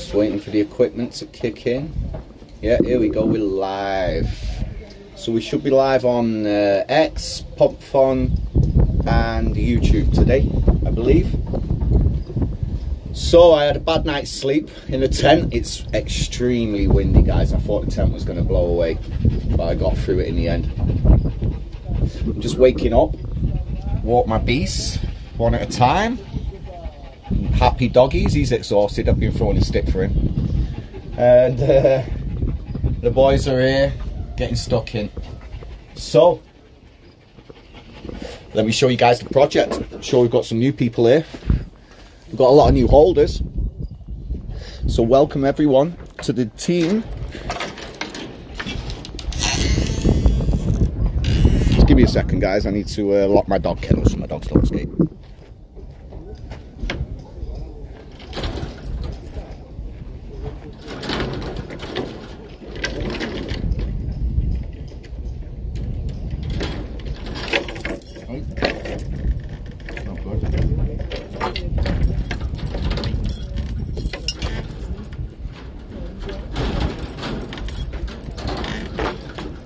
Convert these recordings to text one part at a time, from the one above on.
Just waiting for the equipment to kick in. Yeah, here we go, we're live. So we should be live on X, PopFun and YouTube today, I believe. So I had a bad night's sleep in the tent. It's extremely windy, guys. I thought the tent was going to blow away, but I got through it in the end. I'm just waking up, walk my beast one at a time. Happy doggies, he's exhausted. I've been throwing a stick for him. And the boys are here getting stuck in. So let me show you guys the project. I'm sure we've got some new people here. We've got a lot of new holders. So welcome everyone to the team. Just give me a second, guys. I need to lock my dog kennel so my dogs don't escape.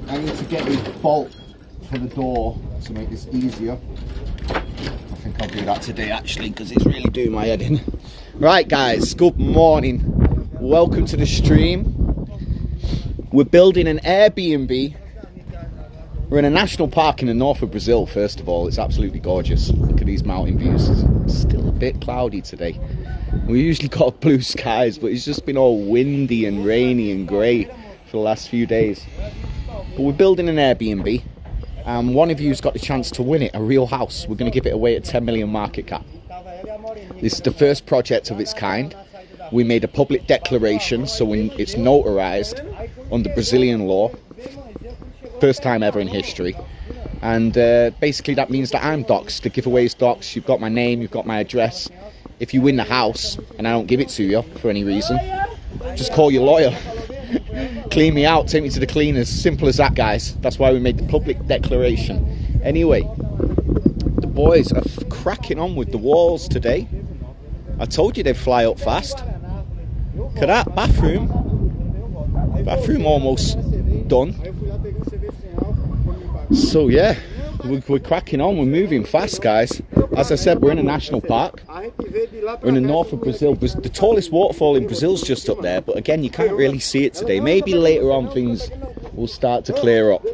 I need to get a bolt for the door to make this easier. I think I'll do that today actually, because it's really doing my head in. Right guys, good morning. Welcome to the stream. We're building an Airbnb. We're in a national park in the north of Brazil, first of all. It's absolutely gorgeous. Look at these mountain views. It's still a bit cloudy today. We usually got blue skies, but it's just been all windy and rainy and grey for the last few days. But we're building an Airbnb, and one of you's got the chance to win it, a real house. We're going to give it away at 10 million market cap. This is the first project of its kind. We made a public declaration, so when it's notarized under Brazilian law. First time ever in history. And basically that means that I'm doxed. The giveaway's doxed. You've got my name, you've got my address. If you win the house and I don't give it to you for any reason, just call your lawyer. Clean me out, take me to the cleaners. Simple as that, guys. That's why we made the public declaration. Anyway, the boys are cracking on with the walls today. I told you they'd fly up fast. Look at that bathroom. Bathroom almost done. So yeah, we're cracking on, we're moving fast, guys. As I said, we're in a national park. We're in the north of Brazil. The tallest waterfall in Brazil is just up there, but again, you can't really see it today. Maybe later on things will start to clear up.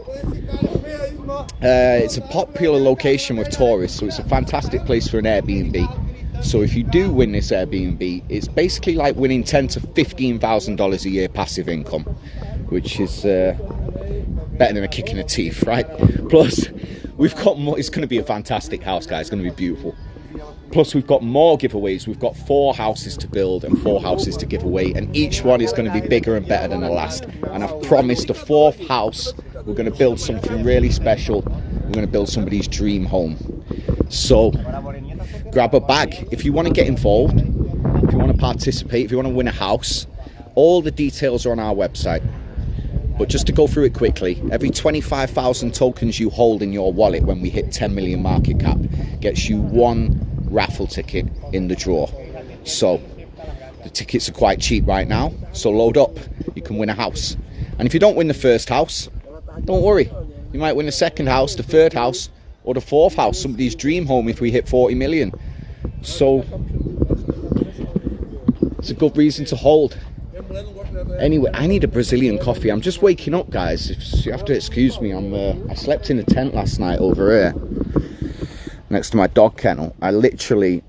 It's a popular location with tourists, so it's a fantastic place for an Airbnb. So if you do win this Airbnb, it's basically like winning $10,000 to $15,000 a year passive income, which is better than a kick in the teeth, right? Plus, we've got more. It's going to be a fantastic house, guys. It's going to be beautiful. Plus, we've got more giveaways. We've got 4 houses to build and 4 houses to give away, and each one is going to be bigger and better than the last. And I've promised the 4th house, we're going to build something really special. We're going to build somebody's dream home. So, grab a bag. If you want to get involved, if you want to participate, if you want to win a house, all the details are on our website. But just to go through it quickly, every 25,000 tokens you hold in your wallet when we hit 10 million market cap gets you 1 raffle ticket in the draw. So the tickets are quite cheap right now, so load up. You can win a house. And if you don't win the first house, don't worry. You might win the second house, the third house, or the 4th house, somebody's dream home if we hit 40 million. So it's a good reason to hold. Anyway, I need a Brazilian coffee. I'm just waking up, guys. You have to excuse me. I slept in a tent last night over here next to my dog kennel. I literally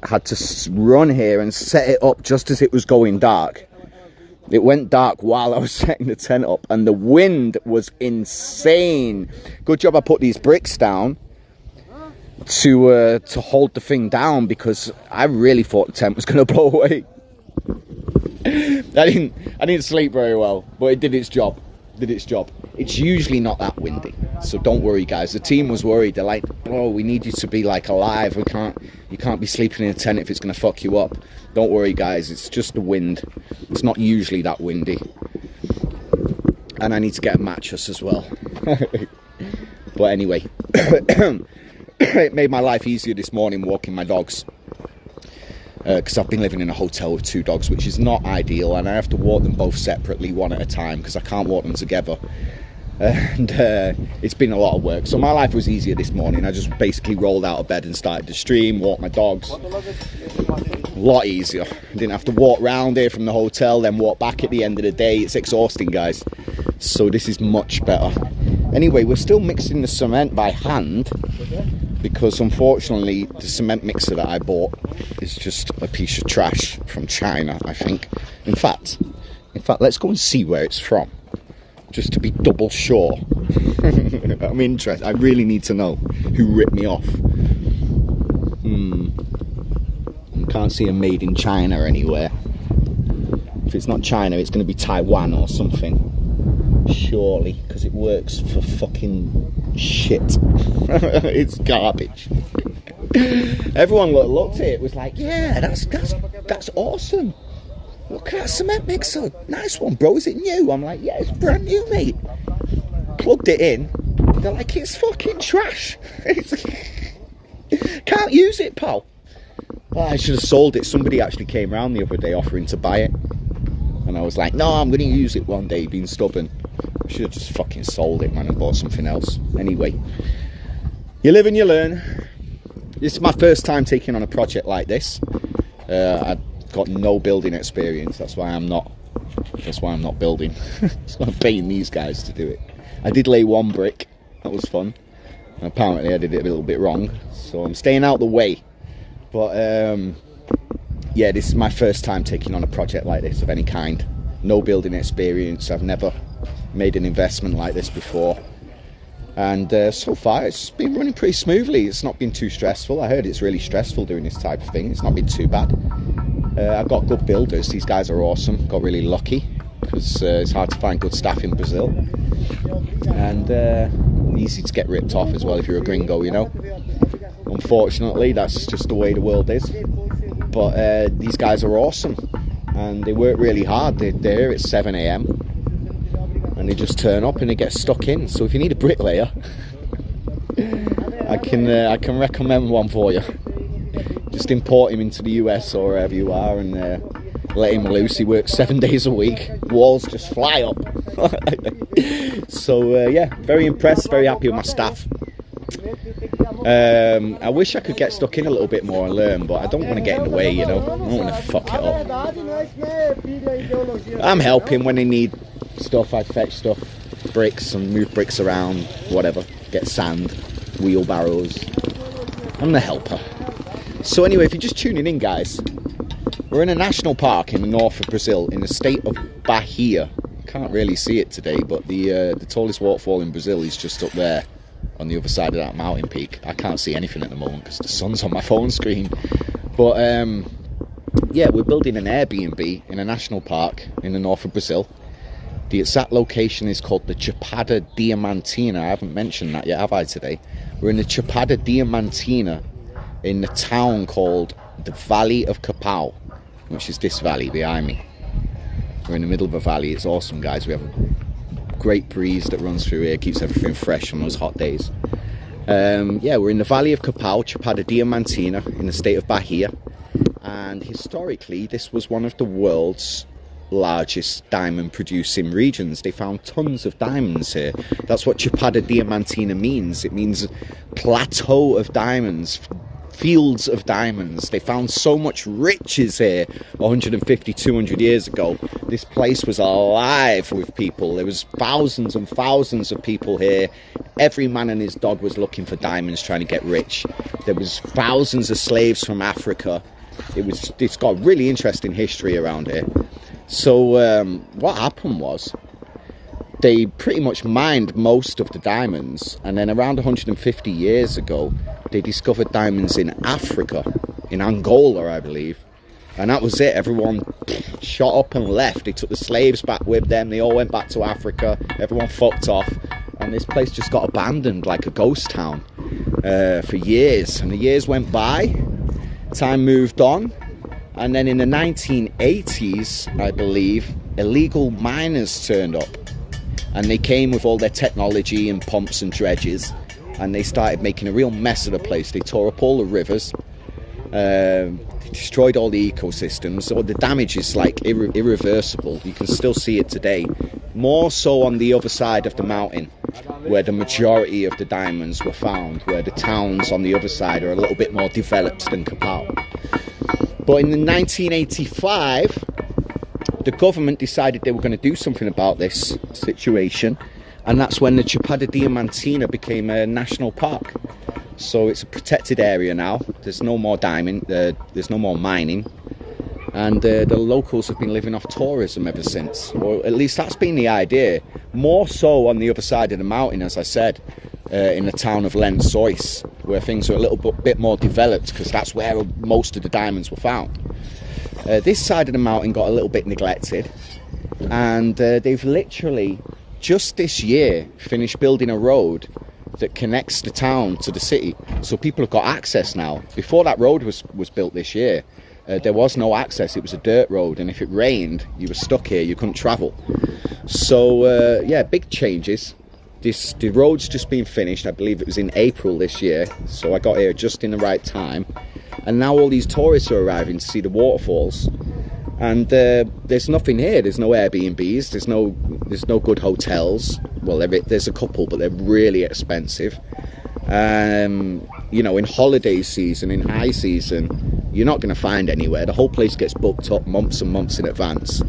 had to run here and set it up just as it was going dark. It went dark while I was setting the tent up, and the wind was insane. Good job I put these bricks down to hold the thing down, because I really thought the tent was going to blow away. I didn't sleep very well, but it did its job. It's usually not that windy, so don't worry, guys. The team was worried. They're like, "Oh, we need you to be like alive. You can't be sleeping in a tent if it's going to fuck you up." Don't worry, guys. It's just the wind. It's not usually that windy. And I need to get a mattress as well. But anyway, it made my life easier this morning walking my dogs. because I've been living in a hotel with 2 dogs, which is not ideal, and I have to walk them both separately, one at a time, because I can't walk them together. And it's been a lot of work. So my life was easier this morning. I just basically rolled out of bed and started to stream, walk my dogs. A lot easier. I didn't have to walk round here from the hotel, then walk back at the end of the day. It's exhausting, guys. So this is much better. Anyway, we're still mixing the cement by hand, because unfortunately the cement mixer that I bought is just a piece of trash from China, I think. In fact, let's go and see where it's from, just to be double sure. I'm interested. I really need to know who ripped me off. I can't see a made in China anywhere. If it's not China, it's going to be Taiwan or something. Surely, because it works for fucking shit. It's garbage. Everyone looked at it, was like, yeah, that's awesome. Look at that cement mixer. Nice one, bro. Is it new? I'm like, yeah, it's brand new, mate. Plugged it in. They're like, it's fucking trash. Can't use it, pal. Oh, I should have sold it. Somebody actually came round the other day offering to buy it. And I was like, no, I'm going to use it one day, being stubborn. I should have just fucking sold it, man, and bought something else. Anyway, you live and you learn. This is my first time taking on a project like this. I've got no building experience. That's why I'm not building. So I'm paying these guys to do it. I did lay 1 brick. That was fun. And apparently I did it a little bit wrong. So I'm staying out the way. But yeah, this is my first time taking on a project like this of any kind. No building experience. I've never made an investment like this before. And so far it's been running pretty smoothly. It's not been too stressful. I heard it's really stressful doing this type of thing. It's not been too bad. I've got good builders. These guys are awesome. Got really lucky, because it's hard to find good staff in Brazil. And easy to get ripped off as well if you're a gringo, you know. Unfortunately, that's just the way the world is. But these guys are awesome, and they work really hard. They're there at 7 AM, and they just turn up and they get stuck in. So if you need a bricklayer, I can recommend one for you. Just import him into the US or wherever you are, and let him loose. He works 7 days a week. Walls just fly up. So yeah, very impressed, very happy with my staff. I wish I could get stuck in a little bit more and learn, but I don't want to get in the way, you know. I don't want to fuck it up. I'm helping when they need stuff. I fetch stuff, bricks, and move bricks around, whatever. Get sand, wheelbarrows. I'm the helper. So anyway, if you're just tuning in, guys, we're in a national park in the north of Brazil, in the state of Bahia. Can't really see it today, but the tallest waterfall in Brazil is just up there on the other side of that mountain peak. I can't see anything at the moment because the sun's on my phone screen. But yeah, we're building an Airbnb in a national park in the north of Brazil. The exact location is called the Chapada Diamantina. I haven't mentioned that yet, have I, today? We're in the Chapada Diamantina in the town called the Valley of Capão, which is this valley behind me. We're in the middle of a valley. It's awesome, guys. We have a great breeze that runs through here, keeps everything fresh on those hot days. Yeah, we're in the Valley of Capão, Chapada Diamantina, in the state of Bahia. And historically, this was one of the world's largest diamond producing regions. They found tons of diamonds here. That's what Chapada Diamantina means. It means plateau of diamonds, fields of diamonds. They found so much riches here 150, 200 years ago. This place was alive with people. There was thousands and thousands of people here. Every man and his dog was looking for diamonds, trying to get rich. There was thousands of slaves from Africa. It's got really interesting history around here. So what happened was, they pretty much mined most of the diamonds, and then around 150 years ago, they discovered diamonds in Africa, in Angola, I believe. And that was it. Everyone shot up and left. They took the slaves back with them. They all went back to Africa. Everyone fucked off. And this place just got abandoned like a ghost town for years. And the years went by. Time moved on. And then in the 1980s, I believe, illegal miners turned up. And they came with all their technology and pumps and dredges. And they started making a real mess of the place. They tore up all the rivers. They destroyed all the ecosystems, so the damage is like irreversible. You can still see it today, more so on the other side of the mountain where the majority of the diamonds were found, where the towns on the other side are a little bit more developed than Kapau. But in 1985, the government decided they were going to do something about this situation, and that's when the Chapada Diamantina became a national park. So it's a protected area now. There's no more there's no more mining, and the locals have been living off tourism ever since, or at least that's been the idea. More so on the other side of the mountain, as I said, in the town of Lençóis, where things are a little bit more developed, because that's where most of the diamonds were found. This side of the mountain got a little bit neglected, and they've literally just this year finished building a road that connects the town to the city, so people have got access now. Before that road was built this year, there was no access. It was a dirt road, and if it rained, you were stuck here, you couldn't travel. So yeah, big changes. The road's just been finished. I believe it was in April this year, so I got here just in the right time, and now all these tourists are arriving to see the waterfalls. And there's nothing here. There's no Airbnbs, there's no good hotels. Well, there's a couple, but they're really expensive. You know, in holiday season, in high season, you're not going to find anywhere. The whole place gets booked up months and months in advance.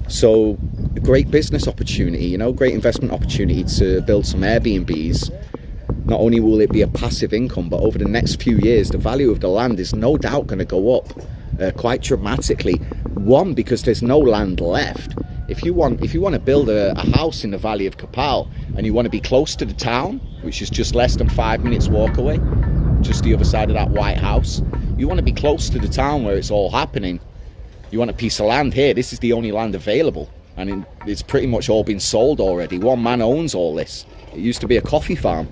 So a great business opportunity, you know, great investment opportunity to build some Airbnbs. Not only will it be a passive income, but over the next few years, the value of the land is no doubt going to go up quite dramatically. One, because there's no land left. If you want to build a house in the Valley of Kapau, and you want to be close to the town, which is just less than 5 minutes walk away, just the other side of that white house, you want to be close to the town where it's all happening. You want a piece of land here. This is the only land available, and it's pretty much all been sold already. One man owns all this. It used to be a coffee farm,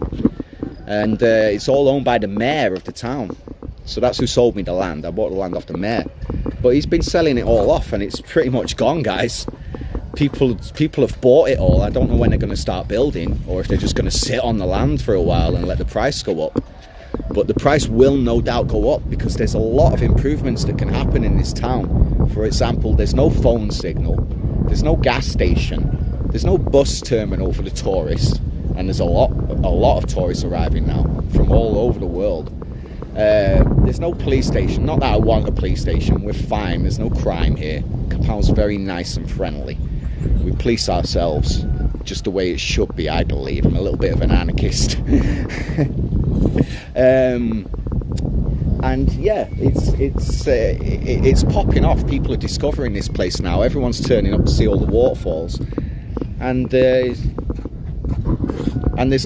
and it's all owned by the mayor of the town. So that's who sold me the land. I bought the land off the mayor, but he's been selling it all off, and it's pretty much gone, guys. People have bought it all. I don't know when they're going to start building, or if they're just going to sit on the land for a while and let the price go up. But the price will no doubt go up, because there's a lot of improvements that can happen in this town. For example, there's no phone signal, there's no gas station, there's no bus terminal for the tourists, and there's a lot of tourists arriving now from all over the world. There's no police station. Not that I want a police station, we're fine, there's no crime here. Kapau's very nice and friendly. We police ourselves just the way it should be, I believe. I'm a little bit of an anarchist. And yeah, it's popping off. People are discovering this place now. Everyone's turning up to see all the waterfalls, and there's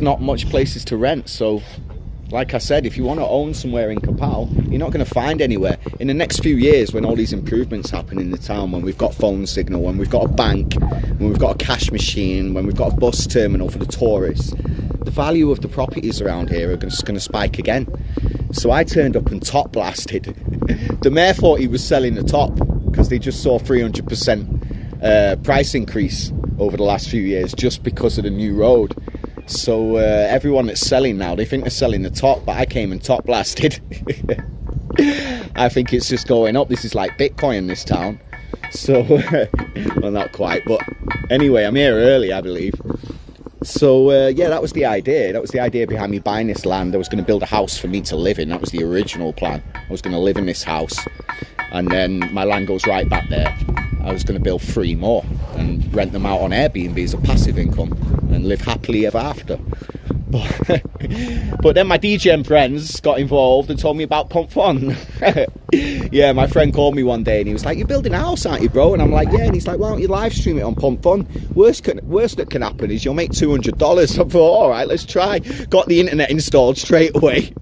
not much places to rent. So like I said, if you want to own somewhere in Kapau, you're not going to find anywhere. In the next few years, when all these improvements happen in the town, when we've got phone signal, when we've got a bank, when we've got a cash machine, when we've got a bus terminal for the tourists, the value of the properties around here are just going to spike again. So I turned up and top blasted. The mayor thought he was selling the top, because they just saw 300% price increase over the last few years just because of the new road. So everyone that's selling now, they think they're selling the top, but I came and top blasted. I think it's just going up. This is like Bitcoin, this town. So, well, not quite, but anyway, I'm here early, I believe. So yeah, that was the idea. That was the idea behind me buying this land. I was going to build a house for me to live in. That was the original plan. I was going to live in this house, and then my land goes right back there. I was going to build 3 more and rent them out on Airbnb as a passive income and live happily ever after. But then my DJing friends got involved and told me about Pump Fun. Yeah, my friend called me one day and he was like, "You're building a house, aren't you, bro?" And I'm like, "Yeah." And he's like, "Why don't you live stream it on Pump Fun? Worst that can happen is you'll make $200. I thought, all right, let's try. Got the internet installed straight away.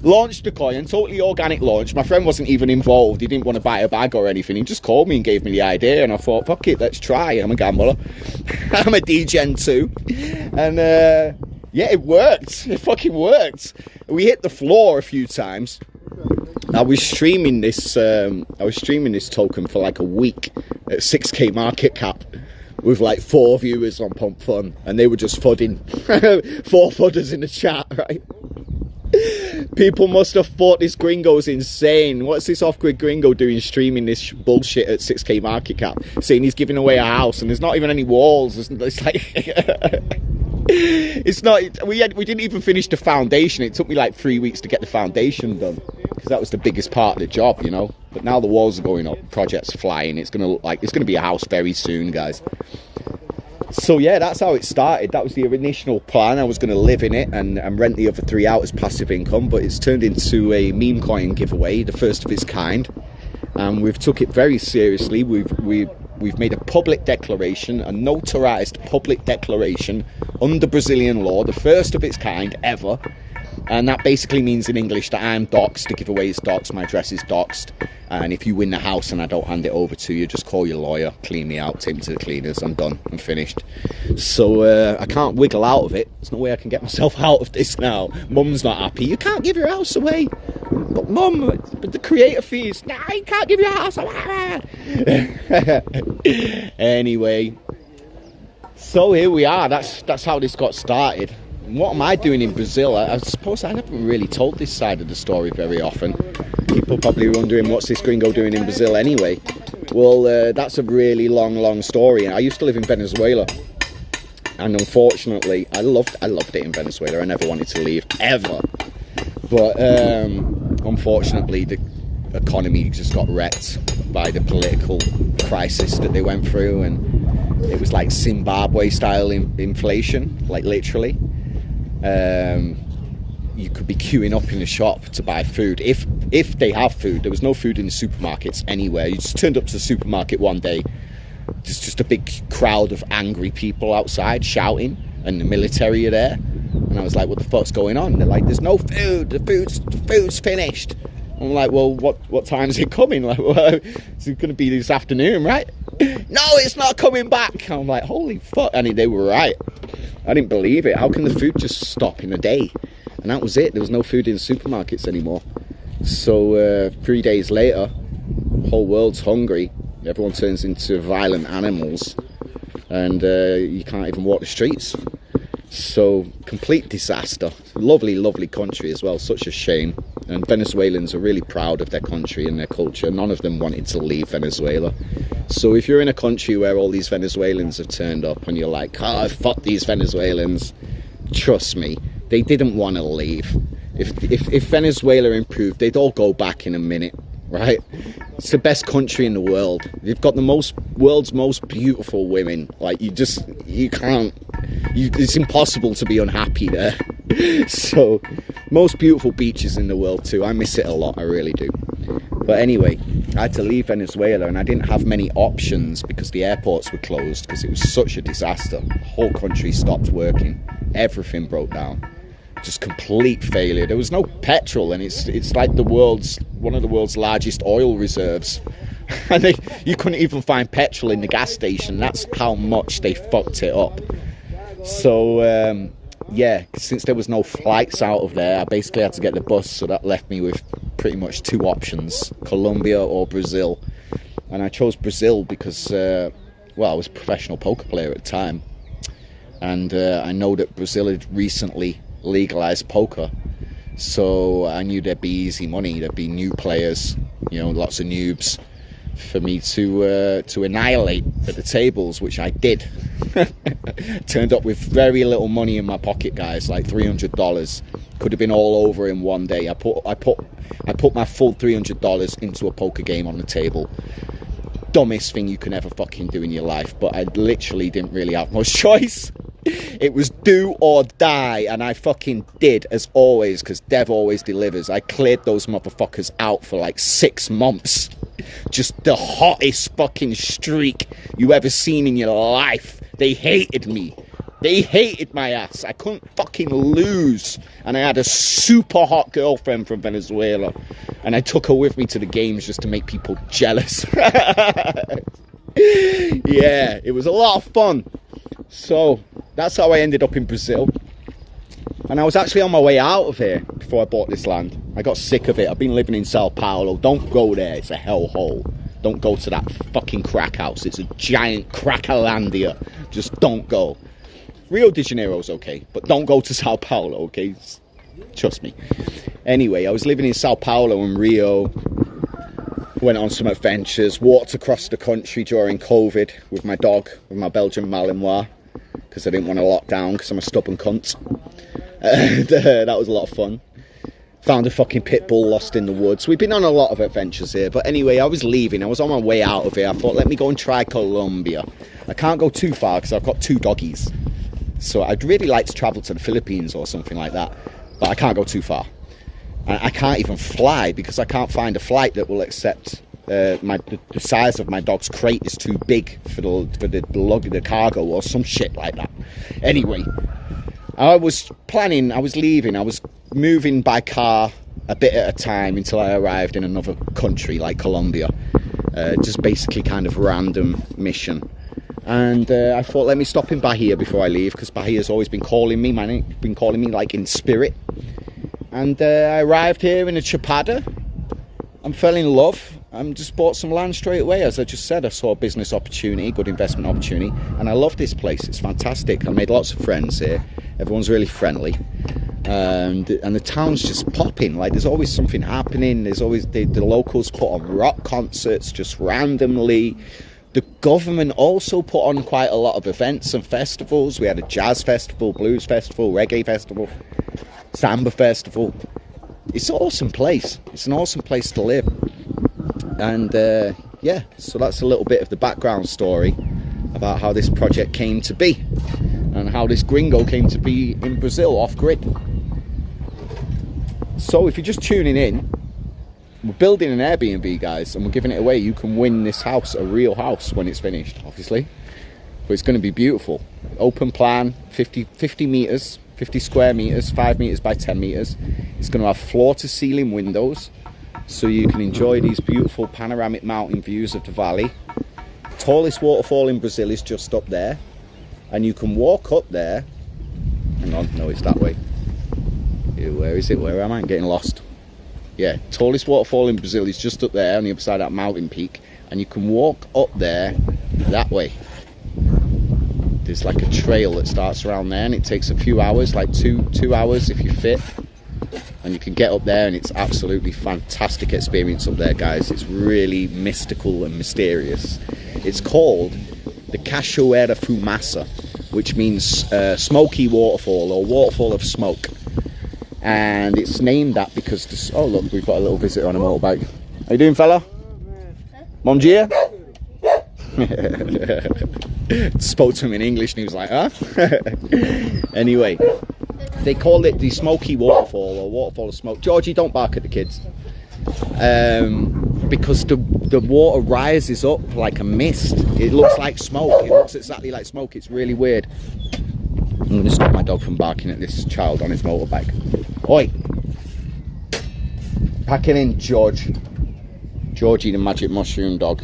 Launched the coin, totally organic launch. My friend wasn't even involved. He didn't want to buy a bag or anything. He just called me and gave me the idea, and I thought, fuck it, let's try. I'm a gambler. I'm a DGen too. And yeah, it worked. It fucking worked. We hit the floor a few times. I was streaming this token for like a week at 6k market cap with like 4 viewers on Pump Fun, and they were just fudding. 4 fudders in the chat, right? People must have thought this gringo's insane. What's this off-grid gringo doing streaming this bullshit at 6k market cap, saying he's giving away a house and there's not even any walls? It's like it's not. We didn't even finish the foundation. It took me like 3 weeks to get the foundation done, because that was the biggest part of the job, you know. But now the walls are going up, project's flying. It's gonna look like it's gonna be a house very soon, guys. So yeah, that's how it started. That was the initial plan. I was going to live in it and rent the other 3 out as passive income, but it's turned into a meme coin giveaway, the first of its kind. And we've took it very seriously. We've made a public declaration, a notarized public declaration under Brazilian law, the first of its kind ever. And that basically means in English that I'm doxed, the giveaway is doxed, my address is doxed. And if you win the house and I don't hand it over to you, just call your lawyer, clean me out, take me to the cleaners, I'm done, I'm finished. So I can't wiggle out of it. There's no way I can get myself out of this now. Mum's not happy. You can't give your house away. But Mum, but the creator fees. Nah, you can't give your house away. Anyway, so here we are. That's how this got started. What am I doing in Brazil? I suppose I haven't really told this side of the story very often. People probably wondering, what's this gringo doing in Brazil anyway? Well, that's a really long story. I used to live in Venezuela, and unfortunately, I loved it in Venezuela. I never wanted to leave, ever. But unfortunately, the economy just got wrecked by the political crisis that they went through, and it was like Zimbabwe-style inflation, like literally. You could be queuing up in the shop to buy food, if they have food. There was no food in the supermarkets anywhere. You just turned up to the supermarket one day, there's just a big crowd of angry people outside shouting, and the military are there. And I was like, what the fuck's going on? And they're like, there's no food, the food's finished. I'm like, well, what time is it coming? Like, well, it's going to be this afternoon, right? No, it's not coming back. I'm like, holy fuck. And they were right. I didn't believe it. How can the food just stop in a day? And that was it. There was no food in the supermarkets anymore. So 3 days later, the whole world's hungry. Everyone turns into violent animals, and you can't even walk the streets. So complete disaster. Lovely, lovely country as well. Such a shame. And Venezuelans are really proud of their country and their culture. None of them wanted to leave Venezuela. So if you're in a country where all these Venezuelans have turned up and you're like, oh, fuck these Venezuelans, trust me, they didn't want to leave. If Venezuela improved, they'd all go back in a minute, right? It's the best country in the world. You've got the world's most beautiful women. Like, you can't, it's impossible to be unhappy there. So, most beautiful beaches in the world too. I miss it a lot, I really do. But anyway, I had to leave Venezuela, and I didn't have many options because the airports were closed, because it was such a disaster. The whole country stopped working. Everything broke down. Just complete failure. There was no petrol, and it's like one of the world's largest oil reserves. And you couldn't even find petrol in the gas station. That's how much they fucked it up. So yeah, since there was no flights out of there, I basically had to get the bus, so that left me with pretty much two options, Colombia or Brazil. And I chose Brazil because, well, I was a professional poker player at the time, and I know that Brazil had recently legalized poker, so I knew there'd be easy money, there'd be new players, you know, lots of noobs for me to annihilate at the tables, which I did. Turned up with very little money in my pocket, guys, like $300. Could have been all over in one day. I put my full $300 into a poker game on the table. Dumbest thing you can ever fucking do in your life, but I literally didn't really have much choice. It was do or die, and I fucking did, as always, because Dev always delivers. I cleared those motherfuckers out for like 6 months. Just the hottest fucking streak you ever seen in your life. They hated me. They hated my ass. I couldn't fucking lose. And I had a super hot girlfriend from Venezuela, and I took her with me to the games just to make people jealous. Yeah, it was a lot of fun. So that's how I ended up in Brazil. And I was actually on my way out of here before I bought this land. I got sick of it. I've been living in Sao Paulo. Don't go there. It's a hellhole. Don't go to that fucking crack house. It's a giant crackerlandia. Just don't go. Rio de Janeiro's okay, but don't go to Sao Paulo, okay? Trust me. Anyway, I was living in Sao Paulo and Rio. Went on some adventures, walked across the country during COVID with my dog, with my Belgian Malinois, because I didn't want to lock down because I'm a stubborn cunt. And that was a lot of fun. Found a fucking pit bull lost in the woods. We've been on a lot of adventures here, but anyway, I was leaving. I was on my way out of here. I thought, let me go and try Colombia. I can't go too far because I've got 2 doggies. So I'd really like to travel to the Philippines or something like that, but I can't go too far. I can't even fly because I can't find a flight that will accept the size of my dog's crate is too big for the cargo or some shit like that. Anyway, I was leaving, I was moving by car a bit at a time until I arrived in another country like Colombia. Just basically kind of random mission. And I thought, let me stop in Bahia before I leave, because Bahia's always been calling me, like in spirit. And I arrived here in a Chapada and fell in love and just bought some land straight away. As I just said, I saw a business opportunity, good investment opportunity, and I love this place. It's fantastic. I made lots of friends here. Everyone's really friendly. And the town's just popping. Like, there's always something happening. There's always the locals put on rock concerts just randomly. The government also put on quite a lot of events and festivals. We had a jazz festival, blues festival, reggae festival, samba festival. It's an awesome place. It's an awesome place to live. And yeah, so that's a little bit of the background story about how this project came to be and how this gringo came to be in Brazil off-grid. So if you're just tuning in, we're building an Airbnb, guys, and we're giving it away. You can win this house, a real house, when it's finished, obviously. But it's going to be beautiful. Open plan, 50 meters, 50 square meters, 5 meters by 10 meters. It's going to have floor-to-ceiling windows, so you can enjoy these beautiful panoramic mountain views of the valley. The tallest waterfall in Brazil is just up there, and you can walk up there. Hang on, no, it's that way. Where is it? Where am I? I'm getting lost. Yeah, tallest waterfall in Brazil is just up there on the other side of that mountain peak, and you can walk up there that way. There's like a trail that starts around there, and it takes a few hours, like two hours if you're fit, and you can get up there, and it's absolutely fantastic experience up there, guys. It's really mystical and mysterious. It's called the Cachoeira Fumaça, which means smoky waterfall, or waterfall of smoke. And it's named that because this, oh look, we've got a little visitor on a motorbike. How you doing, fella? Bom dia? Spoke to him in English and he was like, huh? Anyway, they call it the smoky waterfall, or waterfall of smoke. Georgie, don't bark at the kids. Because the water rises up like a mist. It looks like smoke. It looks exactly like smoke. It's really weird. I'm going to stop my dog from barking at this child on his motorbike. Oi! Pack it in, George. Georgie the magic mushroom dog.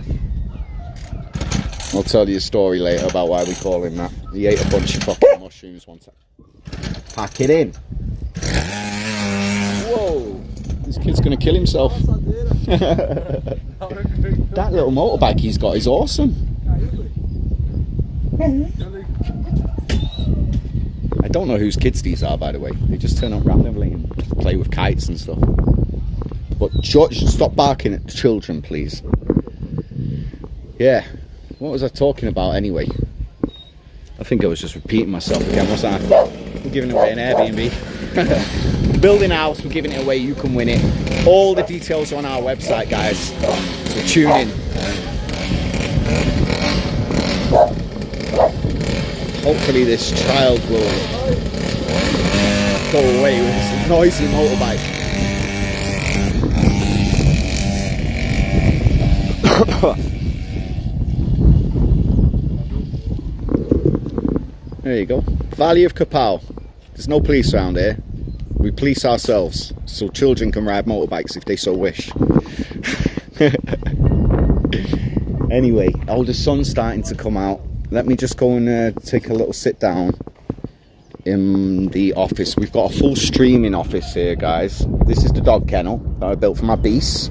I'll tell you a story later about why we call him that. He ate a bunch of fucking mushrooms one time. Pack it in. Whoa! This kid's going to kill himself. That little motorbike he's got is awesome. I don't know whose kids these are, by the way. They just turn up randomly and play with kites and stuff. But George, stop barking at the children, please. Yeah, what was I talking about anyway? I think I was just repeating myself again, wasn't I? We're giving away an Airbnb. Building a house, we're giving it away, you can win it. All the details are on our website, guys. So tune in. Hopefully this child will go away with this noisy motorbike. There you go. Valley of Capão. There's no police around here. We police ourselves, so children can ride motorbikes if they so wish. Anyway, the sun's starting to come out. Let me just go and take a little sit down in the office. We've got a full streaming office here, guys. This is the dog kennel that I built for my beasts.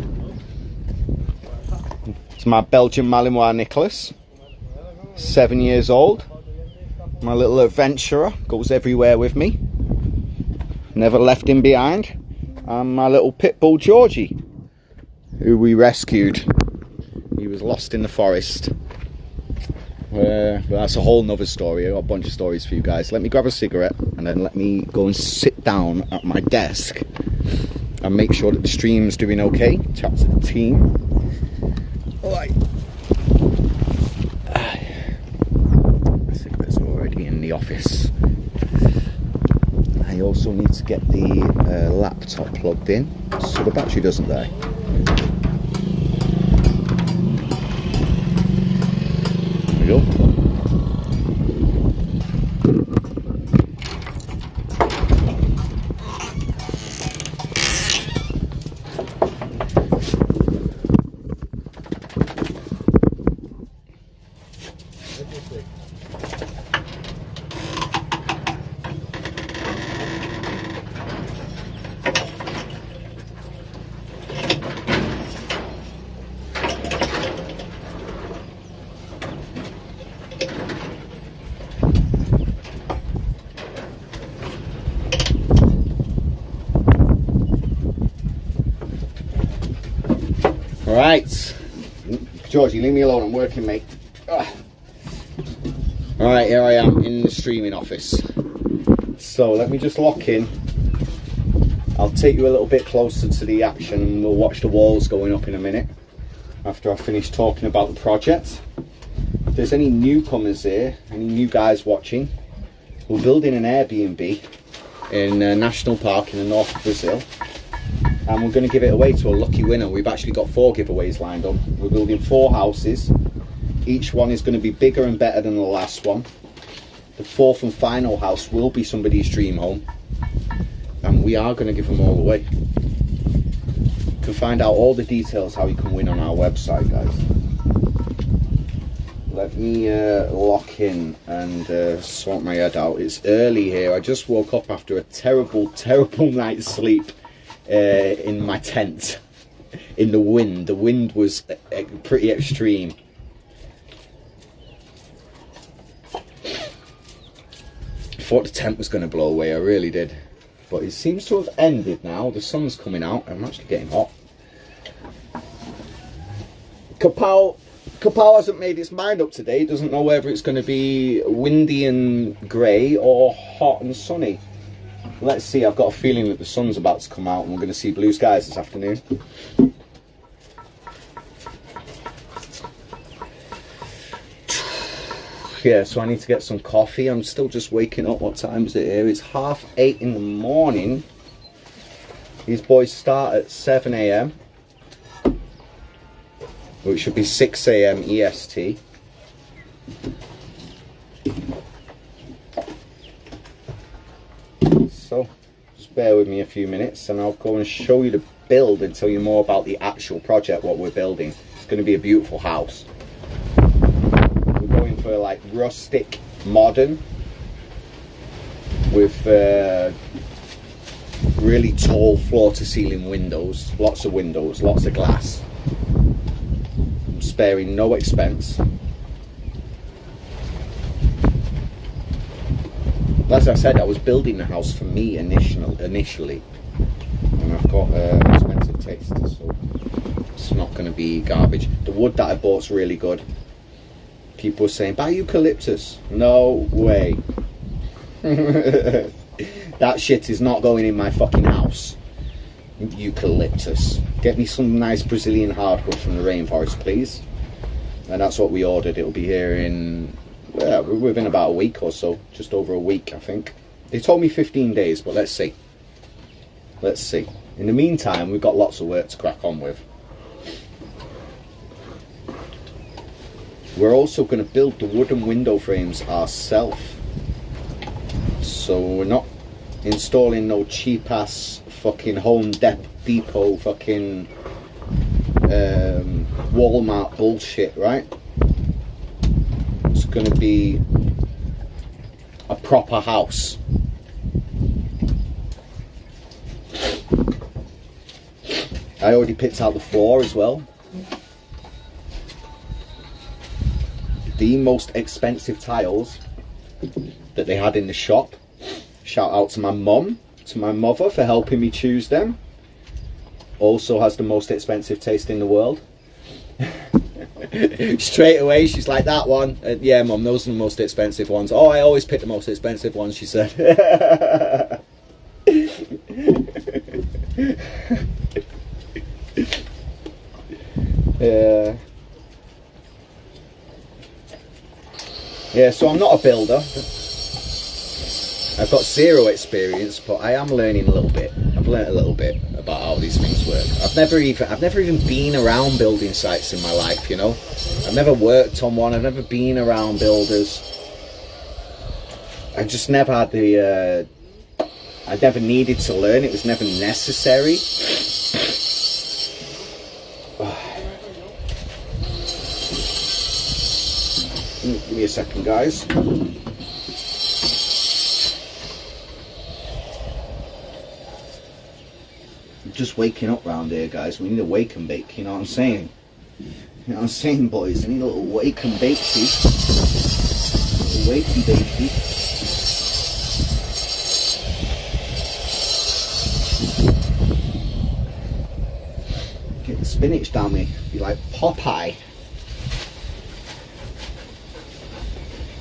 It's my Belgian Malinois Nicholas, 7 years old. My little adventurer, goes everywhere with me. never left him behind. And my little pit bull Georgie, who we rescued. He was lost in the forest. But that's a whole nother story. I've got a bunch of stories for you guys. Let me grab a cigarette and then let me go and sit down at my desk and make sure that the stream's doing okay. Chat to the team. Alright. The cigarette's already in the office. I also need to get the laptop plugged in so the battery doesn't die. There we go. Right, Georgie, leave me alone, I'm working, mate. Alright, here I am in the streaming office. So let me just lock in. I'll take you a little bit closer to the action and we'll watch the walls going up in a minute after I finish talking about the project. If there's any newcomers here, any new guys watching, we're building an Airbnb in a national park in the north of Brazil. And we're going to give it away to a lucky winner. We've actually got 4 giveaways lined up. We're building 4 houses. Each one is going to be bigger and better than the last one. The 4th and final house will be somebody's dream home. And we are going to give them all away. You can find out all the details how you can win on our website, guys. Let me lock in and sort my head out. It's early here. I just woke up after a terrible, terrible night's sleep. In my tent in the wind. The wind was pretty extreme. I thought the tent was going to blow away, I really did, but it seems to have ended now. The sun's coming out. I'm actually getting hot. Kapow hasn't made its mind up today. It doesn't know whether it's going to be windy and grey or hot and sunny. Let's see. I've got a feeling that the sun's about to come out and we're going to see blue skies this afternoon. Yeah, so I need to get some coffee. I'm still just waking up. What time is it here? It's 8:30 in the morning. These boys start at 7 AM, which should be 6 AM EST. So just bear with me a few minutes and I'll go and show you the build and tell you more about the actual project, what we're building. It's going to be a beautiful house. We're going for like rustic modern with really tall floor to ceiling windows, lots of glass. I'm sparing no expense. As I said, I was building the house for me initially, and I've got expensive taste, so it's not going to be garbage. The wood that I bought's really good. People are saying, buy eucalyptus. No way. That shit is not going in my fucking house. Eucalyptus. Get me some nice Brazilian hardwood from the rainforest, please. And that's what we ordered. It'll be here in... within about a week or so, just over a week, I think. They told me 15 days, but let's see. Let's see. In the meantime, we've got lots of work to crack on with. We're also going to build the wooden window frames ourselves. So we're not installing no cheap ass fucking Home Depot fucking Walmart bullshit, right? It's going to be a proper house. I already picked out the floor as well. The most expensive tiles that they had in the shop. Shout out to my mum. to my mother for helping me choose them. Also has the most expensive taste in the world. Straight away she's like, that one. Yeah, Mum, those are the most expensive ones. Oh, I always pick the most expensive ones, she said. Yeah, so I'm not a builder. I've got zero experience, but I am learning a little bit. I've learned a little bit about how these things work. I've never even been around building sites in my life, you know. I've never worked on one. I've never been around builders. I just never had the. I never needed to learn. It was never necessary. Give me a second, guys. Just waking up round here, guys. We need a wake and bake, you know what I'm saying? You know what I'm saying, boys? I need a little wake and bakey. A wakey bakey. Get the spinach down me. Be like Popeye.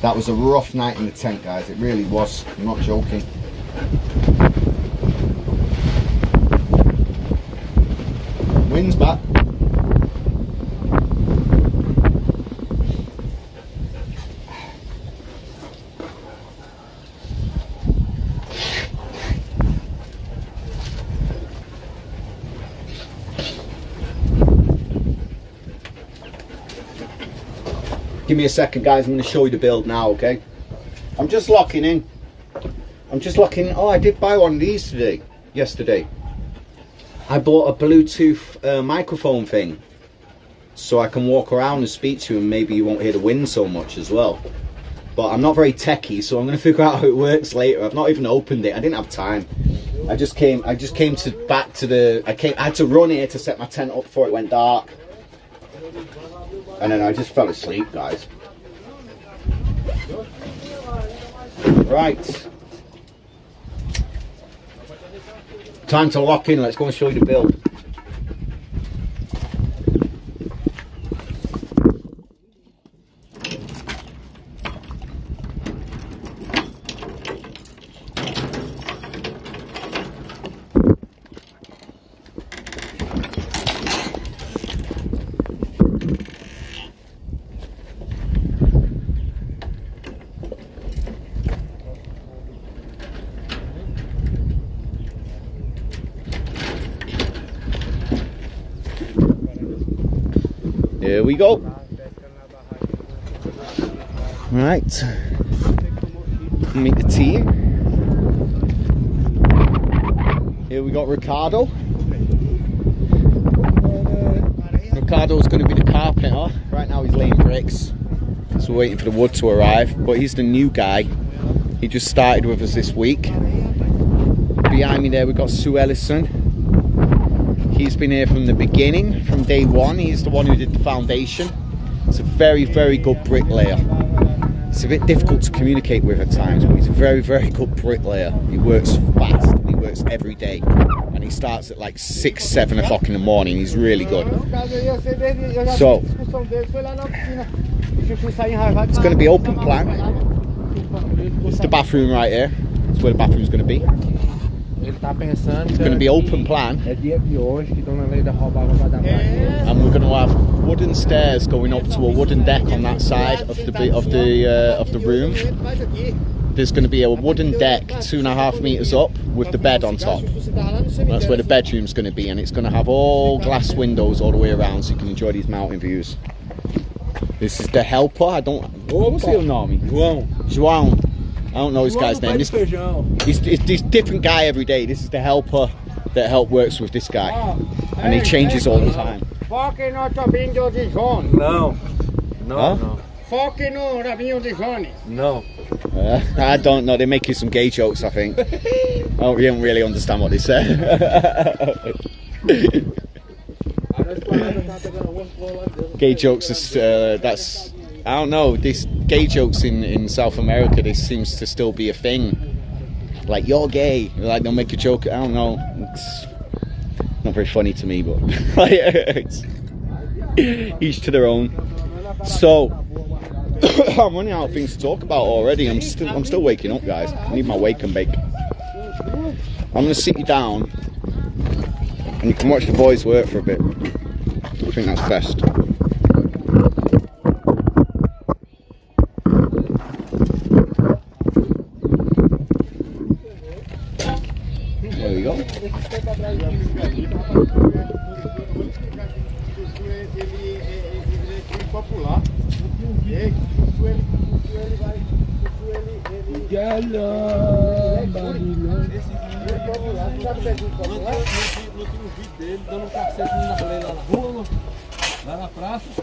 That was a rough night in the tent, guys. It really was. I'm not joking. Wind's back. Give me a second, guys. I'm going to show you the build now, okay? I'm just locking in. Oh, I did buy one of these yesterday. I bought a Bluetooth microphone thing, so I can walk around and speak to you, and maybe you won't hear the wind so much as well. But I'm not very techie, so I'm going to figure out how it works later. I've not even opened it. I didn't have time. I just came I had to run here to set my tent up before it went dark. And then I just fell asleep, guys. Right. Time to lock in. Let's go and show you the build. Here we go. Right. Meet the team. Here we got Ricardo. Ricardo's going to be the carpenter. Right now he's laying bricks, so we're waiting for the wood to arrive. But he's the new guy. He just started with us this week. Behind me there we've got Sue Ellison. He's been here from the beginning, from day one. He's the one who did the foundation. He's a very, very good bricklayer. It's a bit difficult to communicate with at times, but he's a very, very good bricklayer. He works fast, and he works every day. And he starts at like 6, 7 o'clock in the morning. He's really good. So, it's going to be open plan. It's the bathroom right here. That's where the bathroom's going to be. It's going to be open plan, and we're going to have wooden stairs going up to a wooden deck on that side of the room. There's going to be a wooden deck 2.5 meters up with the bed on top. That's where the bedroom's going to be, and it's going to have all glass windows all the way around, so you can enjoy these mountain views. This is the helper. I don't. What's your name? João. I don't know this guy's name. He's this different guy every day. This is the helper that works with this guy, and he changes all the time. No. No. I don't know. They're making some gay jokes, I think. I don't really understand what they say. Gay jokes is that's. I don't know, this gay jokes in South America, this seems to still be a thing. like, you're gay. Like, they'll make a joke. I don't know. It's not very funny to me, but it's, each to their own. So I'm running out of things to talk about already. I'm still waking up, guys. I need my wake and bake. I'm gonna sit you down and you can watch the boys work for a bit. I think that's best. There we go. Dando um cacetinho na play lá na rua, lá na praça.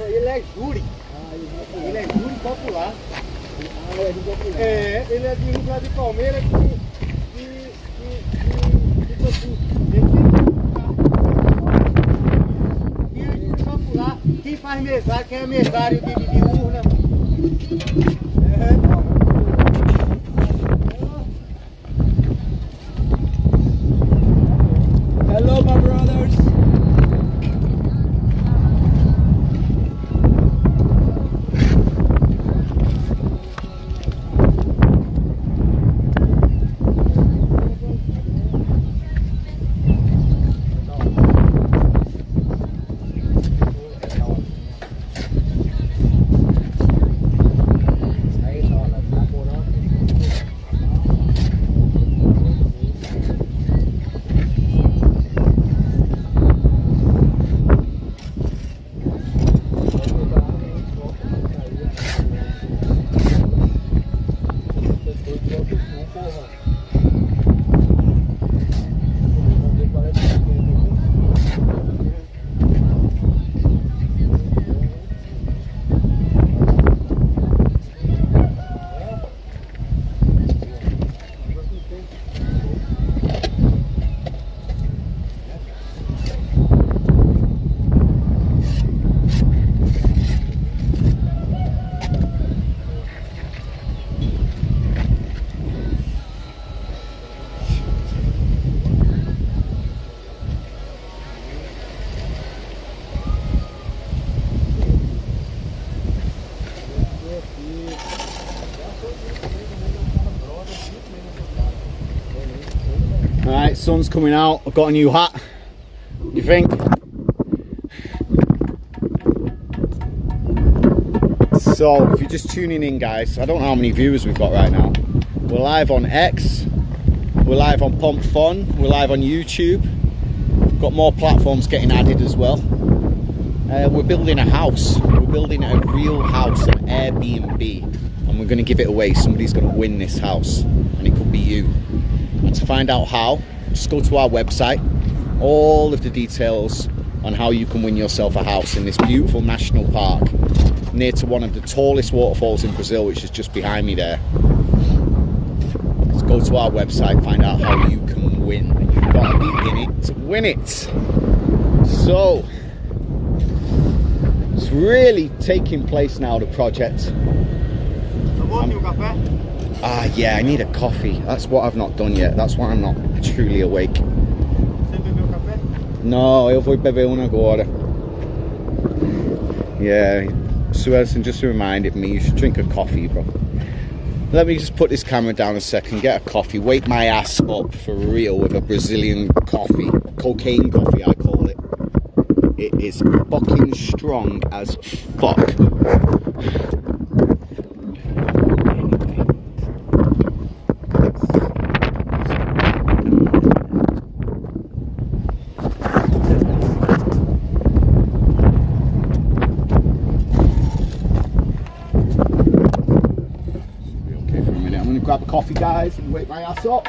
Ele é júri. Ele é júri popular. É, ele é de Rio Grande de Palmeiras popular. Quem faz mesário, quem é mesário de urna. Hello, my brothers. Alright, sun's coming out. I've got a new hat. What do you think? So, if you're just tuning in, guys, I don't know how many viewers we've got right now. We're live on X, we're live on Pomp Fun, we're live on YouTube. We've got more platforms getting added as well. We're building a house. We're building a real house, an Airbnb. And we're going to give it away. Somebody's going to win this house. And it could be you. And to find out how, just go to our website. All of the details on how you can win yourself a house in this beautiful national park near to one of the tallest waterfalls in Brazil, which is just behind me there. Let's go to our website, find out how you can win. And you've got to be in it to win it. So, it's really taking place now, the project. Yeah, I need a coffee. That's what I've not done yet. That's why I'm not truly awake. No, eu vou beber uma agora. Yeah, Suelson just reminded me, you should drink a coffee, bro. Let me just put this camera down a second, get a coffee, wake my ass up for real with a Brazilian coffee. Cocaine coffee, I call it. It is fucking strong as fuck. Grab a coffee, guys, and wake my ass up.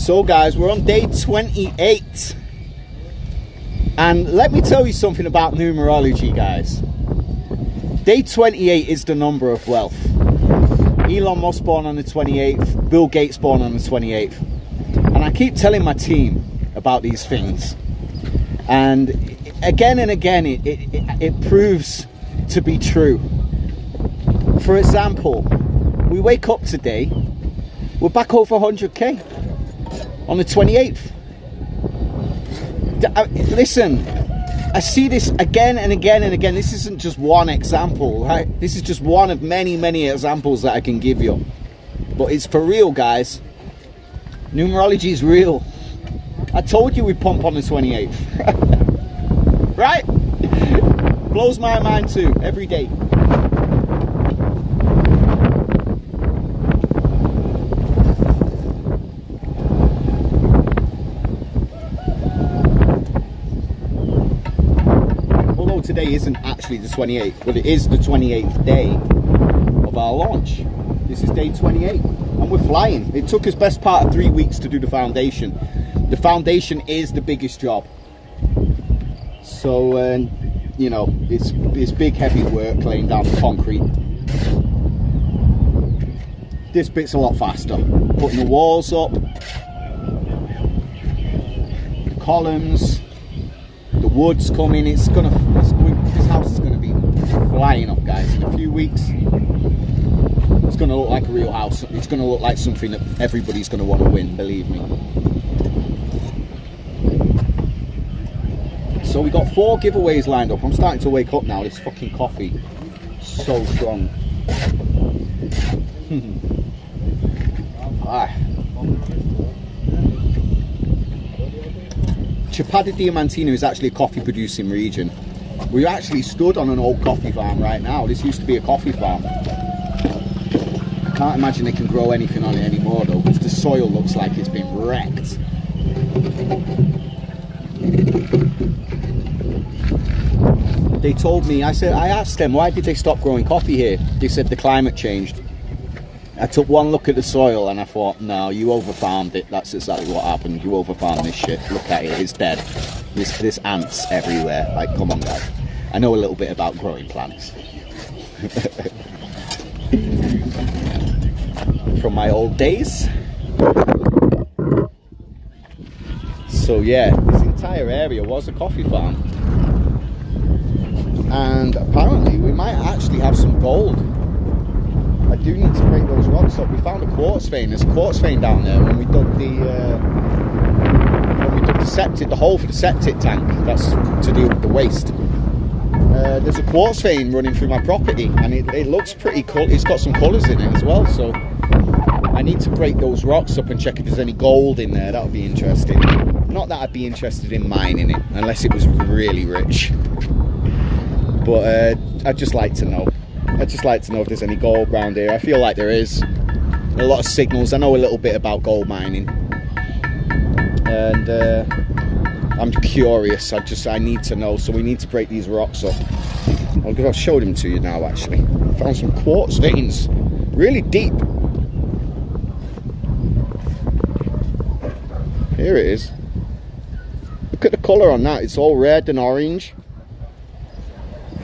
So guys, we're on day 28. And let me tell you something about numerology, guys. Day 28 is the number of wealth. Elon Musk born on the 28th, Bill Gates born on the 28th. And I keep telling my team about these things. And again, it proves to be true. For example, we wake up today, we're back over 100k on the 28th. Listen, I see this again and again and again. This isn't just one example, right? This is just one of many, many examples that I can give you. But it's for real, guys. Numerology is real. I told you we pump on the 28th. Right? Blows my mind too, every day. Today isn't actually the 28th, but it is the 28th day of our launch. This is day 28 and we're flying. It took us best part of 3 weeks to do the foundation. The foundation is the biggest job. So, you know, it's big heavy work laying down the concrete. This bit's a lot faster. Putting the walls up, the columns, the wood's coming. This house is gonna be flying up, guys. In a few weeks, it's gonna look like a real house. It's gonna look like something that everybody's gonna want to win, believe me. So we got 4 giveaways lined up. I'm starting to wake up now. This fucking coffee, so strong. Chapada Diamantina is actually a coffee producing region. We actually stood on an old coffee farm right now. This used to be a coffee farm. I can't imagine they can grow anything on it anymore though, because the soil looks like it's been wrecked. They told me, I asked them, why did they stop growing coffee here? They said the climate changed. I took one look at the soil and I thought, no, you over-farmed it. That's exactly what happened. You over-farmed this shit. Look at it, it's dead. There's ants everywhere. Like, come on, guys. I know a little bit about growing plants. From my old days. So yeah, this entire area was a coffee farm. And apparently we might actually have some gold. I do need to break those rocks up. We found a quartz vein. There's a quartz vein down there when we dug the hole for the septic tank. That's to deal with the waste. There's a quartz vein running through my property, and it looks pretty cool. It's got some colours in it as well. So I need to break those rocks up and check if there's any gold in there. That would be interesting. Not that I'd be interested in mining it unless it was really rich. But I'd just like to know. I'd just like to know if there's any gold around here. I feel like there is. A lot of signals. I know a little bit about gold mining. And I'm curious. I need to know. So we need to break these rocks up. I'll show them to you now, actually. Found some quartz veins. Really deep. Here it is. Look at the colour on that. It's all red and orange.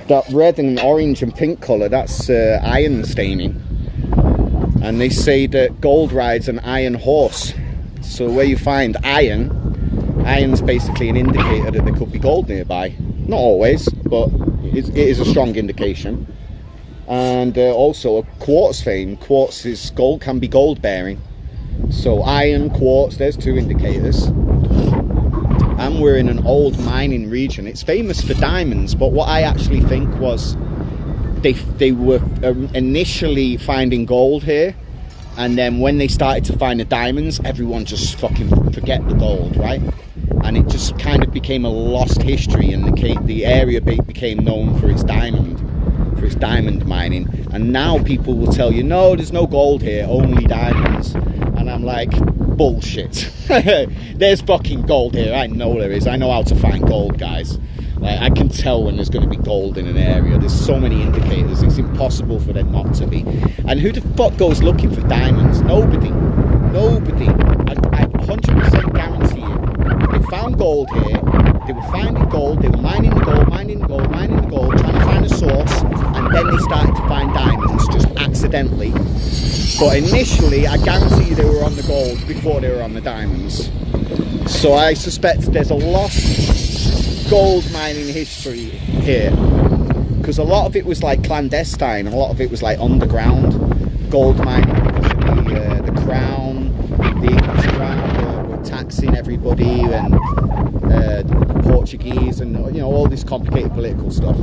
That red and orange and pink colour, that's iron staining. And they say that gold rides an iron horse. So where you find iron's basically an indicator that there could be gold nearby. Not always, but it is a strong indication. And also a quartz vein. Gold can be gold bearing. So iron, quartz, there's 2 indicators. And we're in an old mining region. It's famous for diamonds, but what I actually think was they were initially finding gold here, and then when they started to find the diamonds, everyone just fucking forget the gold, right? And it just kind of became a lost history, and the area became known for its diamond mining. And now people will tell you, no, there's no gold here, only diamonds. And I'm like, bullshit. There's fucking gold here. I know there is. I know how to find gold, guys. Like, I can tell when there's going to be gold in an area. There's so many indicators. It's impossible for there not to be. And who the fuck goes looking for diamonds? Nobody. 100% guarantee you, they found gold here, they were finding gold, they were mining the gold, mining the gold, mining the gold, trying to find a source, and then they started to find diamonds, just accidentally. But initially, I guarantee you they were on the gold before they were on the diamonds. So I suspect there's a lost gold mining history here. Because a lot of it was like clandestine, a lot of it was like underground gold mining because of the crown, the English crown were taxing everybody, and the Portuguese, and you know, all this complicated political stuff.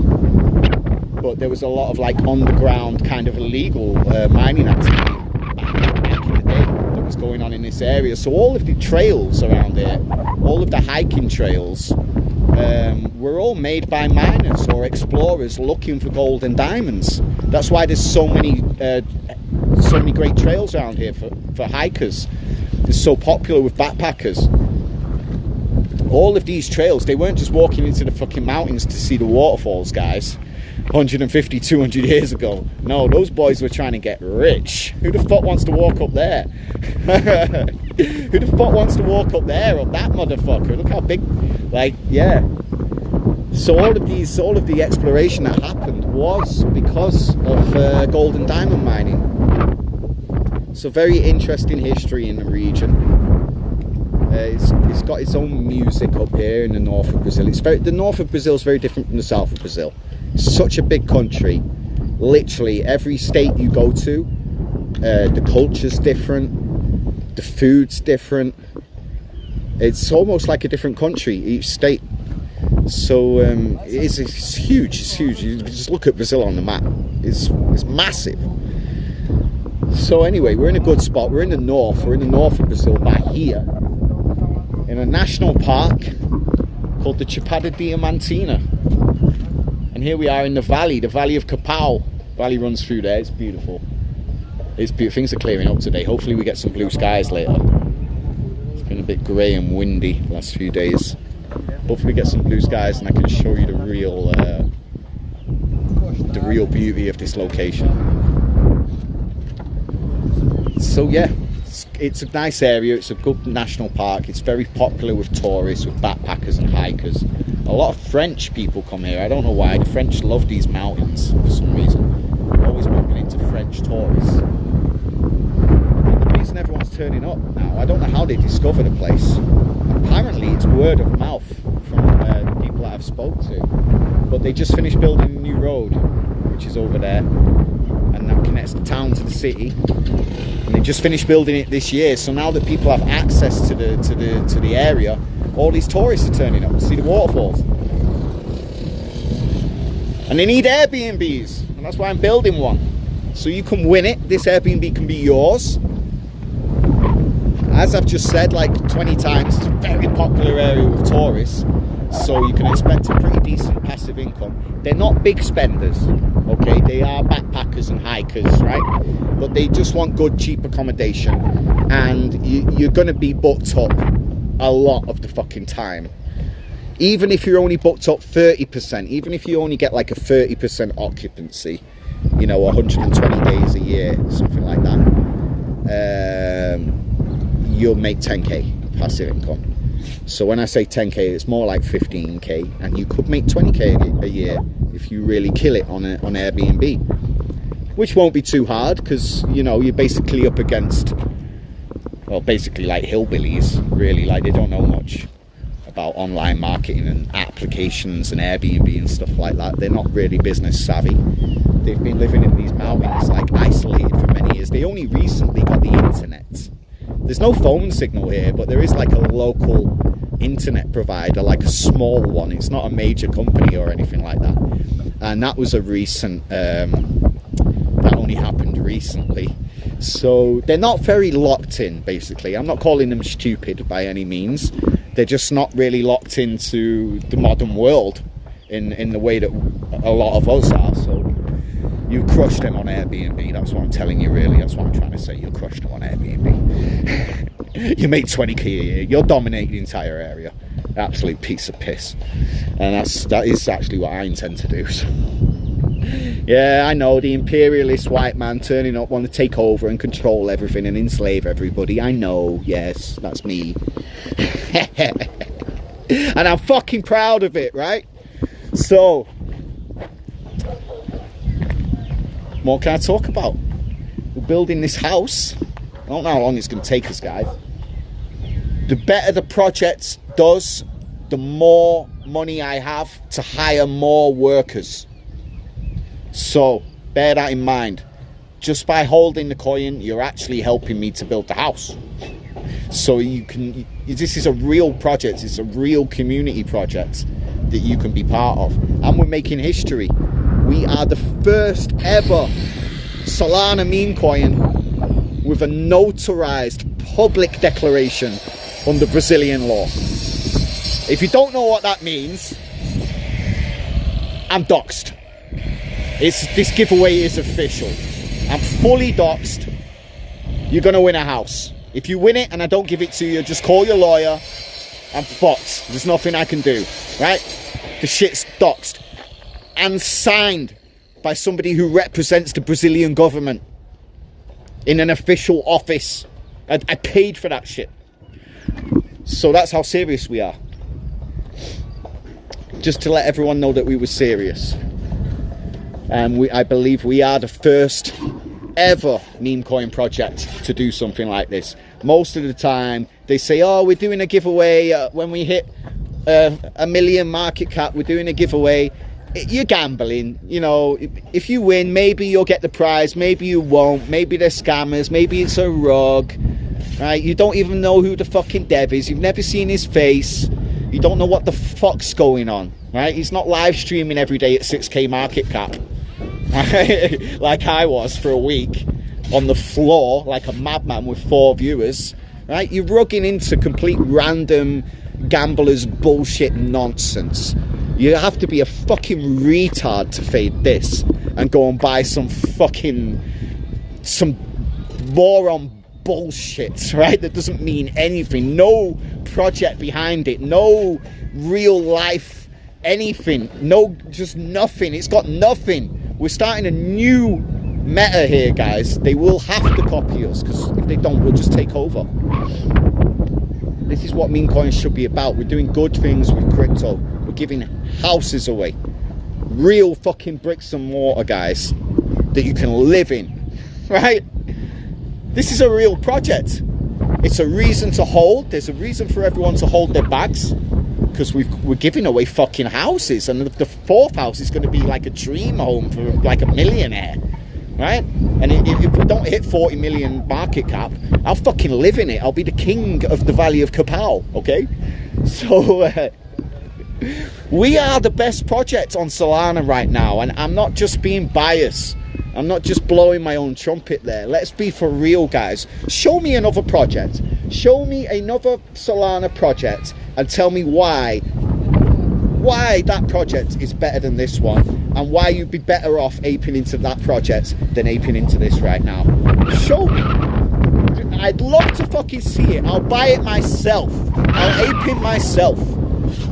But there was a lot of like underground kind of illegal mining activity back in the day that was going on in this area. So all of the trails around here, all of the hiking trails, were all made by miners or explorers looking for gold and diamonds. That's why there's so many great trails around here for hikers. It's so popular with backpackers. All of these trails, they weren't just walking into the fucking mountains to see the waterfalls, guys. 150, 200 years ago. No, those boys were trying to get rich. Who the fuck wants to walk up there? Who the fuck wants to walk up there, up that motherfucker? Look how big, like, yeah. So all of the exploration that happened was because of gold and diamond mining. So very interesting history in the region. It's got its own music up here in the north of Brazil. The north of Brazil is very different from the south of Brazil. It's such a big country. Literally every state you go to, the culture's different, the food's different. It's almost like a different country, each state. So it's huge. It's huge. You just look at Brazil on the map. It's massive. So anyway, we're in a good spot. We're in the north. We're in the north of Brazil, Bahia, in a national park called the Chapada Diamantina. And here we are in the valley of Capão. Valley runs through there. It's beautiful. It's beautiful. Things are clearing up today. Hopefully we get some blue skies later. It's been a bit grey and windy the last few days. Hopefully we get some blue skies and I can show you the real beauty of this location. So yeah, it's a nice area. It's a good national park. It's very popular with tourists, with backpackers and hikers. A lot of French people come here. I don't know why. The French love these mountains for some reason. They're always bumping into French tourists. And the reason everyone's turning up now, I don't know how they discovered the place. Apparently it's word of mouth from the people that I've spoke to. But they just finished building a new road, which is over there, and that connects the town to the city. And they just finished building it this year. So now that people have access to the area, all these tourists are turning up to see the waterfalls. And they need Airbnbs, and that's why I'm building one. So you can win it. This Airbnb can be yours. As I've just said like 20 times, it's a very popular area with tourists, so you can expect a pretty decent passive income. They're not big spenders, okay? They are backpackers and hikers, right? But they just want good, cheap accommodation, and you're going to be booked up a lot of the fucking time. Even if you're only booked up 30%, even if you only get like a 30% occupancy, you know, 120 days a year, something like that, you'll make 10k passive income. So when I say 10k, it's more like 15k, and you could make 20k a year if you really kill it on Airbnb, which won't be too hard, because you know, you're basically up against, well, basically like hillbillies, really. Like, they don't know much about online marketing and applications and Airbnb and stuff like that. They're not really business savvy. They've been living in these mountains, like isolated for many years. They only recently got the internet. There's no phone signal here, but there is like a local internet provider, like a small one. It's not a major company or anything like that. And that was a recent, that only happened recently. So they're not very locked in, basically. I'm not calling them stupid by any means. They're just not really locked into the modern world in the way that a lot of us are. So you crush them on Airbnb. That's what I'm telling you, really. That's what I'm trying to say. You'll crush them on Airbnb. You make 20k a year. You'll dominate the entire area. Absolute piece of piss. And that is actually what I intend to do. So Yeah, I know, the imperialist white man turning up, want to take over and control everything and enslave everybody. I know, yes, that's me. And I'm fucking proud of it, right? So, what can I talk about? We're building this house. I don't know how long it's going to take us, guys. The better the project does, the more money I have to hire more workers. So, bear that in mind. Just by holding the coin, you're actually helping me to build the house. So you can, this is a real project, it's a real community project that you can be part of. And we're making history. We are the first ever Solana meme coin with a notarized public declaration under Brazilian law. If you don't know what that means, I'm doxed. This giveaway is official. I'm fully doxed. You're gonna win a house. If you win it and I don't give it to you, just call your lawyer. I'm fucked. There's nothing I can do, right? The shit's doxed. And signed by somebody who represents the Brazilian government in an official office. I paid for that shit. So that's how serious we are. Just to let everyone know that we were serious. And I believe we are the first ever meme coin project to do something like this. Most of the time they say, oh, we're doing a giveaway when we hit a million market cap, we're doing a giveaway. You're gambling, you know. If you win, maybe you'll get the prize, maybe you won't, maybe they're scammers, maybe it's a rug, right? You don't even know who the fucking dev is, you've never seen his face, you don't know what the fuck's going on, right? He's not live streaming every day at 6k market cap. Like I was for a week on the floor like a madman with 4 viewers, right? You're rugging into complete random gamblers bullshit nonsense. You have to be a fucking retard to fade this and go and buy some moron bullshit, right? That doesn't mean anything. No project behind it, no real life anything, no, just nothing. It's got nothing. We're starting a new meta here, guys. They will have to copy us, because if they don't, we'll just take over. This is what meme coins should be about. We're doing good things with crypto. We're giving houses away. Real fucking bricks and mortar, guys, that you can live in, right? This is a real project. It's a reason to hold. There's a reason for everyone to hold their bags, because we're giving away fucking houses, and the 4th house is going to be like a dream home for like a millionaire, right? And if we don't hit 40 million market cap, I'll fucking live in it. I'll be the king of the Valley of Capao, okay? So we are the best project on Solana right now, and I'm not just being biased. I'm not just blowing my own trumpet there. Let's be for real, guys. Show me another project. Show me another Solana project and tell me why that project is better than this one, and why you'd be better off aping into that project than aping into this right now. Show me. I'd love to fucking see it. I'll buy it myself. I'll ape it myself.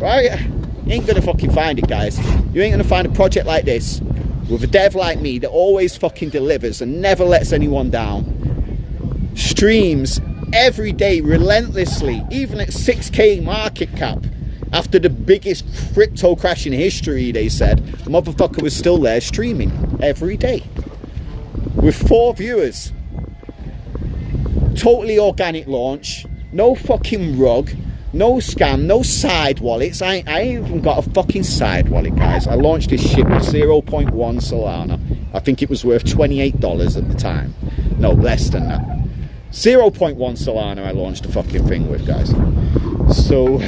Right? You ain't gonna fucking find it, guys. You ain't gonna find a project like this with a dev like me that always fucking delivers and never lets anyone down. Streams every day relentlessly, even at 6k market cap. After the biggest crypto crash in history, they said, the motherfucker was still there streaming every day with 4 viewers. Totally organic launch, no fucking rug, no scam, no side wallets. I ain't even got a fucking side wallet, guys. I launched this shit with 0.1 Solana. I think it was worth $28 at the time. No, less than that. 0.1 Solana I launched the fucking thing with, guys. So,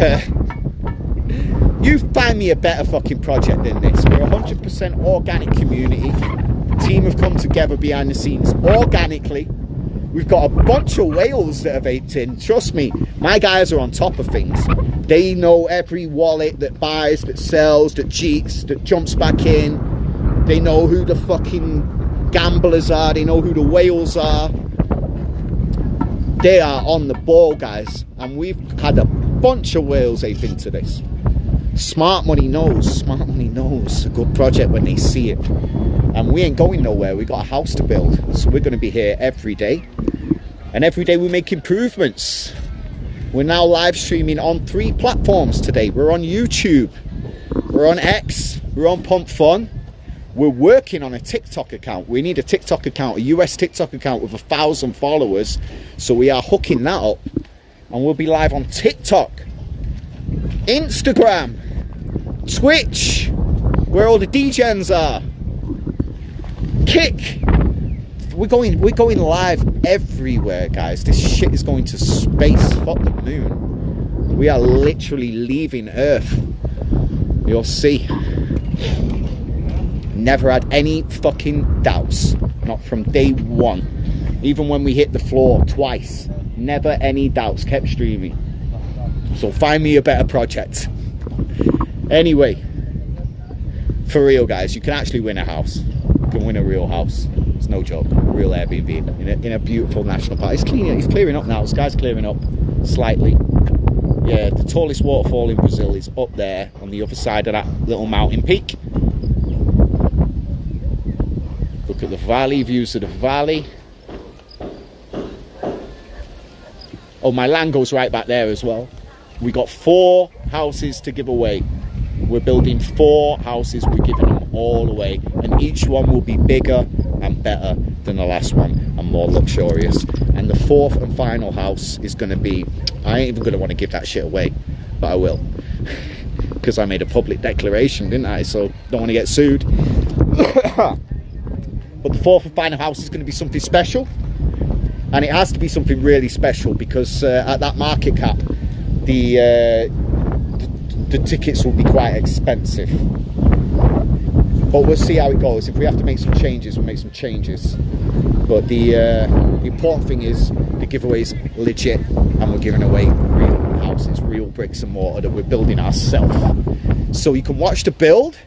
you find me a better fucking project than this. We're a 100% organic community. The team have come together behind the scenes organically. We've got a bunch of whales that have aped in. Trust me, my guys are on top of things. They know every wallet that buys, that sells, that cheats, that jumps back in. They know who the fucking gamblers are. They know who the whales are. They are on the ball, guys. And we've had a bunch of whales ape into this. Smart money knows a good project when they see it. And we ain't going nowhere. We got a house to build, so we're going to be here every day, and every day we make improvements. We're now live streaming on 3 platforms today. We're on YouTube, we're on X, we're on Pump Fun. We're working on a TikTok account. We need a TikTok account, a US TikTok account with 1,000 followers. So we are hooking that up, and we'll be live on TikTok, Instagram, Twitch, where all the DJs are, Kick. We're going live everywhere, guys. This shit is going to space. Fuck the moon. We are literally leaving Earth. You'll see. Never had any fucking doubts, not from day one. Even when we hit the floor twice, never any doubts, kept streaming. So find me a better project. Anyway, for real guys, you can actually win a house. You can win a real house. It's no joke. Real Airbnb in a beautiful national park. It's clearing up now. The sky's clearing up slightly. Yeah, the tallest waterfall in Brazil is up there on the other side of that little mountain peak. Look at the valley, views of the valley. Oh, my land goes right back there as well. We got 4 houses to give away. We're building 4 houses, we're giving them all away. And each one will be bigger and better than the last one and more luxurious. And the 4th and final house is going to be, I ain't even going to want to give that shit away, but I will. Because I made a public declaration, didn't I? So don't want to get sued. But the 4th and final house is going to be something special, and it has to be something really special because at that market cap, the tickets will be quite expensive. But we'll see how it goes. If we have to make some changes, we'll make some changes. But the important thing is the giveaway is legit, and we're giving away real houses, real bricks and mortar that we're building ourselves. So you can watch the build.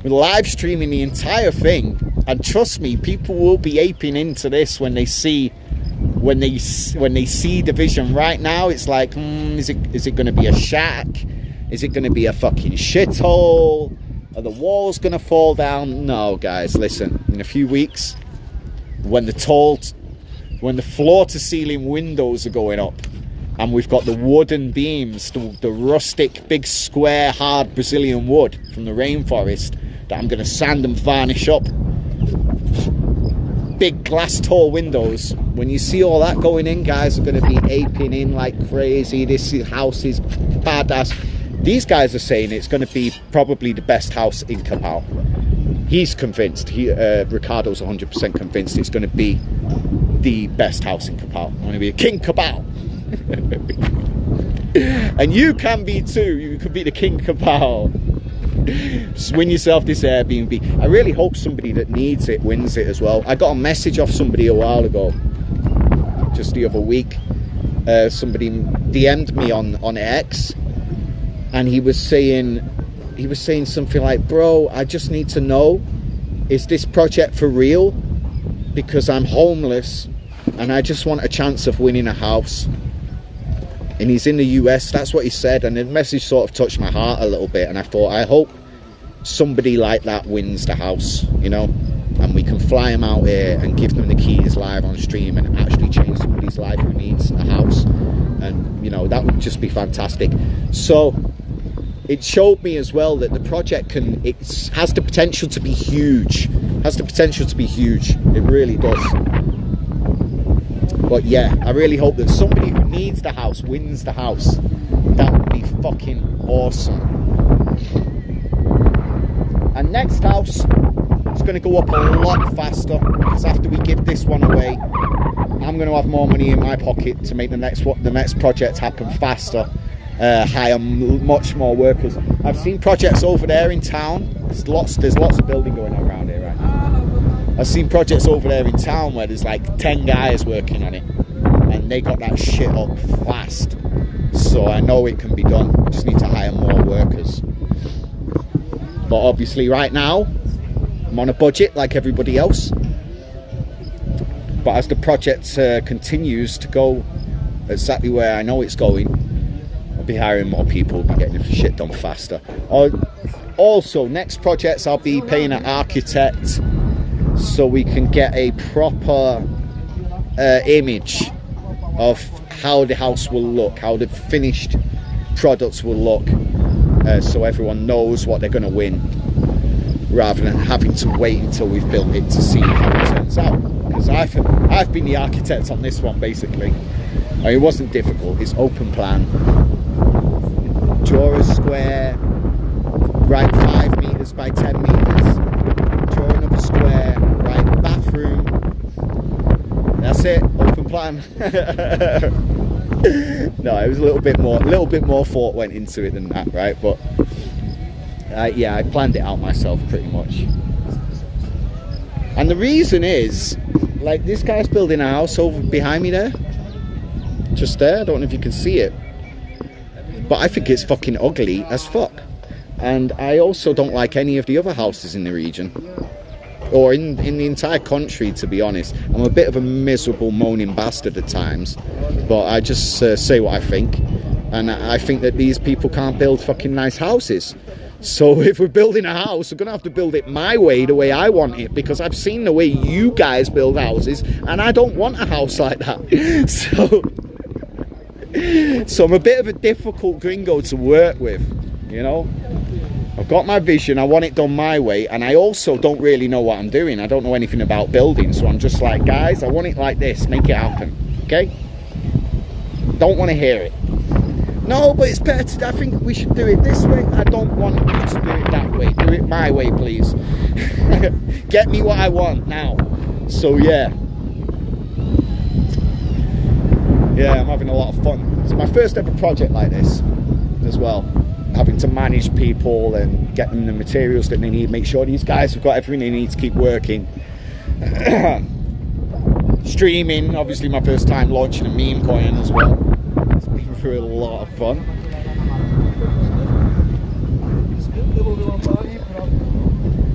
We're live streaming the entire thing. And trust me, people will be aping into this when they see the vision. Right now, it's like, is it going to be a shack? Is it going to be a fucking shithole? Are the walls going to fall down? No, guys, listen. In a few weeks, when the floor-to-ceiling windows are going up, and we've got the wooden beams, the rustic, big, square, hard Brazilian wood from the rainforest that I'm going to sand and varnish up. Big glass tall windows. When you see all that going in, guys are going to be aping in like crazy. This house is badass. These guys are saying it's going to be probably the best house in Cabal. He's convinced. Ricardo's 100% convinced it's going to be the best house in Cabal. I'm going to be a King Cabal. And you can be too. You can be the King Cabal. Just win yourself this Airbnb. I really hope somebody that needs it wins it as well. I got a message off somebody a while ago, just the other week. Somebody DM'd me on X, and he was saying something like, bro, I just need to know, is this project for real? Because I'm homeless and I just want a chance of winning a house. And he's in the US, that's what he said, and the message sort of touched my heart a little bit, and I thought, I hope somebody like that wins the house, you know, and we can fly them out here and give them the keys live on stream and actually change somebody's life who needs a house. And, you know, that would just be fantastic. So it showed me as well that the project has the potential to be huge. It really does. But yeah, I really hope that somebody who needs the house wins the house. That would be fucking awesome. And next house is going to go up a lot faster, because after we give this one away, I'm going to have more money in my pocket to make the next project happen faster. Hire much more workers. I've seen projects over there in town. There's lots of building going on around here right now. I've seen projects over there in town where there's like 10 guys working on it, and they got that shit up fast. So I know it can be done. I just need to hire more workers. But obviously right now I'm on a budget like everybody else. But as the project continues to go exactly where I know it's going, be hiring more people, be getting shit done faster. Also, next projects I'll be paying an architect so we can get a proper image of how the house will look, how the finished products will look, so everyone knows what they're going to win, rather than having to wait until we've built it to see how it turns out. Because I've been the architect on this one basically. I mean, it wasn't difficult. It's open plan. Draw a square, write 5 meters by 10 meters. Draw another square, write bathroom. That's it. Open plan. No, it was a little bit more thought went into it than that, right? But yeah, I planned it out myself pretty much. And the reason is, like, this guy's building a house over behind me there, just there. I don't know if you can see it, but I think it's fucking ugly as fuck. And I also don't like any of the other houses in the region, or in the entire country, to be honest. I'm a bit of a miserable moaning bastard at times, but I just say what I think. And I think that these people can't build fucking nice houses. So if we're building a house, we're going to have to build it my way, the way I want it, because I've seen the way you guys build houses, and I don't want a house like that. So I'm a bit of a difficult gringo to work with, you know. I've got my vision, I want it done my way, and I also don't really know what I'm doing. I don't know anything about building, so I'm just like, guys, I want it like this, make it happen, okay? Don't want to hear it. No, but it's better to, I think we should do it this way. I don't want you to do it that way. Do it my way, please. Get me what I want now. So yeah. Yeah, I'm having a lot of fun. It's my first ever project like this as well. Having to manage people and get them the materials that they need, make sure these guys have got everything they need to keep working. Streaming, obviously my first time launching a meme coin as well. It's been through a lot of fun.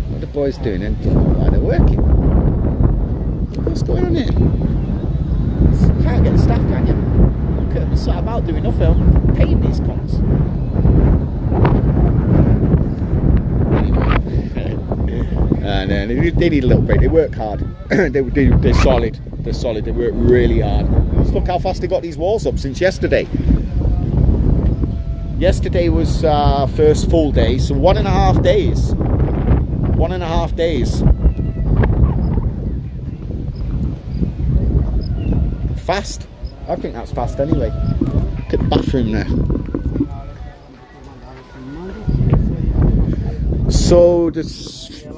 What are the boys doing? And why they're working? What's going on here? You can't get the staff, can you? Look at them, sat about doing nothing. I'm paying these cons. And they need a little break. They work hard. They're solid. They're solid. They work really hard. Just look how fast they got these walls up since yesterday. Yesterday was first full day, so 1.5 days. 1.5 days. Fast. I think that's fast anyway. Look at the bathroom there. So the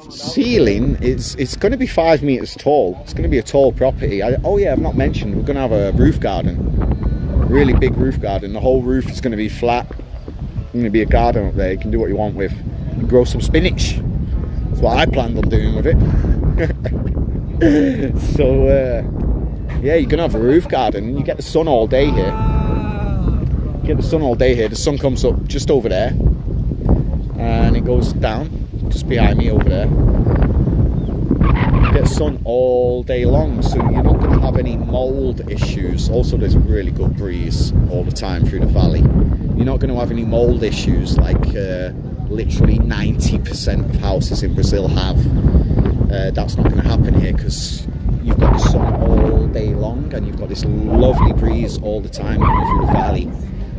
ceiling it's going to be 5 meters tall. It's going to be a tall property. Oh yeah, I've not mentioned we're going to have a roof garden, really big roof garden. The whole roof is going to be flat. There's going to be a garden up there. You can do what you want with. Grow some spinach. That's what I planned on doing with it. So yeah, you're going to have a roof garden. You get the sun all day here. You get the sun all day here. The sun comes up just over there, and it goes down just behind me over there. You get sun all day long, so you're not going to have any mold issues. Also, there's a really good breeze all the time through the valley. You're not going to have any mold issues like literally 90% of houses in Brazil have. That's not going to happen here because you've got the sun all day long and you've got this lovely breeze all the time coming through the valley,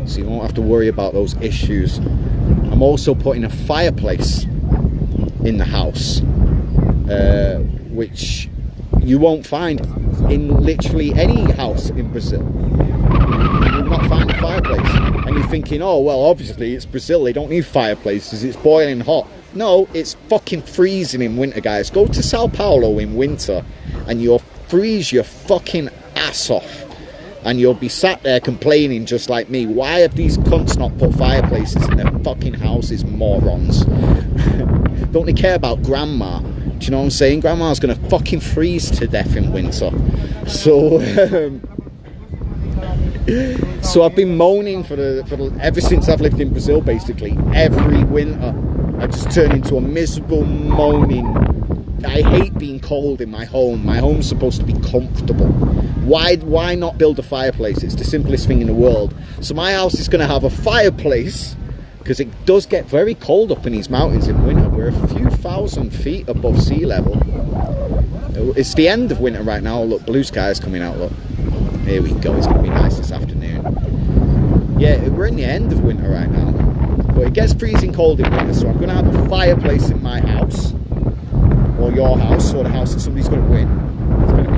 so you won't have to worry about those issues. I'm also putting a fireplace in the house, which you won't find in literally any house in Brazil. You will not find a fireplace. And you're thinking, oh well, obviously it's Brazil, they don't need fireplaces, it's boiling hot. No, it's fucking freezing in winter, guys. Go to Sao Paulo in winter and you'll freeze your fucking ass off. And you'll be sat there complaining just like me. Why have these cunts not put fireplaces in their fucking houses, morons? Don't they care about grandma? Do you know what I'm saying? Grandma's gonna fucking freeze to death in winter. So, so I've been moaning for ever since I've lived in Brazil. Basically, every winter I just turn into a miserable moaning I hate being cold in my home. My home's supposed to be comfortable. Why not build a fireplace? It's the simplest thing in the world. So my house is going to have a fireplace, because it does get very cold up in these mountains in winter. We're a few thousand feet above sea level. It's the end of winter right now. Look, blue skies coming out, look. Here we go, it's going to be nice this afternoon. Yeah, we're in the end of winter right now. But it gets freezing cold in winter, so I'm going to have a fireplace in my house. Or your house, or the house that somebody's going to win.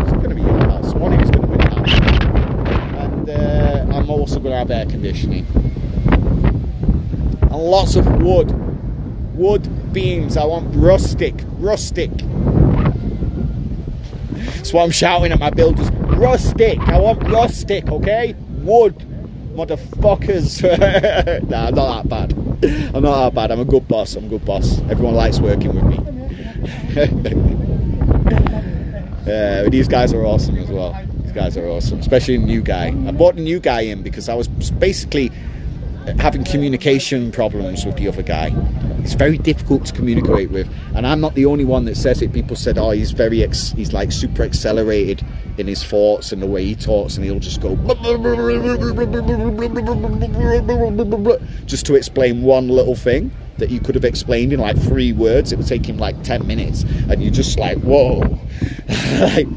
It's going to be your house. One of you's going to win a house. And I'm also going to have air conditioning. And lots of wood. Wood beams. I want rustic. Rustic. That's what I'm shouting at my builders. Rustic. I want rustic, okay? Wood. Motherfuckers. Nah, I'm not that bad. I'm not that bad. I'm a good boss. I'm a good boss. Everyone likes working with me. These guys are awesome as well. These guys are awesome. Especially the new guy. I brought the new guy in because I was basically having communication problems with the other guy. It's very difficult to communicate with, and I'm not the only one that says it. People said, oh, he's he's like super accelerated in his thoughts and the way he talks, and he'll just go just to explain one little thing that you could have explained in like 3 words. It would take him like 10 minutes, and you're just like, whoa. Like,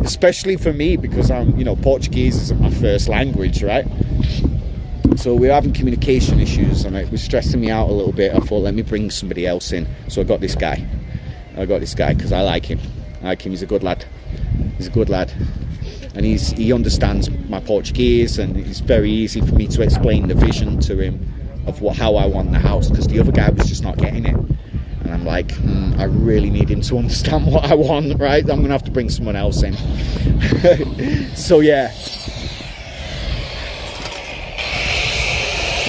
especially for me, because I'm, you know, Portuguese isn't my first language, right? So we're having communication issues, and it was stressing me out a little bit. I thought, let me bring somebody else in. So I got this guy. Because I like him. He's a good lad. He's a good lad. And he understands my Portuguese, and it's very easy for me to explain the vision to him of how I want the house, because the other guy was just not getting it. And I'm like, I really need him to understand what I want, right? I'm going to have to bring someone else in. So yeah.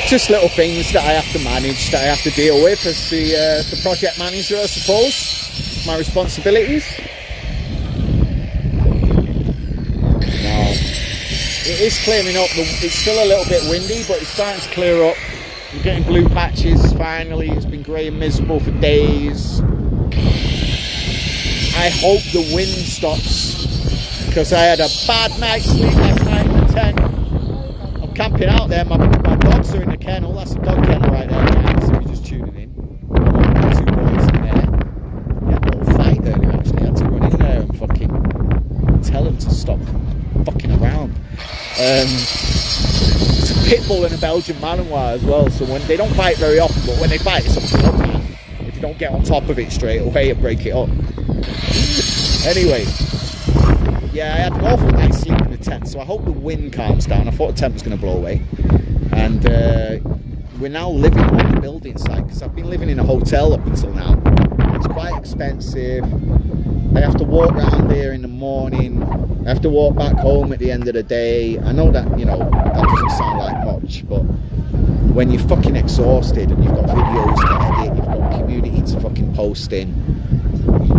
Just little things that I have to manage, that I have to deal with as the project manager, I suppose. My responsibilities. Now, it is clearing up. It's still a little bit windy, but it's starting to clear up. I'm getting blue patches finally. It's been grey and miserable for days. I hope the wind stops, because I had a bad night's sleep last night in the tent. I'm camping out there. My dogs are in the kennel. That's a dog kennel right there, guys. So we're just tuning in. 2 boys in there. We had a little fight earlier, actually. I had to run in there and fucking tell them to stop fucking around. It's a pit bull and a Belgian Malinois as well. So when they don't fight very often, but when they fight, it's a bloodbath. If you don't get on top of it straight away and break it up. Anyway. Yeah, I had an awful night's sleep in the tent, so I hope the wind calms down. I thought the tent was going to blow away. And we're now living on the building site, because I've been living in a hotel up until now. It's quite expensive. I have to walk around here in the morning. I have to walk back home at the end of the day. I know that, you know, that doesn't sound like much, but when you're fucking exhausted and you've got videos to edit, you've got community to fucking post in,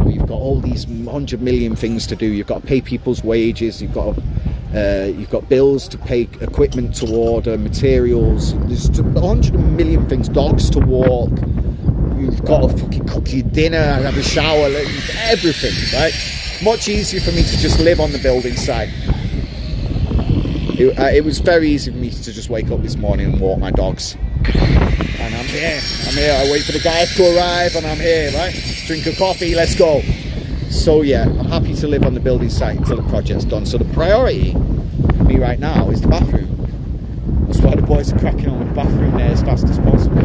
you've got all these 100 million things to do. You've got to pay people's wages. You've got bills to pay, equipment to order, materials. There's 100 million things. Dogs to walk. You've got to fucking cook your dinner and have a shower. Everything, right? Much easier for me to just live on the building site. It was very easy for me to just wake up this morning and walk my dogs. And I'm here. I wait for the guys to arrive, and I'm here, right? Drink a coffee, let's go. So yeah, I'm happy to live on the building site until the project's done. So the priority for me right now is the bathroom. That's why the boys are cracking on with the bathroom there as fast as possible.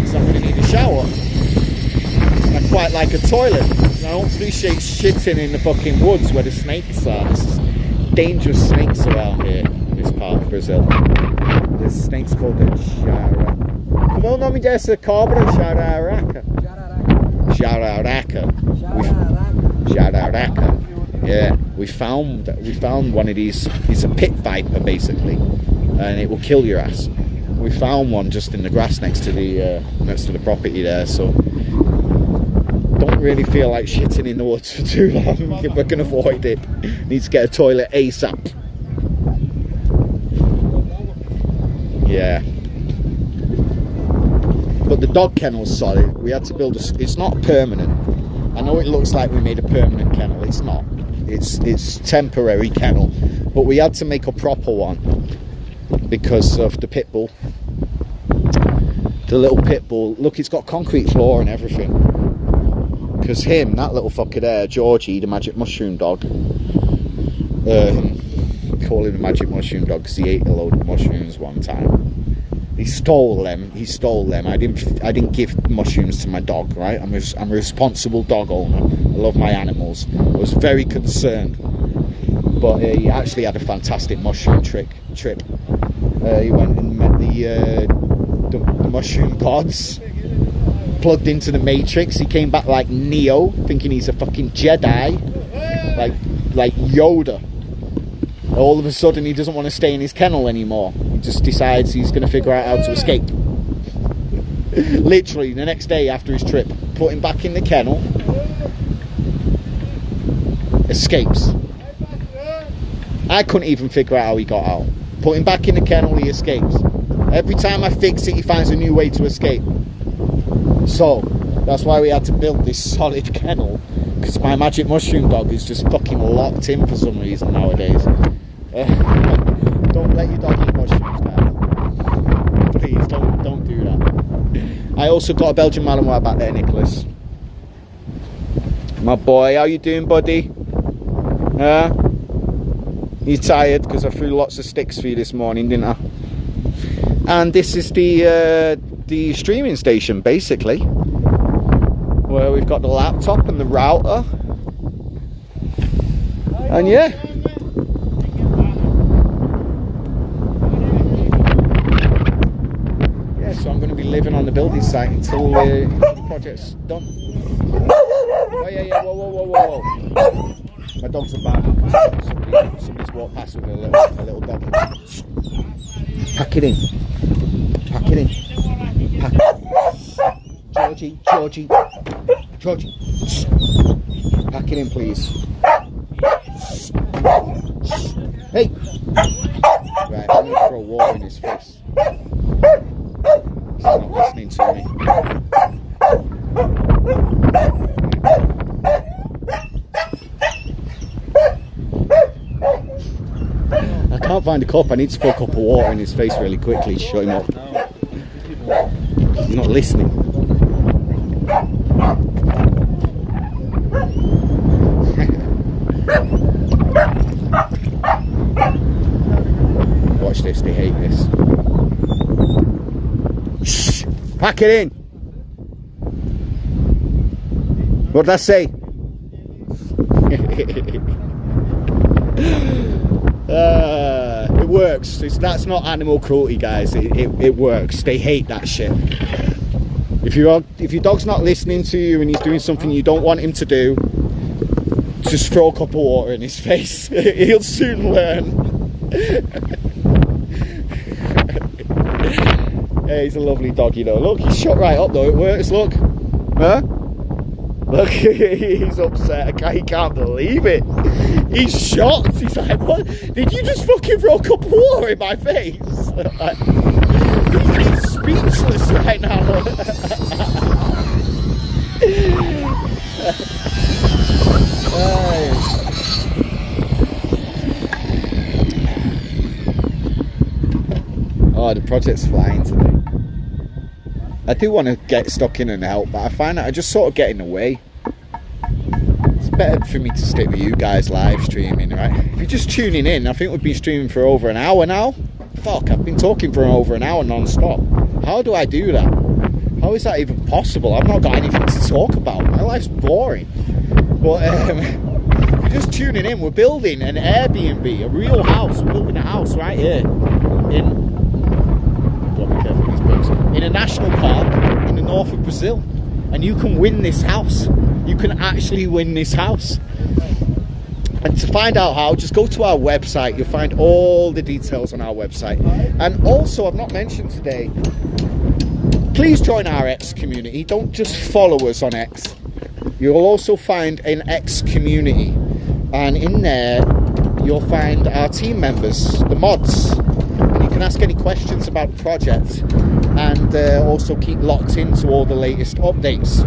So I'm going to need a shower. I quite like a toilet. I don't appreciate shitting in the fucking woods where the snakes are. There's dangerous snakes around here in this part of Brazil. There's snakes called the jararaca. Como é o nome dessa cobra? Jararaca. Jararaca. Jararaca. Yeah, we found one of these. It's a pit viper basically, and it will kill your ass. We found one just in the grass next to the property there. So don't really feel like shitting in the woods for too long if we can avoid it. Need to get a toilet ASAP. Yeah. But the dog kennel's solid. We had to build it's not permanent, I know it looks like we made a permanent kennel. It's not. It's temporary kennel, but we had to make a proper one because of the pit bull. The little pit bull. Look, it's got concrete floor and everything. Because that little fucker there, Georgie, the magic mushroom dog. Call him the magic mushroom dog because he ate a load of mushrooms one time. He stole them. I didn't give mushrooms to my dog, right? I'm a responsible dog owner. I love my animals. I was very concerned, but he actually had a fantastic mushroom trip. He went and met the mushroom gods, plugged into the Matrix. He came back like Neo, thinking he's a fucking Jedi, like Yoda. All of a sudden, he doesn't want to stay in his kennel anymore. He just decides he's going to figure out how to escape. Literally, the next day after his trip, put him back in the kennel. Escapes. I couldn't even figure out how he got out. Put him back in the kennel, he escapes. Every time I fix it, he finds a new way to escape. So, that's why we had to build this solid kennel. Because my magic mushroom dog is just fucking locked in for some reason nowadays. Don't let your dog eat mushrooms, guys. Please, don't do that. I also got a Belgian Malinois back there, Nicholas. My boy, how you doing, buddy? You tired? Because I threw lots of sticks for you this morning, didn't I? And this is the streaming station, basically, where we've got the laptop and the router. And yeah. So I'm going to be living on the building site until the project's done. Oh yeah, whoa. My dogs are bad. Somebody's walked past with a little dog. Pack it in. Georgie. Pack it in, please. Hey! Right, I'm going to throw water in his face. He's not listening to me. I can't find a cup. I need to throw a cup of water in his face really quickly to shut him up. He's not listening. Watch this, they hate this. Shh! Pack it in! What did I say? It works. That's not animal cruelty, guys. It works. They hate that shit. If your dog's not listening to you and he's doing something you don't want him to do, just throw a cup of water in his face. He'll soon learn. Yeah, he's a lovely dog, you know. Look, he's shut right up though. It works. Look, huh? Look, he's upset. He can't believe it. He's shocked. He's like, "What? Did you just fucking throw a cup of water in my face?" He's speechless right now. Oh, the project's flying today. I do want to get stuck in and help, but I find that I just sort of get in the way. It's better for me to stick with you guys live streaming, right? If you're just tuning in, I think we've been streaming for over an hour now. Fuck, I've been talking for over an hour non-stop. How do I do that? How is that even possible? I've not got anything to talk about. My life's boring. But if you're just tuning in, we're building an Airbnb, a real house. We're building a house right here in a national park in the north of Brazil, and you can win this house. You can actually win this house. And to find out how, just go to our website. You'll find all the details on our website. And also, I've not mentioned today, please join our X community. Don't just follow us on X. You'll also find an X community, and in there you'll find our team members, the mods. You can ask any questions about the project, and also keep locked into all the latest updates.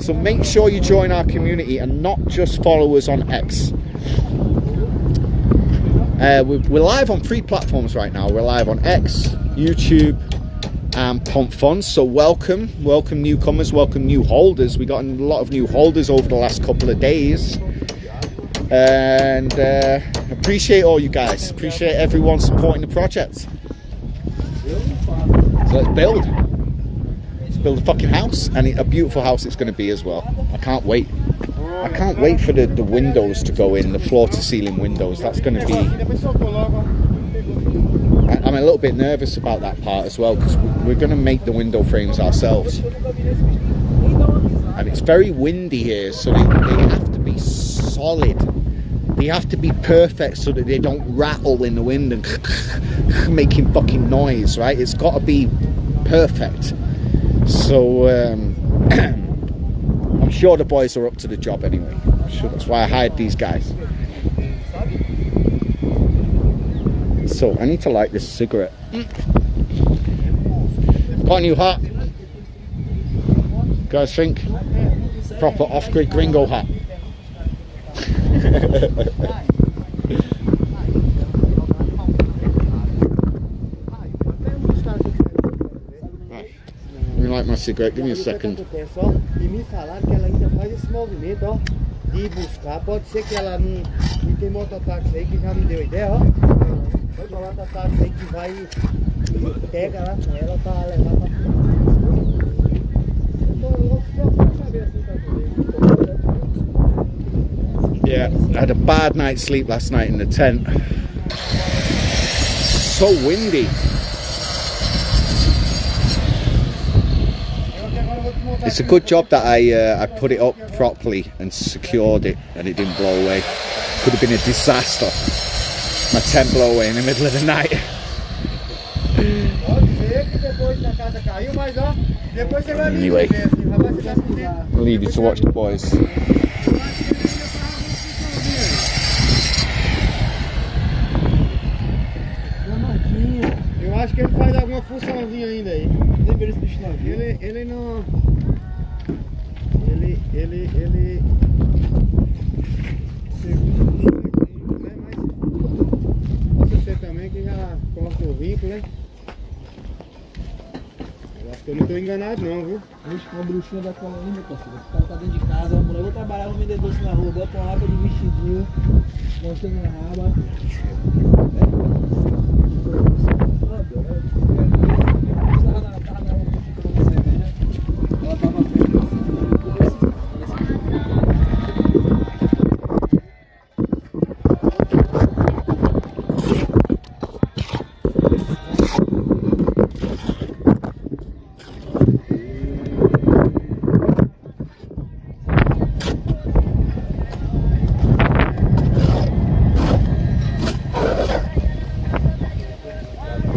So make sure you join our community and not just follow us on X. We're live on 3 platforms right now. We're live on X, YouTube, and Pump Funds. So welcome newcomers, welcome new holders. We got a lot of new holders over the last couple of days, and appreciate all you guys. Appreciate everyone supporting the project. So let's build. Let's build a fucking house, and a beautiful house it's going to be as well. I can't wait. I can't wait for the windows to go in, the floor-to-ceiling windows. That's going to be... I'm a little bit nervous about that part as well, because we're going to make the window frames ourselves. And it's very windy here, so they have to be solid. They have to be perfect so that they don't rattle in the wind and making fucking noise, right? It's got to be perfect. So... I'm sure the boys are up to the job anyway. I'm sure that's why I hired these guys. So I need to light this cigarette. Got a new hat. Guys think? Proper off-grid gringo hat. Let me light my cigarette. Give me a second. E me falaram que ela ainda faz esse movimento, ó, de buscar. Pode ser que ela não tem mototáxi aí que já me deu ideia, ó. Pode falar mototáxi aí que vai e pega lá com ela pra levar pra frente. Yeah, I had a bad night's sleep last night in the tent. So windy. It's a good job that I put it up properly and secured it and it didn't blow away. Could have been a disaster. My tent blow away in the middle of the night. Anyway, I'll leave you to watch the boys. Eu acho que ele faz alguma funçãozinha ainda aí. Lembra esse bicho novinho? Ele não... Ele... Posso ser também que já corta o vínculo, né? Eu acho que eu não tô enganado não, viu? Vixe, uma bruxinha daquela ainda, parceiro. O cara tá dentro de casa, a mulher vai trabalhar, vou vender doce na rua, bota uma aba de vestidinho, montando a raba.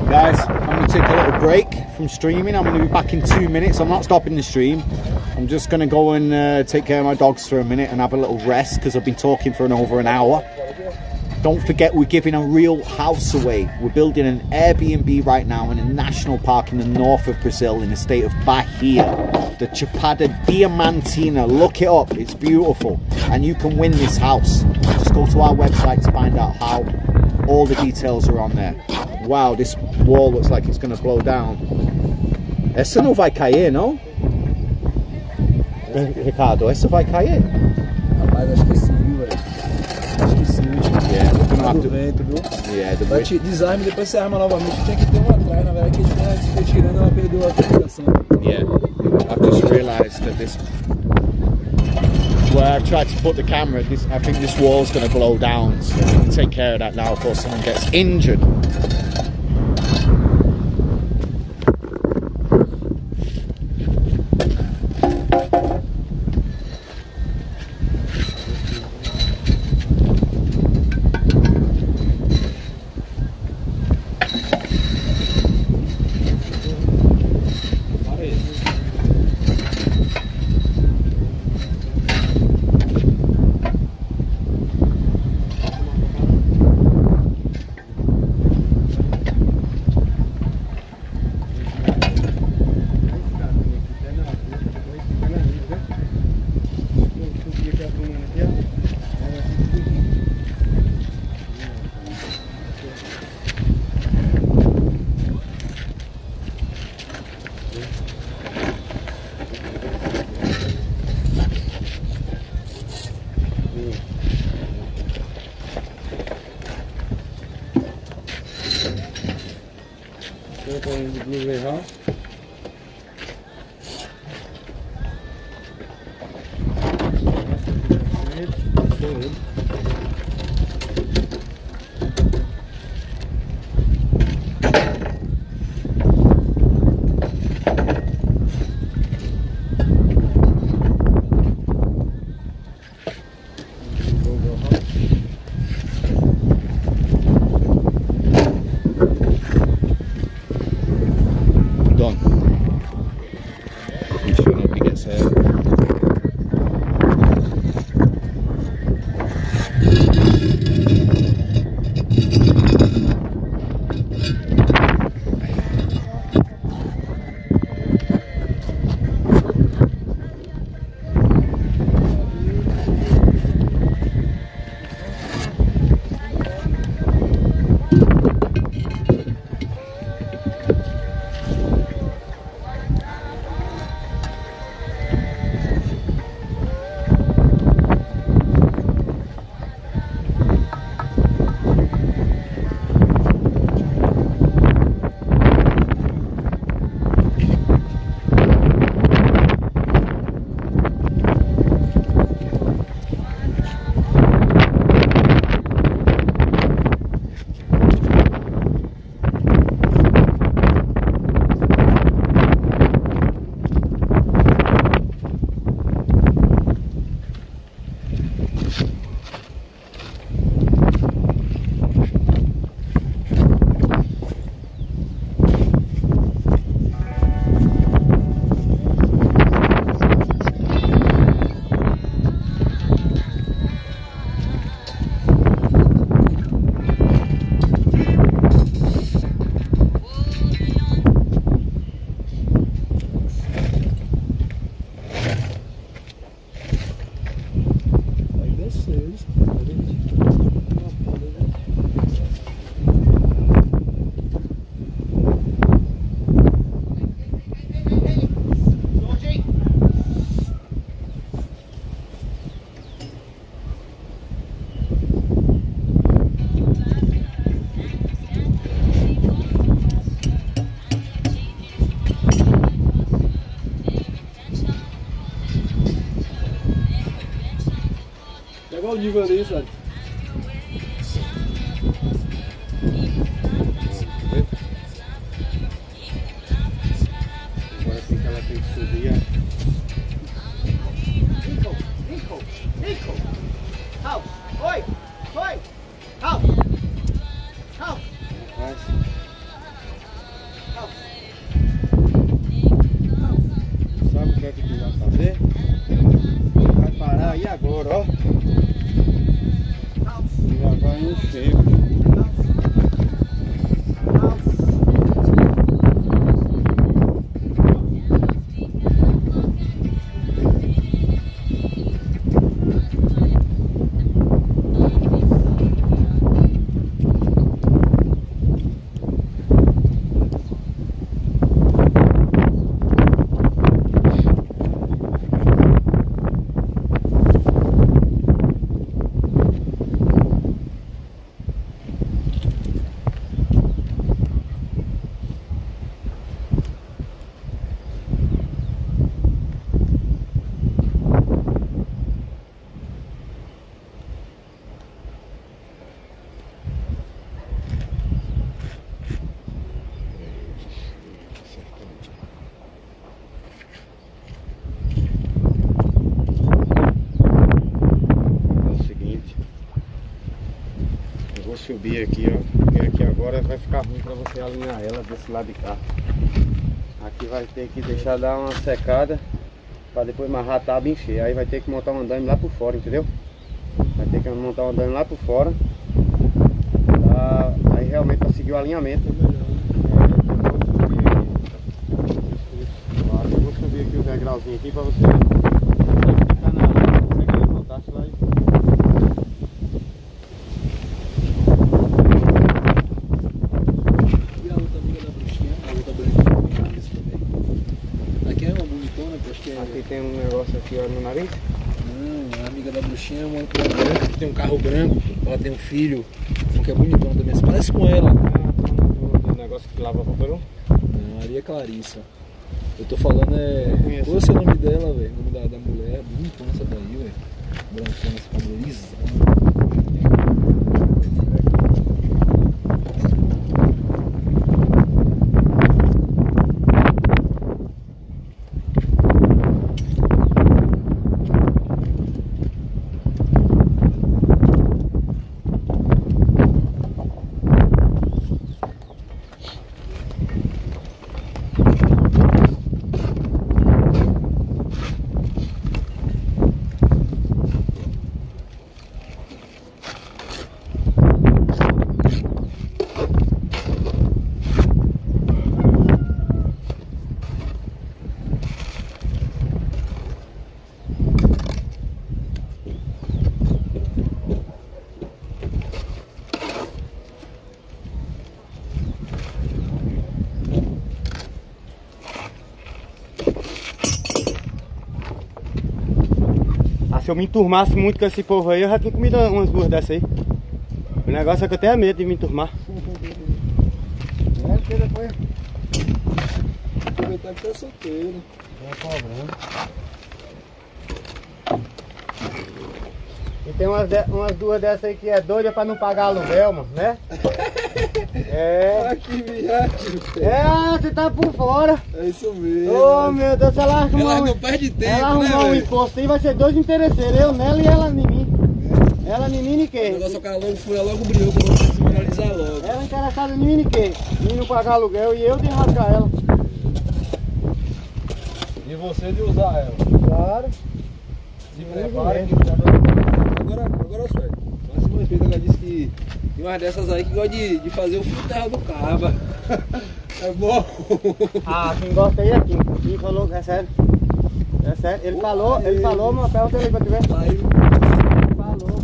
Guys, I'm going to take a little break from streaming. I'm going to be back in 2 minutes. I'm not stopping the stream. I'm just going to go and take care of my dogs for a minute and have a little rest because I've been talking for over an hour. Don't forget, we're giving a real house away. We're building an Airbnb right now in a national park in the north of Brazil in the state of Bahia. The Chapada Diamantina. Look it up. It's beautiful. And you can win this house. Just go to our website to find out how. All the details are on there. Wow, this wall looks like it's going to blow down. Essa não vai cair, não? Ricardo, essa vai cair? Rapaz, acho que sim, viu, velho? Acho que sim, Yeah, we're gonna have do to... vento, viu? Yeah, the... Vai te desarme e depois você arma novamente. Tem que ter um atrás, na verdade, que ele foi tirando, ela perdeu a comunicação. Yeah, I've just realised that this... Where I've tried to put the camera, I think this wall's going to blow down, so we can take care of that now before someone gets injured. conseguiu levar. Done. I'm just hoping he gets here. Pega o nível ali, sabe? Agora assim que ela tem que subir. Nico! House! Oi! Oi! House! House! Mas sabe o que é que tu vai fazer? Vai parar aí agora, ó. E já vai encher. Subir aqui, ó, porque aqui agora vai ficar ruim para você alinhar ela desse lado de cá. Aqui vai ter que deixar dar uma secada para depois amarrar a tábua e encher. Aí vai ter que montar um andaime lá por fora, entendeu? Vai ter que montar um andaime lá por fora, aí realmente para seguir o alinhamento. Eu vou subir aqui o degrauzinho aqui para você ficar na área. Consegue levantar lá e... Aqui tem um negócio aqui ó, no nariz. Não, a amiga da bruxinha é uma branca que tem um carro branco. Ela tem um filho que é bonitão também. Você parece com ela. Do negócio que lava roupa, não? Não, Maria Clarissa. Eu tô falando qual é o nome dela, velho? O nome da mulher, bonitona essa daí, velho. Brancona, essa cabelo lisão. Se eu me enturmasse muito com esse povo aí, eu já tinha comido umas duas dessas aí. O negócio é que eu tenho medo de me enturmar. É, porque depois... Aproveitar que tá solteiro. cobrando. E tem umas duas dessas aí que é doida pra não pagar aluguel, mano, né? É. Ah, que viagem. É, você tá por fora. É isso mesmo. Ô, meu Deus, ela arrumar não perde tempo, ela arrumar um imposto aí, vai ser dois interesseiros, eu nela e ela em mim. Ela em mim e O quem? negócio é que ela logo fura, logo brilhou, pra você se moralizar logo. Ela interessada em mim e quem? Em não pagar aluguel e eu de rasgar ela. E você de usar ela. Claro. Se prepara que agora sério. Máximo respeito, ela disse que tem umas dessas aí que gosta de fazer o fio terra do caba. É bom. Ah, quem gosta aí é quem. Quem falou que é sério. É sério. Ele falou, mas pergunta aí pra tu ver. Ele falou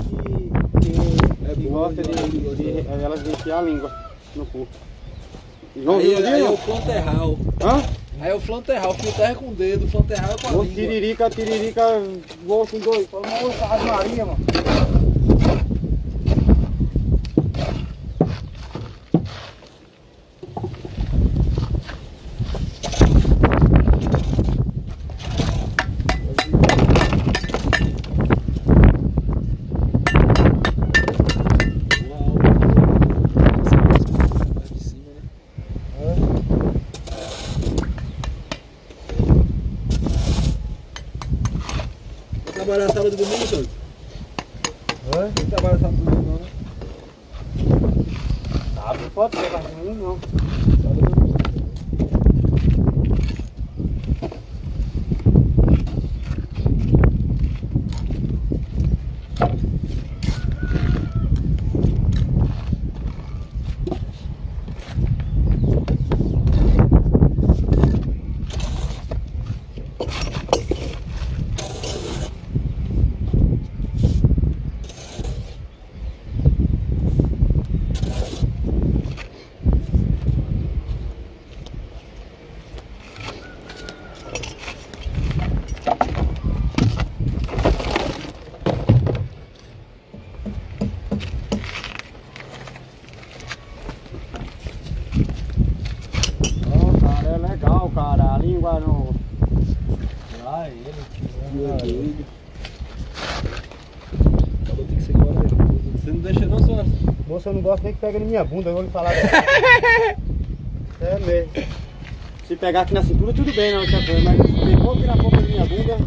que gosta de elas enfiar a língua no cu. Aí é o flanterral. Hã? Aí é o flanterral, o fio terra é com o dedo, o flanterral é com a O língua. tiririca, voa com dois. Falou, nossa, Ave Maria, mano. Trabalhar sábado e domingo, senhor? Oi? Não trabalha sábado e domingo, não, né? Sábado não pode ser, mas domingo não. Sábado e domingo. Cara, a língua no... Ah, ele. Acabou tem que ser igual a ele. Você não deixa não, senhora? Moça, eu não gosto nem que pega na minha bunda, eu vou lhe falar. É mesmo. Se pegar aqui na cintura, tudo bem, não, outra coisa, mas se for tirar a boca da minha bunda,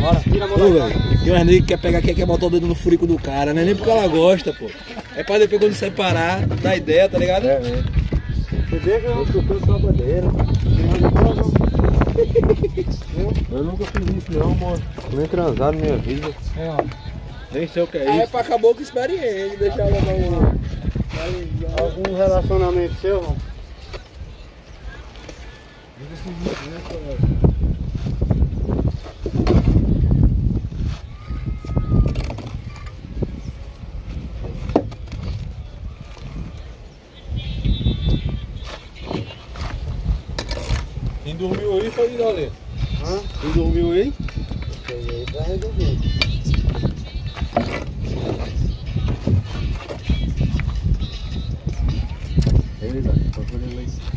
bora, tira a mão da cara. Tem umas negras que quer pegar aqui, quer botar o dedo no furico do cara, não é nem porque ela gosta, pô. É pra depois quando separar, dar ideia, tá ligado? É mesmo. Você vê que eu escutando sua bandeira. Eu nunca fiz isso não, mano. Nem transar na minha vida. É, ó. Nem sei o que é Aí isso. é pra caboclo experiente, deixar ela dar Algum relacionamento seu, mano? Quem dormiu aí foi de Galê. Hã? Quem dormiu aí? Peguei aí pra resolver. Eita, procurei lá em cima.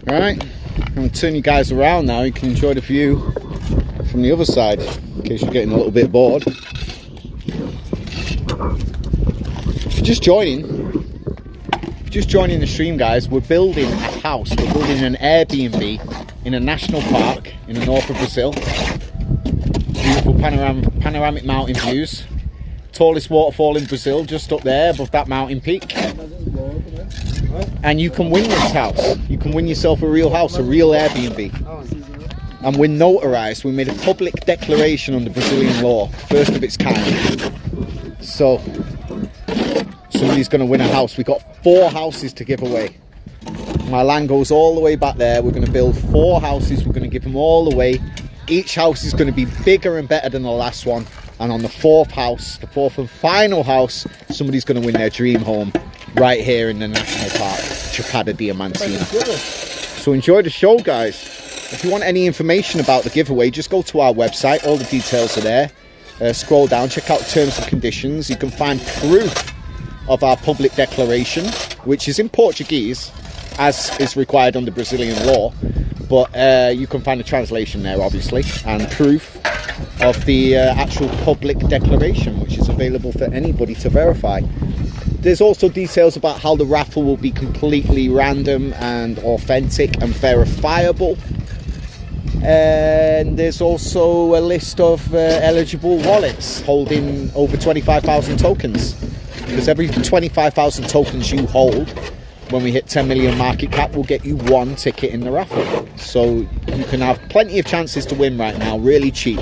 Right, I'm going to turn you guys around now. You can enjoy the view from the other side in case you're getting a little bit bored. If you're just joining the stream, guys, we're building a house. We're building an Airbnb in a national park in the north of Brazil. Beautiful panoramic mountain views. Tallest waterfall in Brazil, just up there above that mountain peak. And you can win this house. You can win yourself a real house, a real Airbnb. And we're notarized. We made a public declaration under Brazilian law, first of its kind. So somebody's going to win a house. We've got 4 houses to give away. My land goes all the way back there. We're going to build 4 houses. We're going to give them all away. Each house is going to be bigger and better than the last one. And on the 4th house, the 4th and final house, somebody's going to win their dream home right here in the national park, Chapada Diamantina. So enjoy the show, guys. If you want any information about the giveaway, just go to our website. All the details are there. Scroll down, check out terms and conditions. You can find proof of our public declaration, which is in Portuguese, as is required under Brazilian law. But you can find a translation there, obviously, and proof of the actual public declaration, which is available for anybody to verify. There's also details about how the raffle will be completely random and authentic and verifiable. And there's also a list of eligible wallets holding over 25,000 tokens. Because every 25,000 tokens you hold, when we hit 10 million market cap, we'll get you 1 ticket in the raffle. So you can have plenty of chances to win right now, really cheap.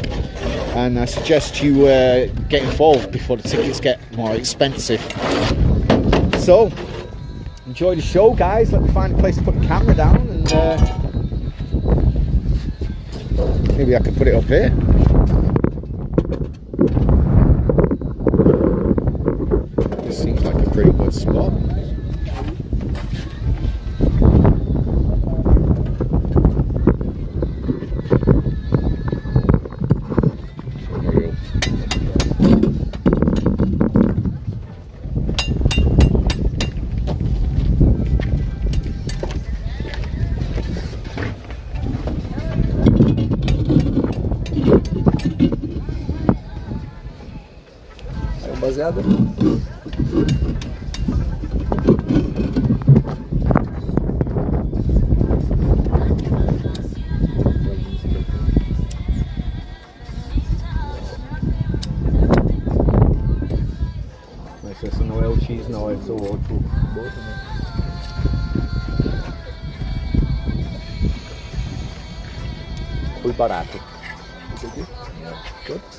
And I suggest you get involved before the tickets get more expensive. So, enjoy the show, guys. Let me find a place to put the camera down and Maybe I could put it up here. This seems like a pretty good spot. Rapaziada, Mas esse não é o X não, esse é o outro. Foi barato.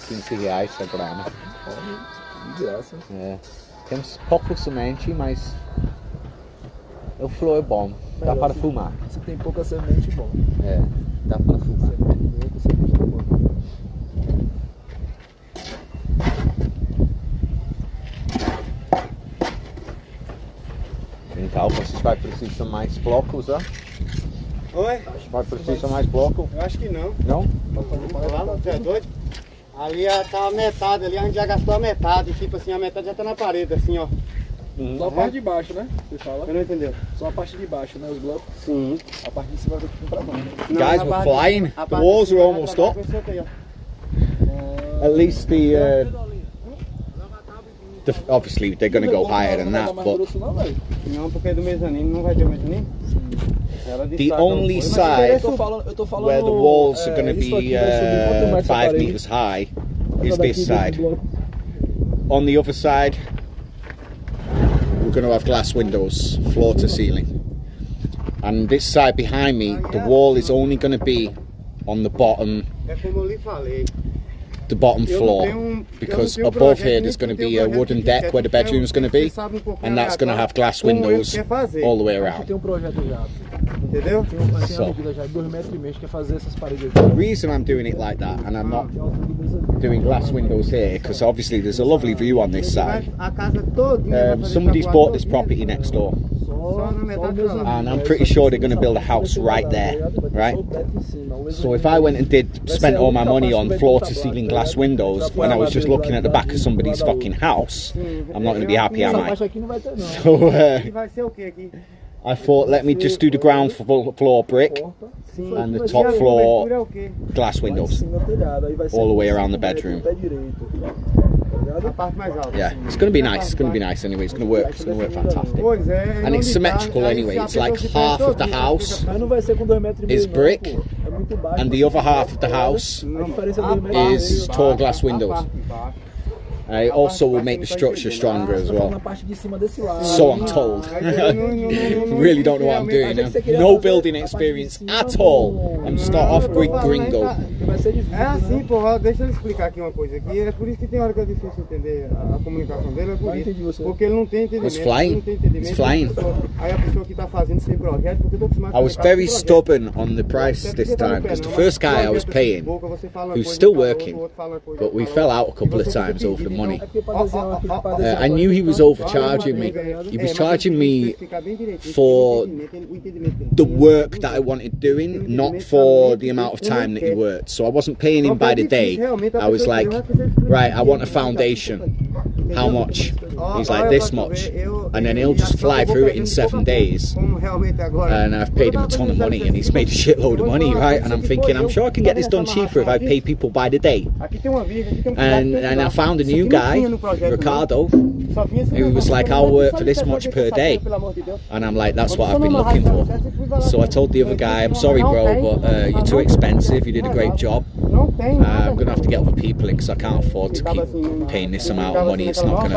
15 reais a grama. de graça. É. Temos pouco semente, mas o flor é bom. Dá para fumar. Se tem pouca semente, bom. É, dá para fumar. Semente bom. Então, vocês vai precisar mais blocos, ó? Oi? Vai precisar mais bloco? Eu acho que não. Não? Lá, você é doido? Ali tá a metade, ali a gente já gastou a metade, tipo assim, a metade já tá na parede, assim, ó. Só a parte de baixo, né? Você fala? Eu não entendeu? Só a parte de baixo, né? Os blocos. Sim. A parte de cima vai ter que comprar mão. Guys, we're flying. The walls are almost up. At least obviously they're going to go higher than that, but Não, porque é do mezanino, não vai ter mezanino? the only side where the walls are going to be 5 meters high is this side. On the other side, we're going to have glass windows, floor to ceiling. And this side behind me, the wall is only going to be on the bottom floor, because above here there's going to be a wooden deck where the bedroom is going to be, and that's going to have glass windows all the way around. Tem projeto já. Entendeu? So, Já 2,5 metros quer fazer essas paredes. the reason I'm doing it like that, and I'm not doing glass windows here, because obviously there's a lovely view on this side. A casa toda. Somebody's bought this property next door, and I'm pretty sure they're going to build a house right there, right? So if I went and spent all my money on floor to ceiling glass windows when I was just looking at the back of somebody's fucking house, I'm not going to be happy, am I? So Vai ser o que aqui? I thought, let me just do the ground floor brick and the top floor glass windows all the way around the bedroom. A parte mais alta. Yeah, it's going to be nice. It's going to be nice anyway. It's going to work. It's going to work fantastic. Pois é. And it's symmetrical anyway. It's like half of the house Mas não vai ser com 2,5 metros. is brick, É muito baixo. and the other half of the house A diferença é 2,5 metros. is tall glass windows. I also will make the structure stronger as well. Na parte de cima desse lado. So I'm told. Really don't know what I'm doing. No building experience at all. I'm start off gringo. Vai ser difícil. É assim, porra, deixa eu explicar aqui uma coisa aqui. É por isso que tem hora que é difícil entender a comunicação dele, é por isso. Porque ele não tem entendimento. It's flying. Ele não tem entendimento. It's flying. Aí a pessoa que tá fazendo sem projeto, porque eu tô acostumado I was very stubborn on the price this time, because the first guy I was paying, who's still working, but we fell out a couple of times over the money. I knew he was overcharging me. He was charging me for the work that I wanted doing, not for the amount of time that he worked. So I wasn't paying him by the day. I was like, right, I want a foundation. How much? He's like, this much. And then he'll just fly through it in 7 days. And I've paid him a ton of money, and he's made a shitload of money, right? And I'm thinking, I'm sure I can get this done cheaper if I pay people by the day. And I found a new guy, Ricardo, who was like, I'll work for this much per day. And I'm like, that's what I've been looking for. So I told the other guy, I'm sorry bro, but you're too expensive, you did a great job. I'm gonna have to get other people in because I can't afford to keep paying this amount of money. It's not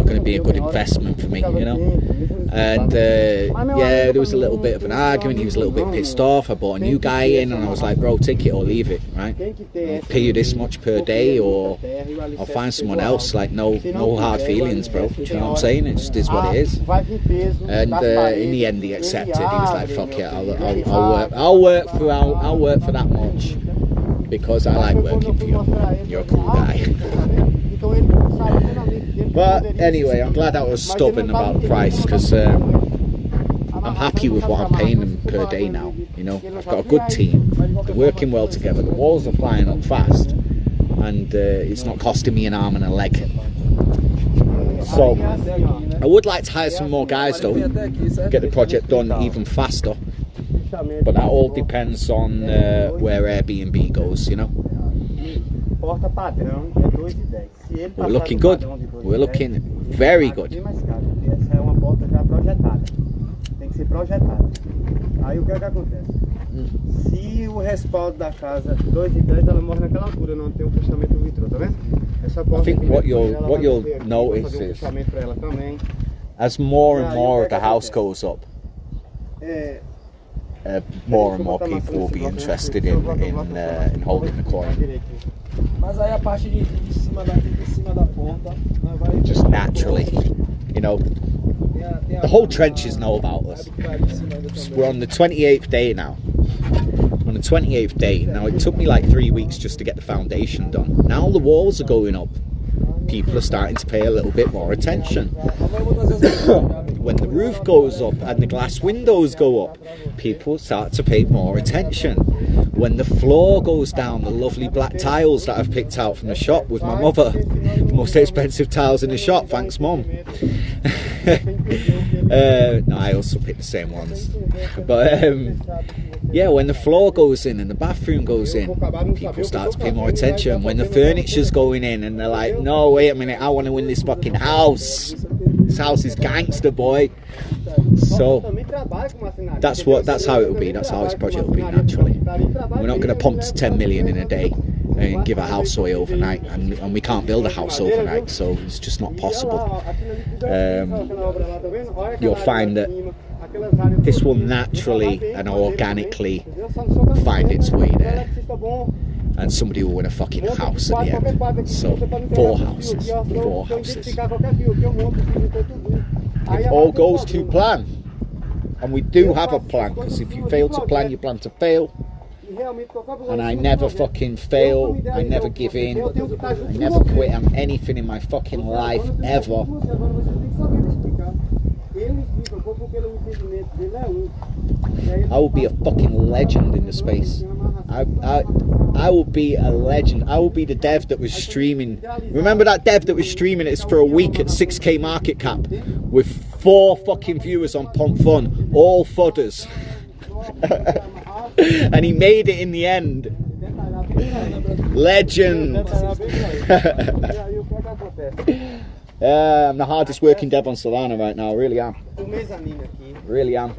gonna be a good investment for me, you know. And yeah, there was a little bit of an argument. He was a little bit pissed off. I brought a new guy in, and I was like, bro, take it or leave it, right? I'll pay you this much per day, or I'll find someone else. Like, no hard feelings, bro. Do you know what I'm saying? It just is what it is. And in the end, he accepted. He was like, fuck yeah, I'll work for that much because I like working for you. You're a cool guy. But anyway, I'm glad I was stubborn about the price because I'm happy with what I'm paying them per day now. You know, I've got a good team. They're working well together. The walls are flying up fast, and it's not costing me an arm and a leg. So I would like to hire some more guys though, get the project done even faster. But that all depends on where Airbnb goes, you know. We're looking good. We're looking very good. Aí o que acontece? Se o respaldo da casa 2,10, ela morre naquela altura, não tem fechamento do vitrô, tá vendo? Essa porta I think what you'll notice is as more and more of the house goes up, more and more people will be interested in holding the coin. Mas aí a parte de cima da porta vai just naturally, you know. The whole trenches know about us. We're on the 28th day now. On the 28th day. Now it took me like 3 weeks just to get the foundation done. Now the walls are going up. People are starting to pay a little bit more attention. When the roof goes up and the glass windows go up, people start to pay more attention. When the floor goes down, the lovely black tiles that I've picked out from the shop with my mother, the most expensive tiles in the shop, thanks mum. No, I also picked the same ones. But yeah, when the floor goes in and the bathroom goes in, people start to pay more attention. When the furniture's going in and they're like, no, wait a minute, I want to win this fucking house. This house is gangster, boy. So that's how it will be. That's how this project will be naturally. We're not going to pump to 10 million in a day and give a house away overnight, and we can't build a house overnight, so it's just not possible. You'll find that this will naturally and organically find its way there, and somebody will win a fucking house at the end. So 4 houses. It all goes to plan, and we do have a plan, because if you fail to plan, you plan to fail. And I never fucking fail, I never give in, I never quit on anything in my fucking life, ever. I will be a fucking legend in the space. I will be a legend. I will be the dev that was streaming. Remember that dev that was streaming it for a week at 6k market cap with 4 fucking viewers on Pump Fun, all fudders. And he made it in the end. Legend. I'm the hardest working dev on Solana right now, I really am. Really am.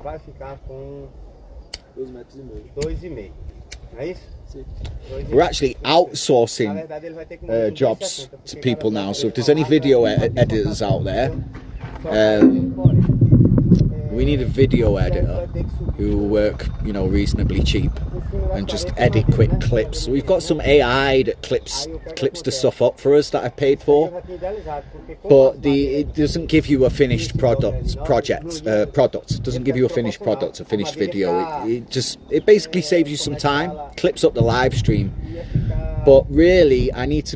We're actually outsourcing jobs to people now, so if there's any video editors out there, we need a video editor who will work, you know, reasonably cheap and just edit quick clips. So we've got some AI that clips the stuff up for us that I've paid for, but it doesn't give you a finished product. It doesn't give you a finished product, a finished video. It basically saves you some time, clips up the live stream. But really, I need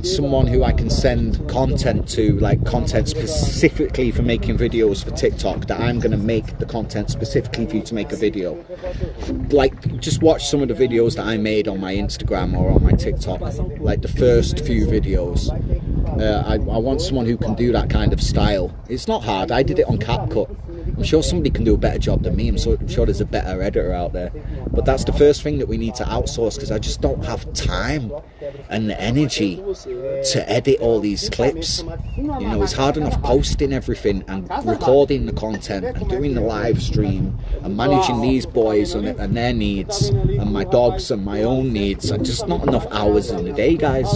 someone who I can send content to, like content specifically for making videos for TikTok, that I'm going to make the content specifically for you to make a video. Like, just watch some of the videos that I made on my Instagram or on my TikTok, like the first few videos. I want someone who can do that kind of style. It's not hard. I did it on CapCut. I'm sure somebody can do a better job than me. I'm sure there's a better editor out there. But that's the first thing that we need to outsource, because I just don't have time and the energy to edit all these clips. You know, it's hard enough posting everything and recording the content and doing the live stream and managing these boys and their needs and my dogs and my own needs. And just not enough hours in the day, guys,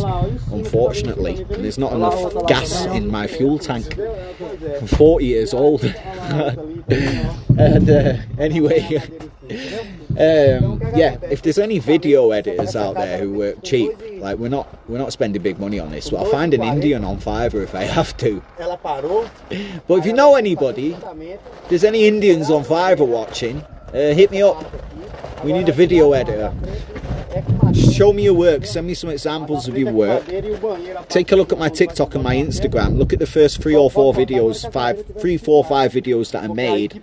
unfortunately. And there's not enough gas in my fuel tank. I'm 40 years old. And anyway, yeah, if there's any video editors out there who work cheap, like we're not spending big money on this. Well, I'll find an Indian on Fiverr if I have to. But if you know anybody, if there's any Indians on Fiverr watching, hit me up. We need a video editor. Show me your work, send me some examples of your work. Take a look at my TikTok and my Instagram. Look at the first 3 or 4 videos, 3, 4, 5 videos that I made,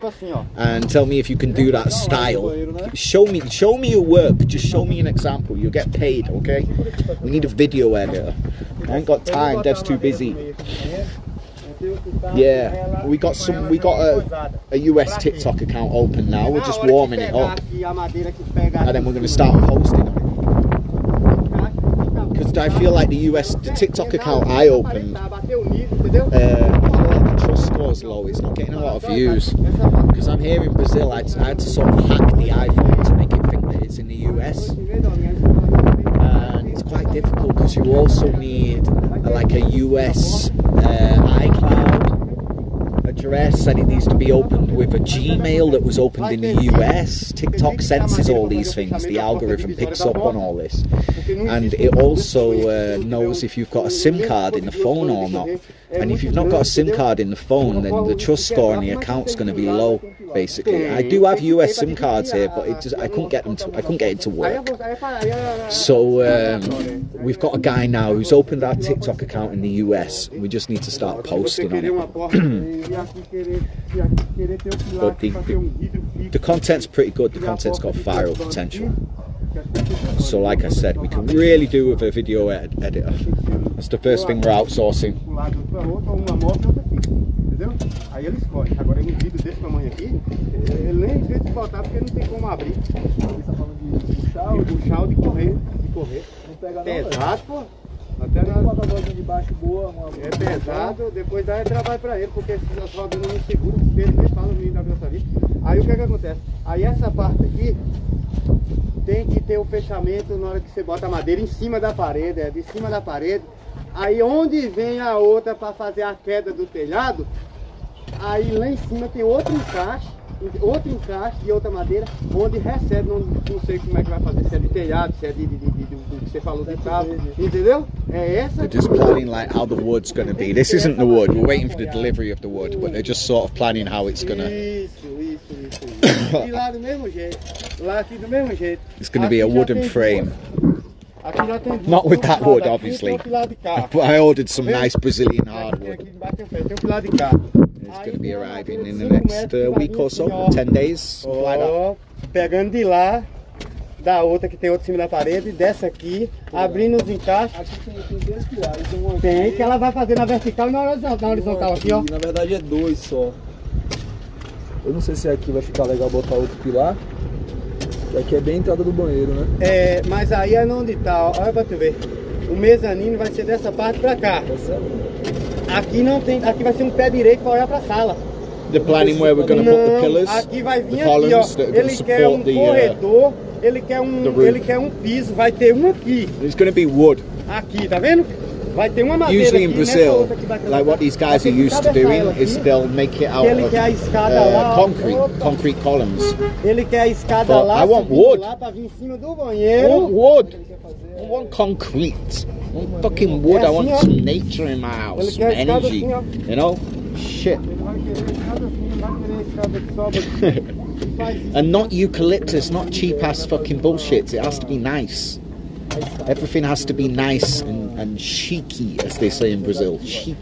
and tell me if you can do that style. Show me your work. Just show me an example. You'll get paid, okay? We need a video editor. I ain't got time. Dev's too busy. Yeah, we got a US TikTok account open now. We're just warming it up, and then we're going to start posting them. Because I feel like the TikTok account I opened, I feel like the trust score's low. It's not getting a lot of views. Because I'm here in Brazil, I had to sort of hack the iPhone to make it think that it's in the US. And it's quite difficult because you also need like a US iCloud address, and it needs to be opened with a Gmail that was opened in the US. TikTok senses all these things. The algorithm picks up on all this, and it also knows if you've got a SIM card in the phone or not. And if you've not got a SIM card in the phone, then the trust score on the account's going to be low. Basically, I do have US SIM cards here, but I couldn't get it to work. So we've got a guy now who's opened our TikTok account in the US. We just need to start posting on it. But the content's pretty good. The content's got viral potential. So like I said, we can really do with a video editor. That's the first thing we're outsourcing. Aí ele escolhe. Agora um vidro desse tamanho aqui, ele nem devia te botar porque não tem como abrir. Você tá falando de puxar ou de correr? De correr. Não pega pesado, pô. Até tem uma roda de baixo boa. É pesado, depois dá trabalho pra ele, porque as rodas não seguram, ele fala no meio da velocidade. Aí o que acontece? Aí essa parte aqui tem que ter o fechamento na hora que você bota a madeira em cima da parede, de cima da parede. Aí onde vem a outra para fazer a queda do telhado, aí lá em cima tem outro encaixe de outra madeira, onde recebe, não sei como é que vai fazer, se é de telhado, se é do que você falou de cabo, entendeu? É essa. They're just planning like how the wood's going to be. This isn't the wood, we're waiting for the delivery of the wood, but they're just sort of planning how it's going to... Isso. E lá do mesmo jeito, lá aqui do mesmo jeito. It's going to be a wooden frame. Not with that wood, obviously, but I ordered some nice Brazilian hardwood. It's going to be arriving in the next week or so, 10 days, something like that. Pegando de lá, da outra que tem outra em cima da parede, dessa aqui, abrindo os encaixes. Tem, que ela vai fazer na vertical e na horizontal aqui, ó. Na verdade é 2 só. Eu não sei se aqui vai ficar legal botar outro pilar. E aqui é bem a entrada do banheiro, né? É, mas aí é onde tá, ó, olha pra tu ver. O mezanino vai ser dessa parte pra cá. Aqui não tem, aqui vai ser um pé direito pra olhar pra sala. The planning where we're going to put the pillars. Aqui vai vir aqui, ó. Ele quer um corredor, ele quer um piso, vai ter um aqui. It's going to be wood. Aqui, tá vendo? Vai ter uma madeira. Usually in Brazil, like what these guys are used to doing is they'll make it out of concrete columns. Ele quer a escada lá. I want wood. Lá vir em cima do banheiro. I want wood. I want concrete. I want fucking wood. I want some nature in my house, some energy. You know, shit. And not eucalyptus, not cheap ass fucking bullshit. It has to be nice. Everything has to be nice and chicy, as they say in Brazil. Chicy.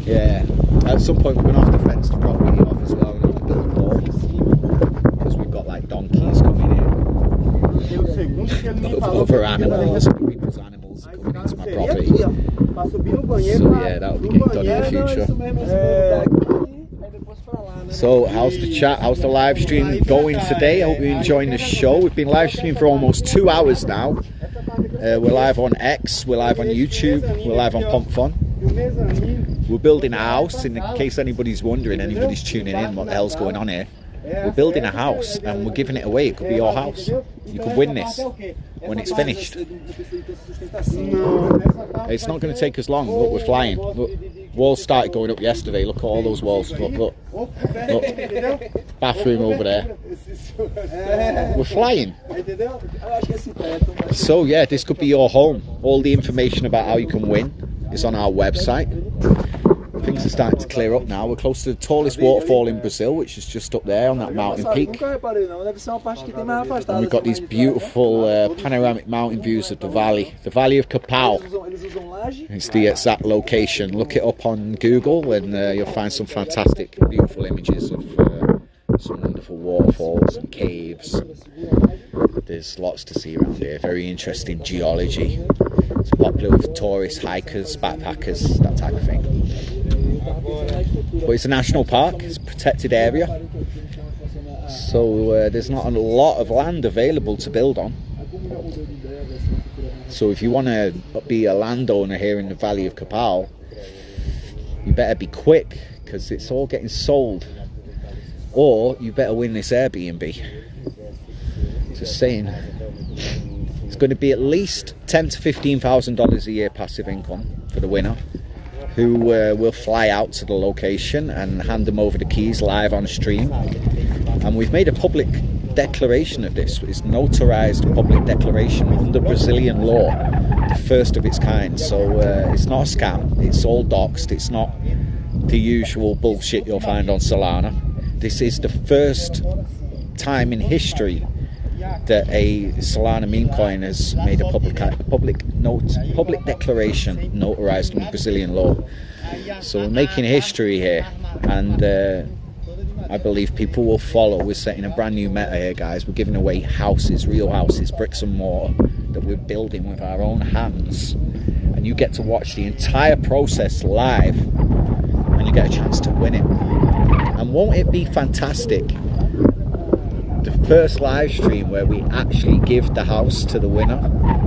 Yeah. At some point we're going to have to fence the property off as well. We're going to have to build a wall. Because we've got like donkeys coming in. Other animals, people's animals. walls coming into my property. So yeah, that'll be getting done in the future. So how's the chat, how's the live stream going today? I hope you're enjoying the show. We've been live streaming for almost 2 hours now. We're live on X, we're live on YouTube, we're live on PompFun. We're building a house, in case anybody's wondering, anybody's tuning in, what the hell's going on here. We're building a house and we're giving it away. It could be your house. You could win this when it's finished. It's not going to take us long. Look, we're flying. Look, walls started going up yesterday. Look at all those walls. Look, look. Look. Bathroom over there. We're flying. So yeah, this could be your home. All the information about how you can win is on our website. Things are starting to clear up now. We're close to the tallest waterfall in Brazil, which is just up there on that mountain peak. And we've got these beautiful panoramic mountain views of the valley of Capão. It's the exact location. Look it up on Google and you'll find some fantastic, beautiful images of some wonderful waterfalls and caves. There's lots to see around here. Very interesting geology. It's popular with tourists, hikers, backpackers, that type of thing. But it's a national park, it's a protected area, so there's not a lot of land available to build on. So if you want to be a landowner here in the Valley of Capão, you better be quick, because it's all getting sold. Or you better win this Airbnb. Just saying. It's going to be at least $10,000 to $15,000 a year passive income for the winner, who will fly out to the location and hand them over the keys live on stream. And we've made a public declaration of this. It's notarized public declaration under Brazilian law, the first of its kind. So it's not a scam, it's all doxed, it's not the usual bullshit you'll find on Solana. This is the first time in history that a Solana meme coin has made a public declaration notarized under Brazilian law. So we're making history here, and I believe people will follow. We're setting a brand new meta here, guys. We're giving away houses, real houses, bricks and mortar, that we're building with our own hands, and you get to watch the entire process live, and you get a chance to win it. And won't it be fantastic? The first live stream where we actually give the house to the winner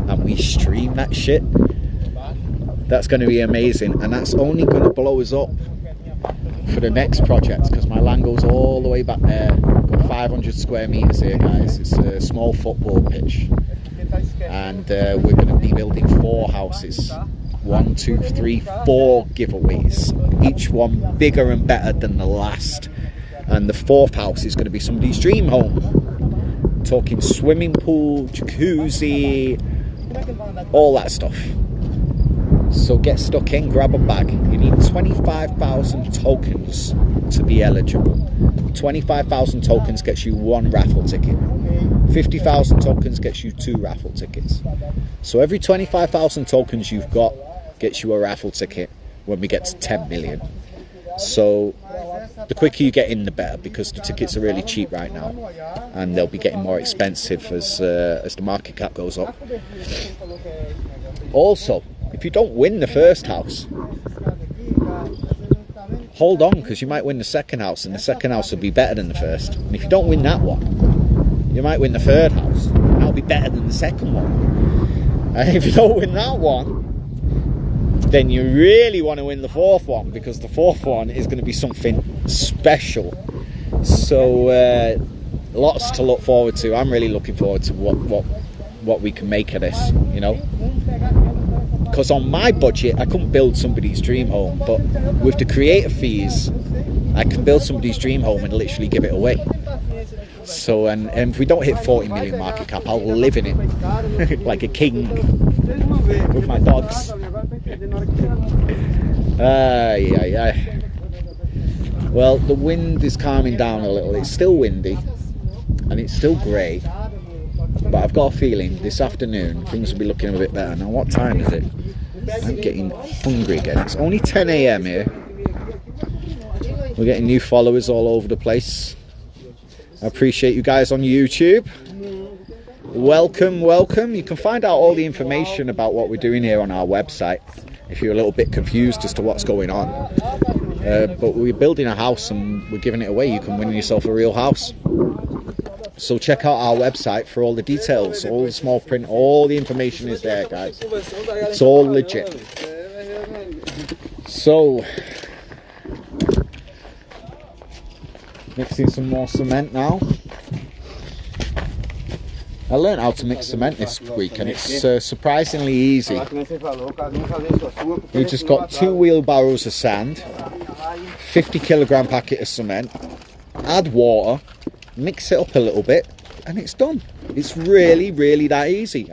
and we stream that shit. That's going to be amazing, and that's only going to blow us up for the next project, because my land goes all the way back there. Got 500 square meters here, guys. It's a small football pitch, and we're going to be building 4 houses. 1, 2, 3, 4 giveaways, each one bigger and better than the last. And the 4th house is going to be somebody's dream home. I'm talking swimming pool, jacuzzi, all that stuff. So get stuck in, grab a bag. You need 25,000 tokens to be eligible. 25,000 tokens gets you 1 raffle ticket. 50,000 tokens gets you 2 raffle tickets. So every 25,000 tokens you've got gets you a raffle ticket when we get to 10 million. So the quicker you get in, the better, because the tickets are really cheap right now, and they'll be getting more expensive as the market cap goes up. Also, if you don't win the first house, hold on, because you might win the second house, and the second house will be better than the first. And if you don't win that one, you might win the third house, and that'll be better than the second one. And if you don't win that one, then you really want to win the 4th one, because the 4th one is going to be something special. So lots to look forward to. I'm really looking forward to what we can make of this, you know, because on my budget I couldn't build somebody's dream home, but with the creator fees I can build somebody's dream home and literally give it away. So and if we don't hit 40 million market cap, I'll live in it like a king with my dogs. Well, the wind is calming down a little. It's still windy and it's still grey, but I've got a feeling this afternoon things will be looking a bit better. Now, what time is it? I'm getting hungry again. It's only 10 AM here. We're getting new followers all over the place. I appreciate you guys on YouTube. welcome, welcome. You can find out all the information about what we're doing here on our website if you're a little bit confused as to what's going on. But we're building a house and we're giving it away. You can win yourself a real house. So check out our website for all the details, all the small print, all the information is there, guys. It's all legit. So, mixing some more cement now. I learned how to mix cement this week and it's surprisingly easy. We just got 2 wheelbarrows of sand, 50 kilogram packet of cement, add water, mix it up a little bit and it's done. It's really, really that easy.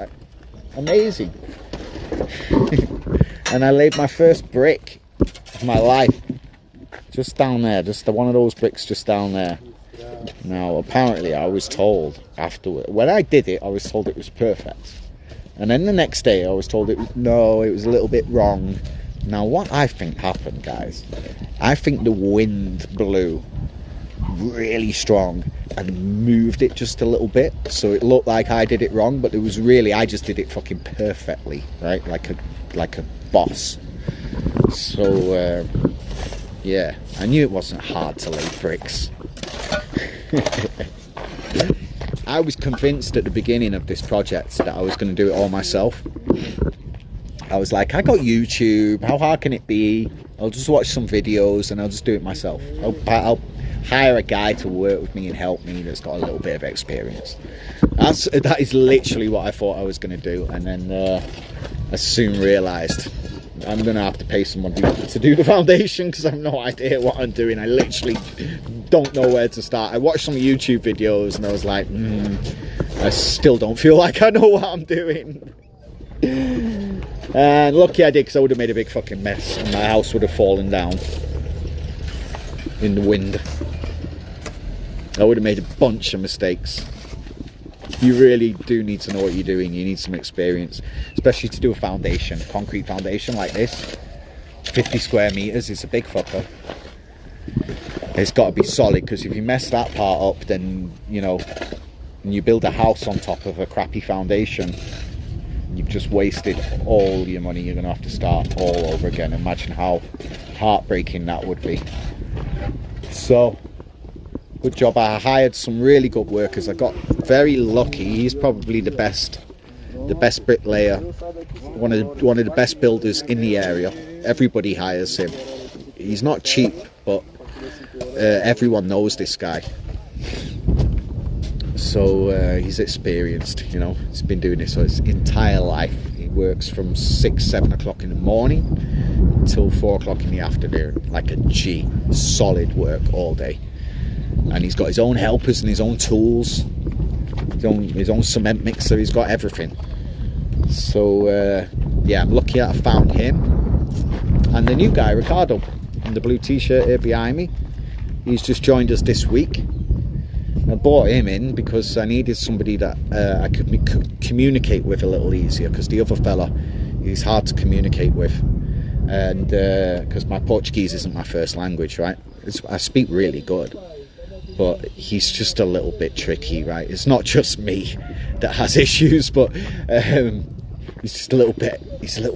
Amazing. And I laid my first brick of my life just down there, just one of those bricks just down there. Now apparently I was told afterward, when I did it I was told it was perfect, and then the next day I was told it was a little bit wrong. Now what I think happened, guys, I think the wind blew really strong and moved it just a little bit, so it looked like I did it wrong, but it was really, I just did it fucking perfectly, right, like a boss. So yeah, I knew it wasn't hard to lay bricks. I was convinced at the beginning of this project that I was going to do it all myself. I was like, I got YouTube, how hard can it be? I'll just watch some videos and I'll just do it myself. I'll hire a guy to work with me and help me that's got a little bit of experience. That is literally what I thought I was going to do, and then I soon realised I'm going to have to pay someone to do the foundation because I have no idea what I'm doing. I literally don't know where to start. I watched some YouTube videos and I was like, I still don't feel like I know what I'm doing. And lucky I did, because I would have made a big fucking mess and my house would have fallen down in the wind. I would have made a bunch of mistakes. You really do need to know what you're doing. You need some experience, especially to do a foundation, a concrete foundation like this. 50 square meters is a big fucker. It's got to be solid, because if you mess that part up, then, you know, and you build a house on top of a crappy foundation, you've just wasted all your money. You're going to have to start all over again. Imagine how heartbreaking that would be. So, good job. I hired some really good workers. I got very lucky. He's probably the best bricklayer, one of the best builders in the area. Everybody hires him. He's not cheap, but everyone knows this guy. So he's experienced, you know. He's been doing this for his entire life. He works from 6-7 o'clock in the morning until 4 o'clock in the afternoon, like a G. Solid work all day. And he's got his own helpers and his own tools, his own cement mixer. He's got everything. So yeah, I'm lucky that I found him. And the new guy, Ricardo, in the blue t-shirt here behind me, he's just joined us this week. I brought him in because I needed somebody that I could communicate with a little easier, because the other fella, he's hard to communicate with, and because my Portuguese isn't my first language, right? I speak really good, but he's just a little bit tricky, right? It's not just me that has issues, but he's just a little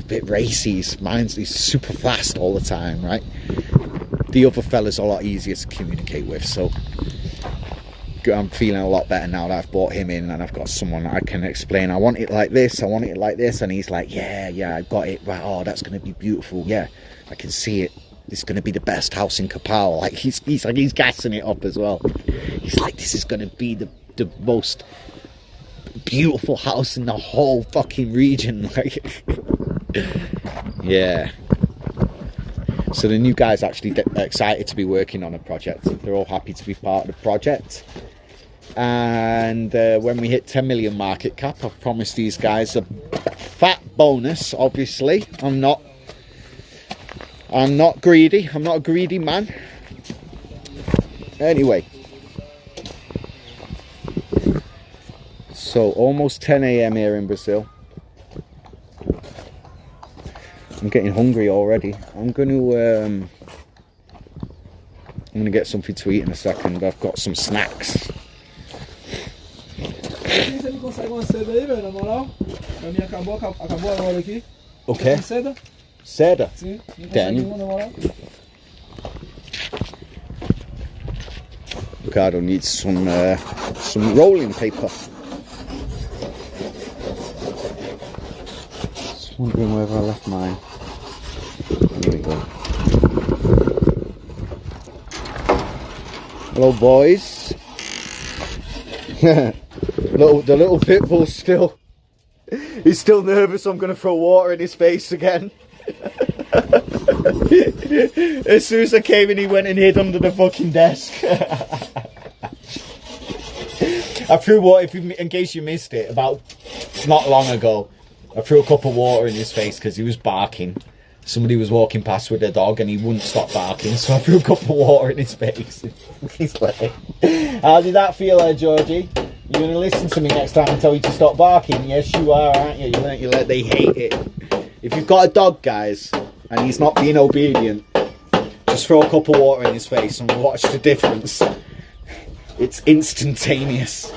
bit racy. He's super fast all the time, right? The other fella's a lot easier to communicate with, so I'm feeling a lot better now that I've brought him in and I've got someone that I can explain. I want it like this, I want it like this, and he's like, yeah, I got it. Right, oh, that's going to be beautiful. Yeah, I can see it. It's going to be the best house in Capel. Like he's gassing it up as well. He's like, this is going to be the most beautiful house in the whole fucking region. Like, yeah. So the new guy's actually excited to be working on a project. They're all happy to be part of the project. And when we hit 10 million market cap, I've promised these guys a fat bonus. Obviously, I'm not greedy. I'm not a greedy man. Anyway, so almost 10 a.m. here in Brazil. I'm getting hungry already. I'm gonna get something to eat in a second. I've got some snacks. uma seda aí, velho, na moral. A minha acabou agora aqui. O quê? Tem seda? Seda? Sim, não Tenho. uma, na moral. Ricardo needs some rolling paper. Just wondering whether I left mine. Here we go. Hello, boys. The little pit bull's still. He's still nervous. I'm going to throw water in his face again. As soon as I came in, he went and hid under the fucking desk. I threw water, in case you missed it, about not long ago. I threw a cup of water in his face because he was barking. Somebody was walking past with their dog and he wouldn't stop barking, so I threw a cup of water in his face. He's like, how did that feel, Georgie? You're going to listen to me next time and tell you to stop barking? Yes, you are, aren't you? They hate it. If you've got a dog, guys, and he's not being obedient, just throw a cup of water in his face and watch the difference. It's instantaneous.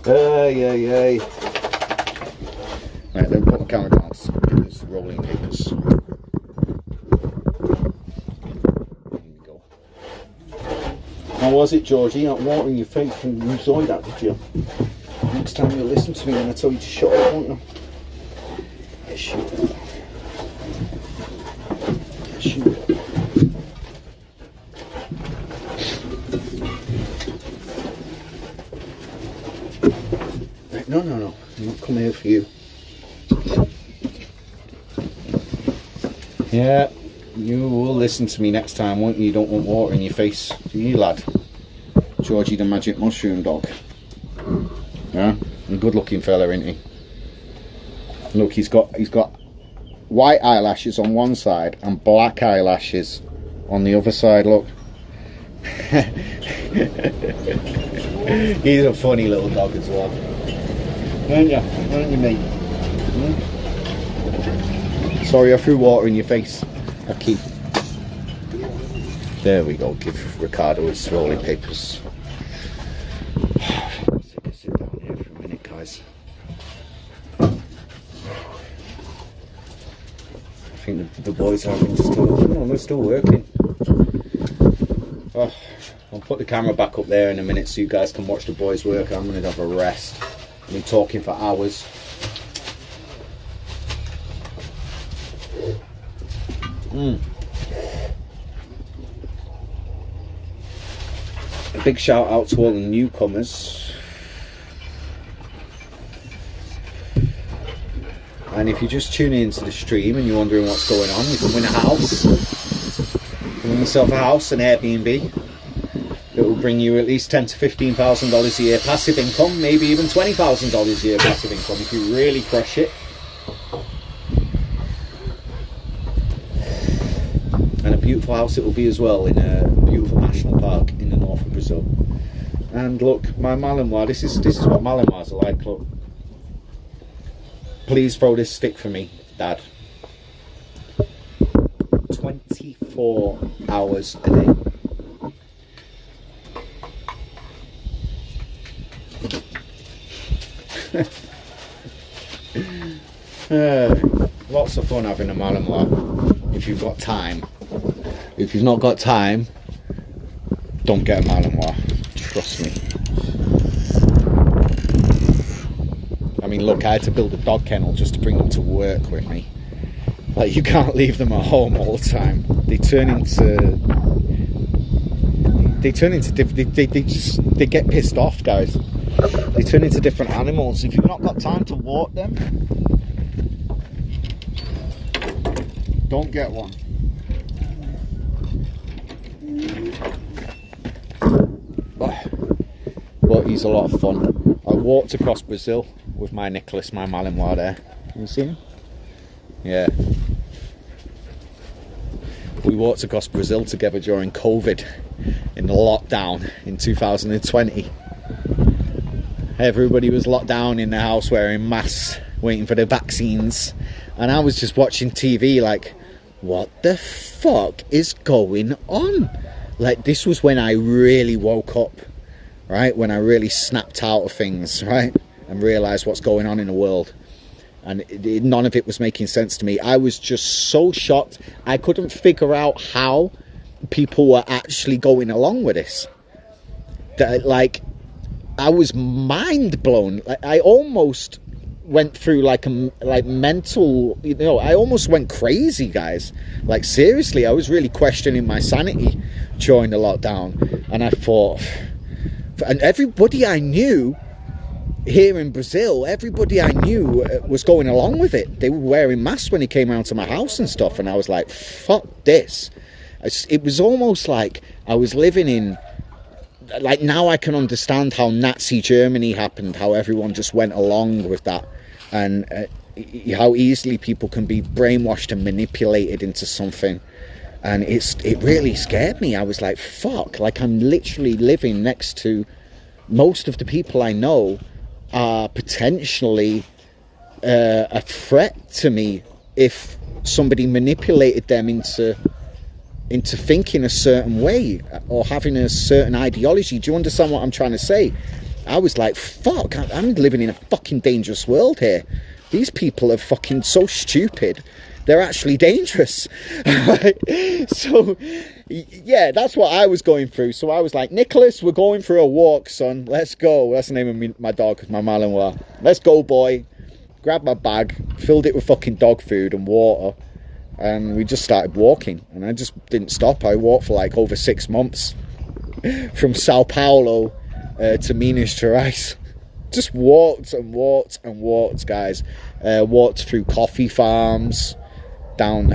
Ay. Right, then put the camera down. It's rolling papers. There we go. How was it, Georgie? Not watering your face and you enjoyed that, did you? Next time you'll listen to me when I tell you to shut up, won't you? Yes, you will. Yes, you will. Right, no. I'm not coming here for you. Yeah, you will listen to me next time, won't you? You don't want water in your face, do you, lad? Georgie the magic mushroom dog. Yeah, a good looking fella, isn't he? Look, he's got white eyelashes on one side and black eyelashes on the other side, look. He's a funny little dog as well. Aren't you, mate? Hmm? Sorry, I threw water in your face. Okay. There we go. Give Ricardo his rolling papers. Let's take a sit down here for a minute, guys. I think the boys are they're still working. Oh, I'll put the camera back up there in a minute so you guys can watch the boys work. I'm going to have a rest. I've been talking for hours. A big shout out to all the newcomers. And if you're just tuning into the stream and you're wondering what's going on, you can win a house. You can win yourself a house, an Airbnb. It will bring you at least $10,000 to $15,000 a year passive income, maybe even $20,000 a year passive income if you really crush it. And a beautiful house it will be as well in a beautiful national park in the north of Brazil. And look, my Malinois, this is what Malinois are like, look. Please throw this stick for me, Dad. 24 hours a day. Lots of fun having a Malinois if you've got time. If you've not got time, don't get a Malinois. Trust me. I mean, look, I had to build a dog kennel just to bring them to work with me. Like, you can't leave them at home all the time. They get pissed off, guys. They turn into different animals. If you've not got time to walk them, don't get one. But he's a lot of fun. I walked across Brazil with my Nicholas, my Malinois there. Can you see him? Yeah. We walked across Brazil together during COVID in the lockdown in 2020. Everybody was locked down in the house wearing masks, waiting for the vaccines. And I was just watching TV like, what the fuck is going on? Like, this was when I really woke up. right? When I really snapped out of things, right? And realised what's going on in the world. And none of it was making sense to me. I was just so shocked. I couldn't figure out how people were actually going along with this. That, like, I was mind blown. Like, I almost went through like mental, you know, I almost went crazy, guys. Like, seriously, I was really questioning my sanity during the lockdown. And I thought, and everybody I knew here in Brazil, everybody I knew was going along with it. They were wearing masks when he came around to my house and stuff, and I was like, fuck this. It was almost like I was living in, like, now I can understand how Nazi Germany happened, how everyone just went along with that, and how easily people can be brainwashed and manipulated into something. And it really scared me. I was like, fuck, like, I'm literally living next to most of the people I know are potentially a threat to me if somebody manipulated them into thinking a certain way or having a certain ideology. Do you understand what I'm trying to say? I was like, fuck, I'm living in a fucking dangerous world here. These people are fucking so stupid. They're actually dangerous. So, yeah, that's what I was going through. So I was like, Nicholas, we're going for a walk, son. Let's go. That's the name of my dog, my Malinois. Let's go, boy. Grabbed my bag, filled it with fucking dog food and water, and we just started walking. And I just didn't stop. I walked for like over 6 months from Sao Paulo to Minas Gerais. Just walked and walked and walked, guys. Walked through coffee farms, down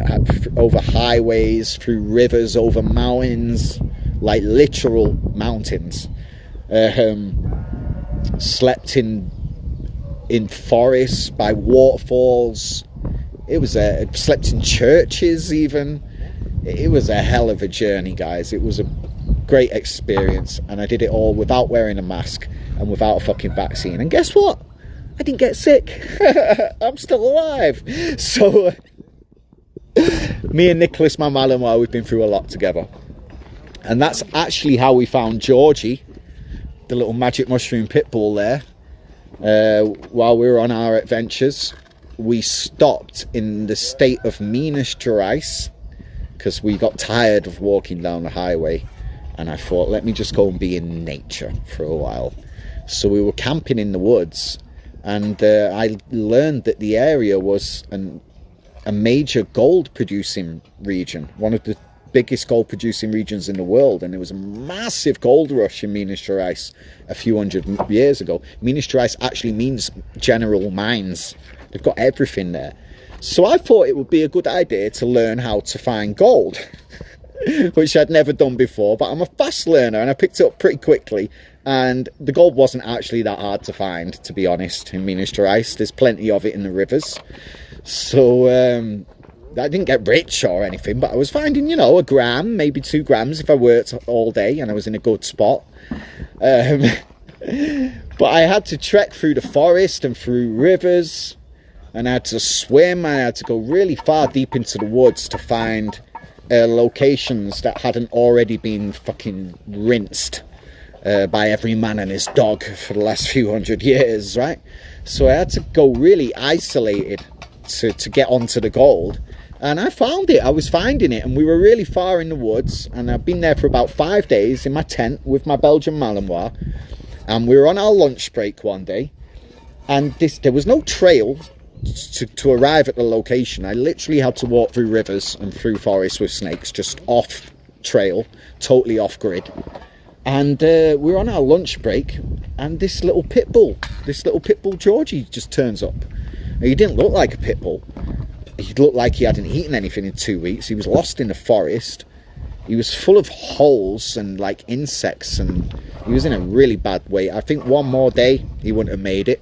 over highways, through rivers, over mountains, like literal mountains. Slept in forests, by waterfalls. It was slept in churches even. It was a hell of a journey, guys. It was a great experience, and I did it all without wearing a mask and without a fucking vaccine. And guess what? I didn't get sick. I'm still alive. So me and Nicholas, my Malinois, we've been through a lot together. And that's actually how we found Georgie, the little magic mushroom pit bull there. While we were on our adventures, we stopped in the state of Minas Gerais because we got tired of walking down the highway. And I thought, let me just go and be in nature for a while. So we were camping in the woods, and I learned that the area was a major gold producing region, one of the biggest gold producing regions in the world. And there was a massive gold rush in Minas Gerais a few hundred years ago. Minas Gerais actually means general mines. They've got everything there. So I thought it would be a good idea to learn how to find gold, which I'd never done before, but I'm a fast learner and I picked it up pretty quickly. And the gold wasn't actually that hard to find, to be honest, in Minas Gerais. There's plenty of it in the rivers. So I didn't get rich or anything, but I was finding, you know, a gram, maybe 2 grams if I worked all day and I was in a good spot. But I had to trek through the forest and through rivers, and I had to swim, and I had to go really far deep into the woods to find locations that hadn't already been fucking rinsed by every man and his dog for the last few hundred years, right? So I had to go really isolated to get onto the gold. And I found it. I was finding it, and we were really far in the woods, and I've been there for about 5 days in my tent with my Belgian Malinois. And we were on our lunch break one day, and there was no trail to arrive at the location. I literally had to walk through rivers and through forests with snakes, just off trail, totally off grid. And we were on our lunch break, and this little pit bull Georgie just turns up. He didn't look like a pit bull. He looked like he hadn't eaten anything in 2 weeks. He was lost in the forest. He was full of holes and like insects, and he was in a really bad way. I think one more day he wouldn't have made it.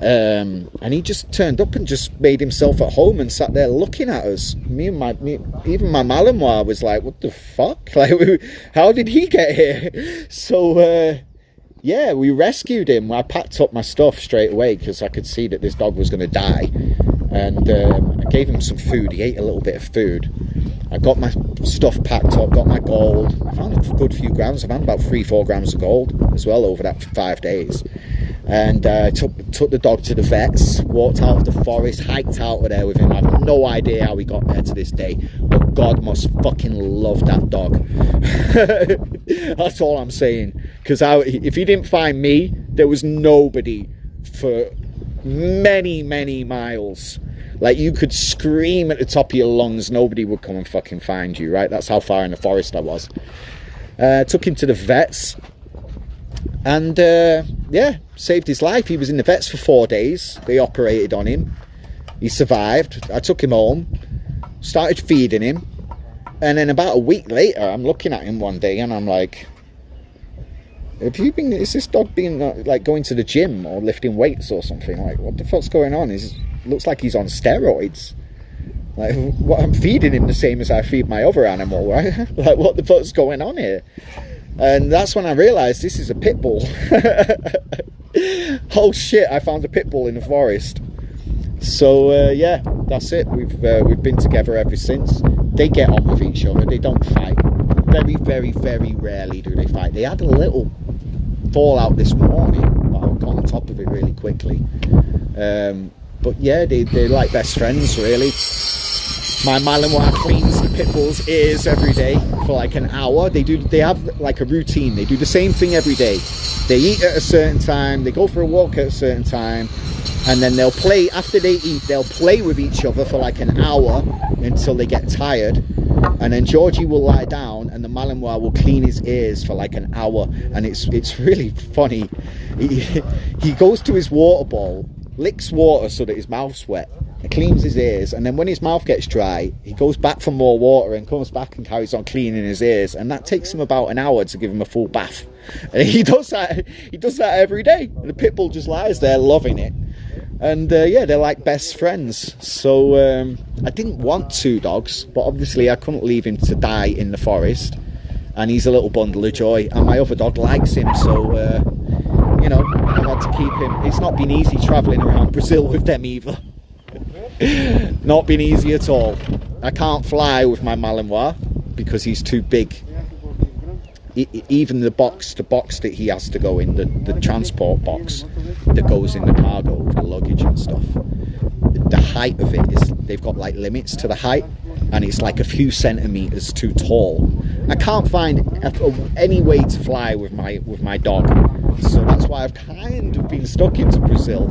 And he just turned up and just made himself at home and sat there looking at us. Even my Malinois was like, what the fuck? Like, how did he get here? So yeah, we rescued him. I packed up my stuff straight away because I could see that this dog was going to die. And I gave him some food. He ate a little bit of food. I got my stuff packed up, got my gold. I found a good few grams. I found about 3-4 grams of gold as well over that 5 days. And took the dog to the vets, walked out of the forest, hiked out of there with him. I have no idea how he got there to this day, but God must fucking love that dog. That's all I'm saying. Because if he didn't find me, there was nobody for many, many miles. Like, you could scream at the top of your lungs, nobody would come and fucking find you, right? That's how far in the forest I was. Took him to the vets. And, yeah, saved his life. He was in the vets for 4 days. They operated on him. He survived. I took him home, started feeding him. And then about a week later, I'm looking at him one day and I'm like, is this dog been, like, going to the gym or lifting weights or something? Like, what the fuck's going on? Looks like he's on steroids. Like, what, I'm feeding him the same as I feed my other animal, right? Like, what the fuck's going on here? And that's when I realised this is a pit bull. Oh shit, I found a pit bull in the forest. So yeah, that's it. We've been together ever since. They get on with each other. They don't fight. Very, very, very rarely do they fight. They had a little fallout this morning, but I got on top of it really quickly. But yeah, they're like best friends, really. My Malinois cleans the pit bull's ears every day for like an hour. They have like a routine. They do the same thing every day. They eat at a certain time. They go for a walk at a certain time. And then they'll play, after they eat, they'll play with each other for like an hour until they get tired. And then Georgie will lie down and the Malinois will clean his ears for like an hour. And it's really funny. He goes to his water bowl, licks water so that his mouth's wet, and cleans his ears, and then when his mouth gets dry, he goes back for more water and comes back and carries on cleaning his ears, and that takes him about an hour to give him a full bath. And he does that every day, and the pit bull just lies there loving it. And yeah, they're like best friends. So I didn't want 2 dogs, but obviously I couldn't leave him to die in the forest, and he's a little bundle of joy, and my other dog likes him, so you know, I had to keep him. It's not been easy travelling around Brazil with them either. Not been easy at all. I can't fly with my Malinois because he's too big. Even the box that he has to go in, the transport box that goes in the cargo with the luggage and stuff, the height of it is, they've got like limits to the height, and it's like a few centimeters too tall. I can't find any way to fly with my dog, so that's why I've kind of been stuck into Brazil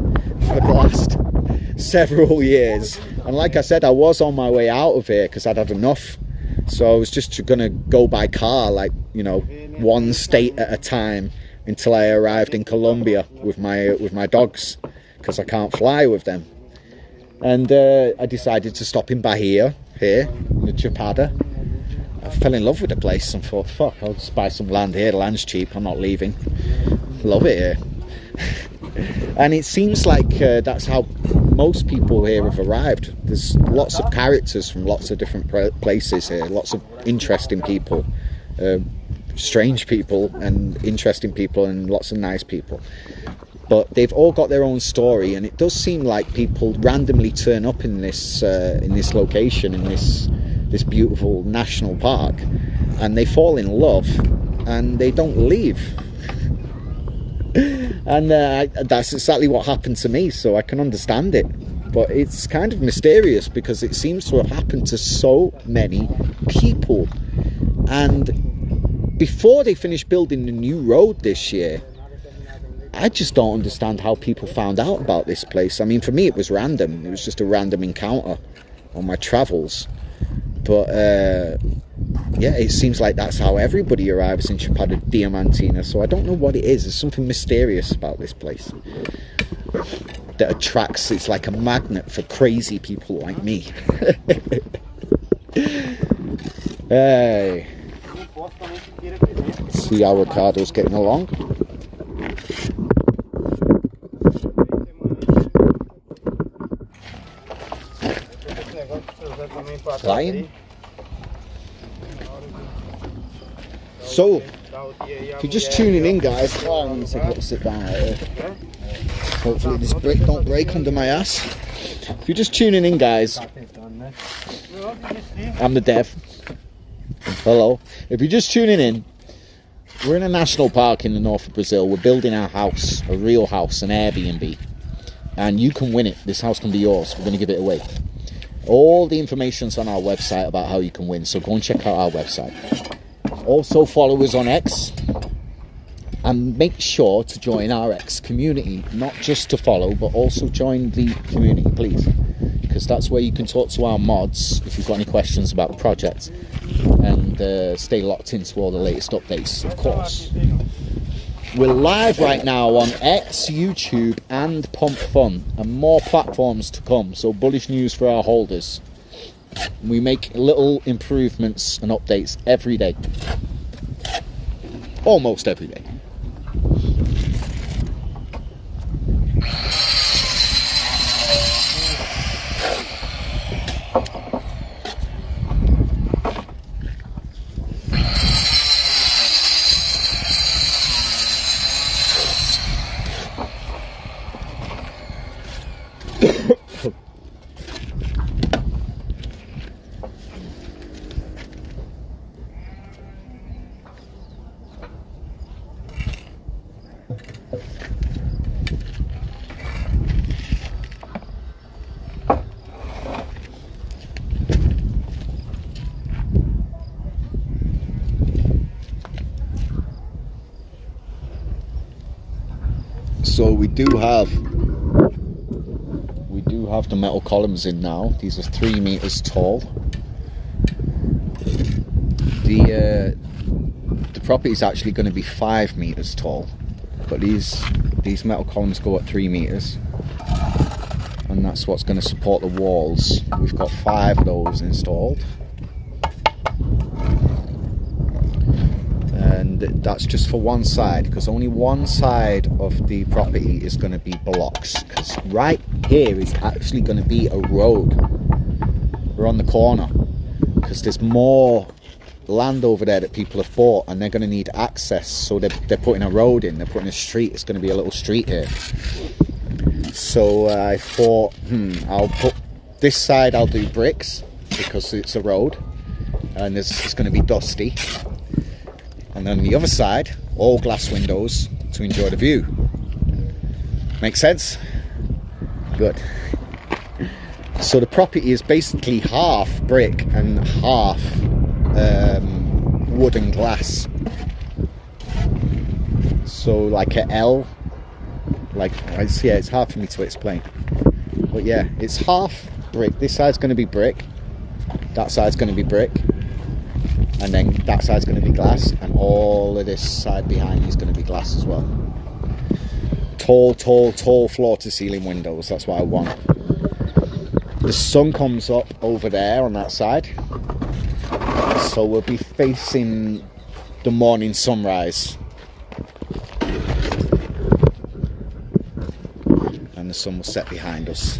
for the last several years. And like I said, I was on my way out of here because I'd had enough, so I was just gonna go by car, like, you know, one state at a time until I arrived in Colombia with my dogs, because I can't fly with them. And I decided to stop in Bahia here in the Chapada. I fell in love with the place and thought, fuck, I'll just buy some land here. The land's cheap, I'm not leaving. Love it here. And it seems like that's how most people here have arrived. There's lots of characters from lots of different places here, lots of interesting people, strange people and interesting people, and lots of nice people. But they've all got their own story, and it does seem like people randomly turn up in this location, in this beautiful national park, and they fall in love and they don't leave. And that's exactly what happened to me, so I can understand it. But it's kind of mysterious because it seems to have happened to so many people. And before they finished building the new road this year, I just don't understand how people found out about this place. I mean, for me it was random. It was just a random encounter on my travels. But yeah, it seems like that's how everybody arrives in Chapada Diamantina. So I don't know what it is. There's something mysterious about this place that attracts. It's like a magnet for crazy people like me. Hey, let's see how Ricardo's getting along. Flying. So, if you're just tuning in, guys, oh, I'm going to take a little sit down right here. Hopefully this brick don't break under my ass. If you're just tuning in, guys, I'm the dev. Hello. If you're just tuning in, we're in a national park in the north of Brazil. We're building our house, a real house, an Airbnb. And you can win it. This house can be yours. We're going to give it away. All the information's on our website about how you can win, so go and check out our website. Also follow us on X. And make sure to join our X community. Not just to follow, but also join the community, please. Because that's where you can talk to our mods if you've got any questions about the project. And stay locked into all the latest updates, of course. We're live right now on X, YouTube and Pump Fun, and more platforms to come, so bullish news for our holders. We make little improvements and updates every day. Almost every day. So we do have the metal columns in now. These are 3 meters tall. The property is actually going to be 5 meters tall, but these metal columns go at 3 meters, and that's what's going to support the walls. We've got 5 of those installed. And that's just for one side, because only one side of the property is going to be blocks, because right here is actually going to be a road. We're on the corner because there's more land over there that people have bought, and they're going to need access, so they're putting a road in, they're putting a street. It's going to be a little street here. So I thought, I'll put this side, I'll do bricks because it's a road and it's going to be dusty. And then the other side, all glass windows to enjoy the view. Make sense? Good. So the property is basically half brick and half wood and glass. So like an L, it's hard for me to explain. But yeah, it's half brick. This side's going to be brick. That side's going to be brick. And then that side's going to be glass, and all of this side behind you is going to be glass as well. Tall floor to ceiling windows. That's what I want. The sun comes up over there on that side, so we'll be facing the morning sunrise, and the sun will set behind us.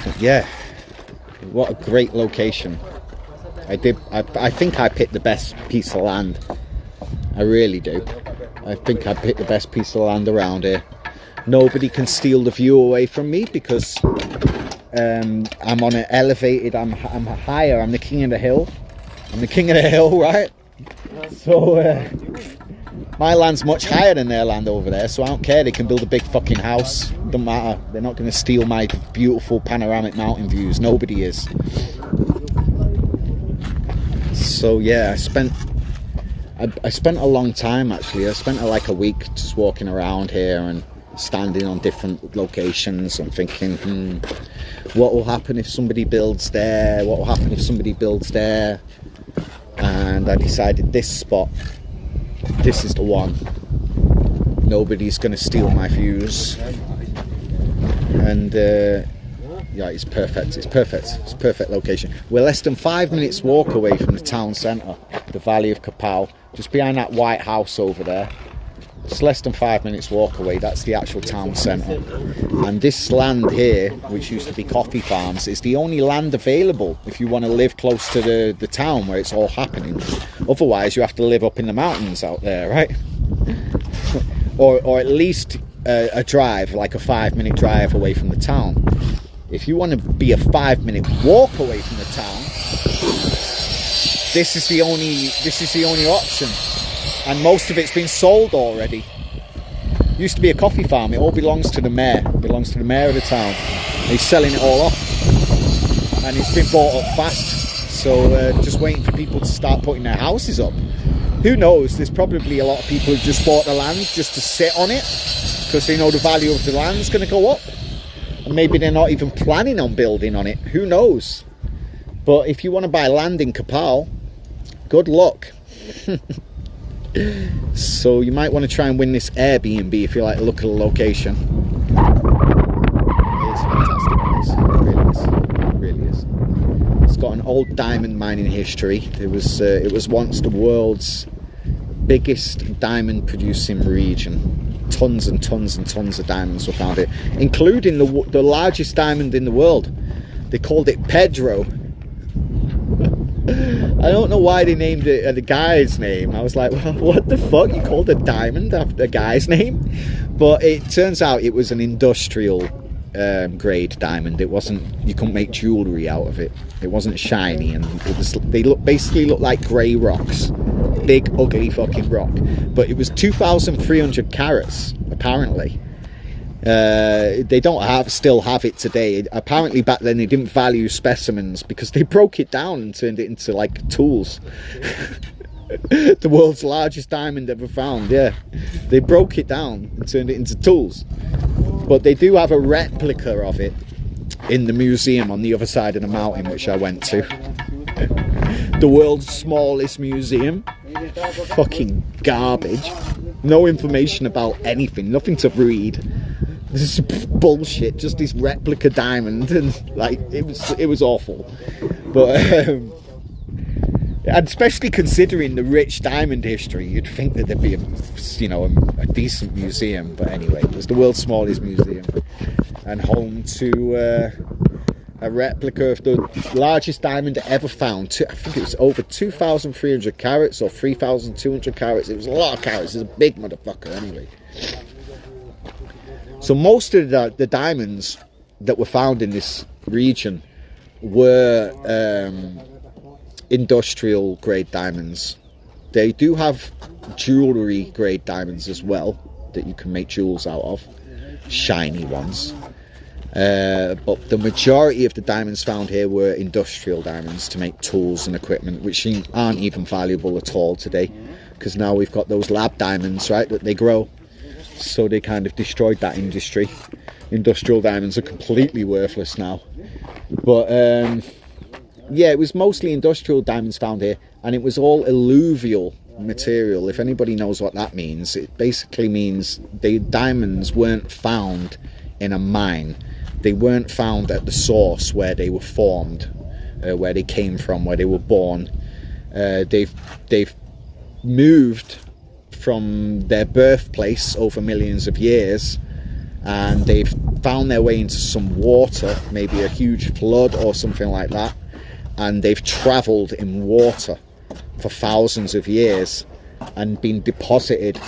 But yeah, what a great location. I think I picked the best piece of land. I really do. I think I picked the best piece of land around here. Nobody can steal the view away from me because I'm on an elevated, I'm higher, I'm the king of the hill. I'm the king of the hill, right? So my land's much higher than their land over there, so I don't care. They can build a big fucking house. Doesn't matter. They're not going to steal my beautiful panoramic mountain views. Nobody is. So yeah, I spent a long time actually. I spent like a week just walking around here and standing on different locations and thinking, what will happen if somebody builds there? What will happen if somebody builds there? And I decided this spot, this is the one. Nobody's going to steal my views. And yeah, it's perfect. It's perfect. It's a perfect location. We're less than 5 minutes walk away from the town centre, the Valley of Capão, just behind that white house over there. It's less than 5 minutes walk away. That's the actual town centre. And this land here, which used to be coffee farms, is the only land available if you want to live close to the town where it's all happening. Otherwise, you have to live up in the mountains out there, right? or at least a drive, like a 5-minute drive away from the town. If you want to be a 5-minute walk away from the town, this is the only option. And most of it's been sold already. It used to be a coffee farm. It all belongs to the mayor. It belongs to the mayor of the town. He's selling it all off. And it's been bought up fast. So just waiting for people to start putting their houses up. Who knows? There's probably a lot of people who just bought the land just to sit on it, because they know the value of the land's going to go up. And maybe they're not even planning on building on it. Who knows? But if you want to buy land in Kapal, good luck. So you might want to try and win this Airbnb if you like to look at the location. It's fantastic place. It really is. It really is. It's got an old diamond mining history. It was once the world's biggest diamond producing region. Tons and tons and tons of diamonds were found here, including the largest diamond in the world. They called it Pedro. I don't know why they named it the guy's name. I was like, well, what the fuck? You called a diamond after a guy's name? But it turns out it was an industrial grade diamond. It wasn't, you couldn't make jewellery out of it. It wasn't shiny, and they basically look like grey rocks. Big, ugly fucking rock. But it was 2,300 carats, apparently. They don't still have it today. Apparently back then they didn't value specimens because they broke it down and turned it into like tools. The world's largest diamond ever found, yeah. They broke it down and turned it into tools. But they do have a replica of it in the museum on the other side of the mountain, which I went to. The world's smallest museum. Fucking garbage. No information about anything, nothing to read. This is bullshit, just this replica diamond, and like it was awful. But and especially considering the rich diamond history, you'd think that there'd be a decent museum. But anyway, it was the world's smallest museum and home to a replica of the largest diamond ever found. I think it was over 2,300 carats or 3,200 carats. It was a lot of carats. It's a big motherfucker anyway. So most of the diamonds that were found in this region were industrial grade diamonds. They do have jewellery grade diamonds as well that you can make jewels out of, shiny ones. But the majority of the diamonds found here were industrial diamonds to make tools and equipment, which aren't even valuable at all today, because now we've got those lab diamonds, right, that they grow. So they kind of destroyed that industry. Industrial diamonds are completely worthless now. But yeah, it was mostly industrial diamonds found here, and it was all alluvial material. If anybody knows what that means, it basically means the diamonds weren't found in a mine. They weren't found at the source where they were formed, where they came from, where they were born. They've moved from their birthplace over millions of years, and they've found their way into some water, maybe a huge flood or something like that, and they've travelled in water for thousands of years and been deposited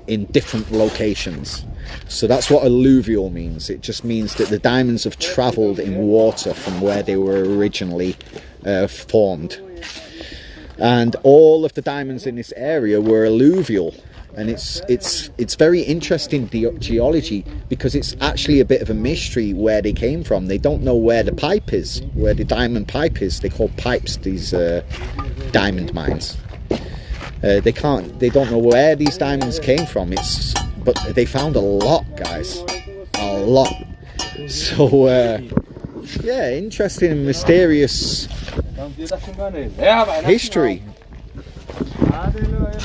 in different locations. So that's what alluvial means. It just means that the diamonds have travelled in water from where they were originally formed. And all of the diamonds in this area were alluvial, and it's very interesting geology, because it's actually a bit of a mystery where they came from. They don't know where the pipe is, where the diamond pipe is. They call pipes these diamond mines. They don't know where these diamonds came from. But they found a lot, guys, a lot. So yeah, interesting and mysterious history,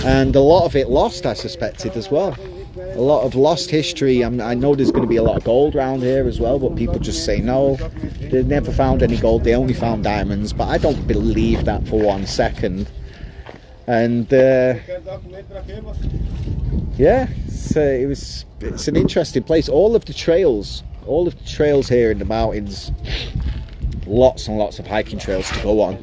and a lot of it lost, I suspected, as well. A lot of lost history. I know there's going to be a lot of gold around here as well, but people just say no, they never found any gold, they only found diamonds. But I don't believe that for 1 second. And yeah, it's an interesting place. All of the trails here in the mountains, lots and lots of hiking trails to go on,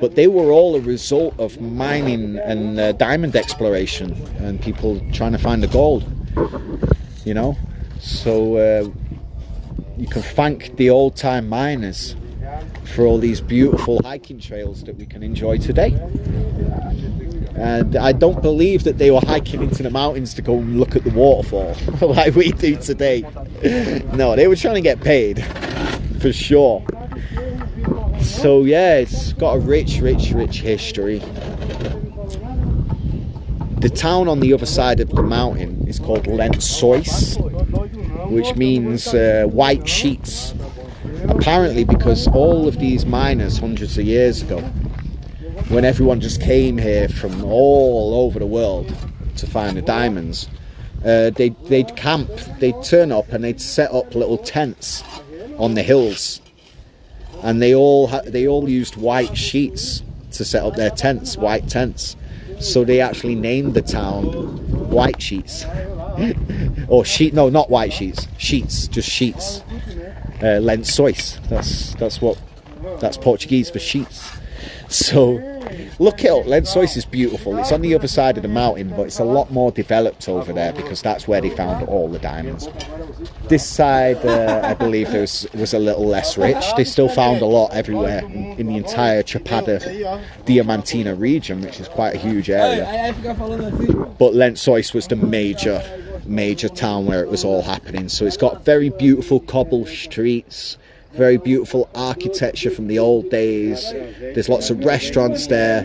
but they were all a result of mining and diamond exploration and people trying to find the gold, you know. So you can thank the old-time miners for all these beautiful hiking trails that we can enjoy today. And I don't believe that they were hiking into the mountains to go and look at the waterfall like we do today. No, they were trying to get paid, for sure. So yeah, it's got a rich history. The town on the other side of the mountain is called Lensois, which means white sheets. Apparently because all of these miners hundreds of years ago, when everyone just came here from all over the world to find the diamonds, they'd camp, they'd turn up and they'd set up little tents on the hills, and they all used white sheets to set up their tents, white tents. So they actually named the town White Sheets. Or sheet, no, not white sheets, sheets, just sheets. Lençóis, that's Portuguese for sheets. So look it up. Lençóis is beautiful. It's on the other side of the mountain, but it's a lot more developed over there because that's where they found all the diamonds. This side, I believe, was a little less rich. They still found a lot everywhere in the entire Chapada Diamantina region, which is quite a huge area. But Lençóis was the major town where it was all happening. So it's got very beautiful cobble streets, very beautiful architecture from the old days. There's lots of restaurants there.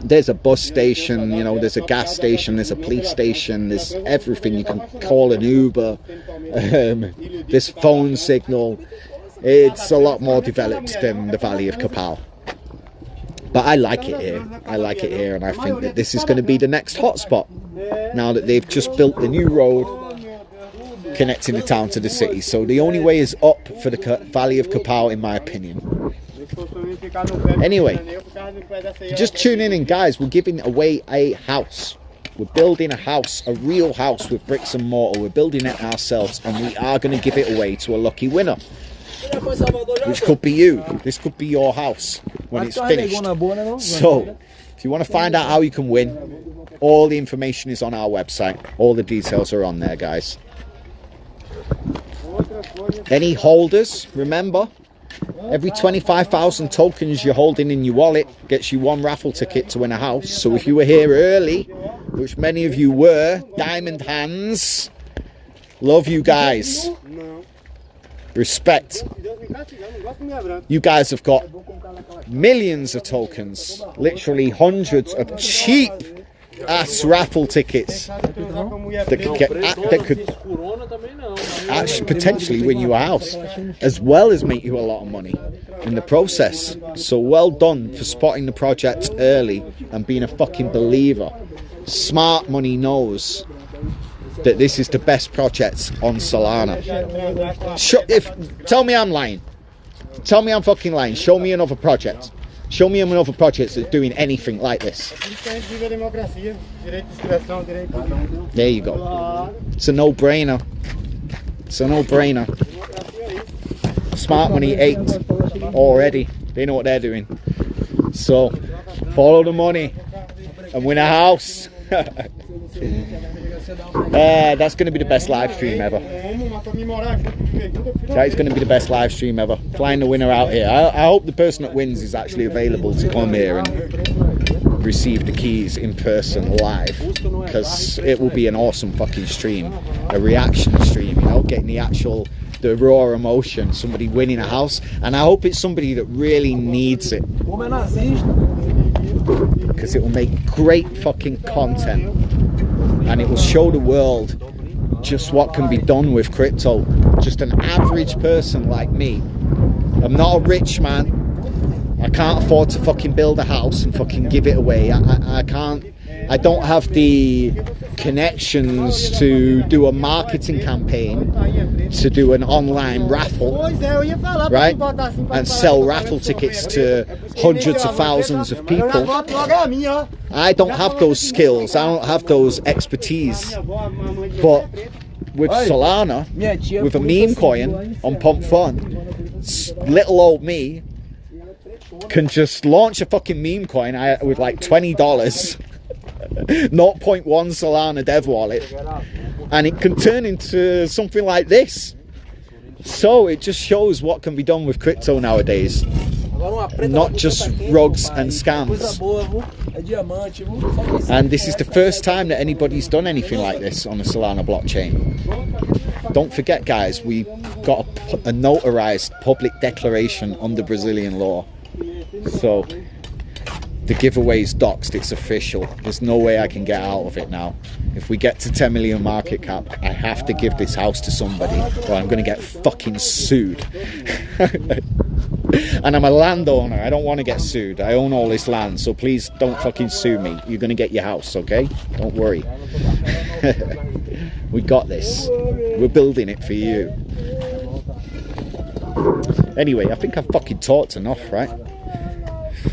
There's a bus station, you know, there's a gas station, there's a police station, there's everything. You can call an Uber. There's phone signal. It's a lot more developed than the Valley of Capal. But I like it here. I like it here, and I think that this is going to be the next hotspot now that they've just built the new road connecting the town to the city. So the only way is up for the Valley of Capal, in my opinion. Anyway, just tune in, guys. We're giving away a house. We're building a house, a real house with bricks and mortar. We're building it ourselves, and we are going to give it away to a lucky winner, which could be you. This could be your house when it's finished. So if you want to find out how you can win, all the information is on our website. All the details are on there, guys. Any holders, remember, every 25,000 tokens you're holding in your wallet gets you one raffle ticket to win a house. So if you were here early, which many of you were, diamond hands, love you guys. Respect. You guys have got millions of tokens, literally hundreds of cheap ass raffle tickets that could actually potentially win you a house, as well as make you a lot of money in the process. So well done for spotting the project early and being a fucking believer. Smart money knows that this is the best project on Solana. Tell me I'm lying. Tell me I'm fucking lying. Show me another project. Show me another project that's doing anything like this. There you go. It's a no-brainer. It's a no-brainer. Smart money 8 already. They know what they're doing. So follow the money and win a house. That's going to be the best live stream ever. That is going to be the best live stream ever. Flying the winner out here. I hope the person that wins is actually available to come here and receive the keys in person live, because it will be an awesome fucking stream, a reaction stream, you know, getting the raw emotion, somebody winning a house, and I hope it's somebody that really needs it, because it will make great fucking content and it will show the world just what can be done with crypto. Just an average person like me. I'm not a rich man. I can't afford to fucking build a house and fucking give it away. I I don't have the connections to do a marketing campaign, to do an online raffle, right? And sell raffle tickets to hundreds of thousands of people. I don't have those skills, I don't have those expertise. But with Solana, with a meme coin on Pump Fun, little old me can just launch a fucking meme coin with like $20, 0.1 Solana dev wallet, and it can turn into something like this. So it just shows what can be done with crypto nowadays, not just rugs and scams. And this is the first time that anybody's done anything like this on the Solana blockchain. Don't forget, guys, we got a notarized public declaration under Brazilian law. So the giveaway's doxed, it's official. There's no way I can get out of it now. If we get to 10 million market cap, I have to give this house to somebody or I'm gonna get fucking sued. And I'm a landowner, I don't want to get sued. I own all this land, so please don't fucking sue me. You're gonna get your house, okay? Don't worry. We got this. We're building it for you. Anyway, I think I've fucking talked enough, right?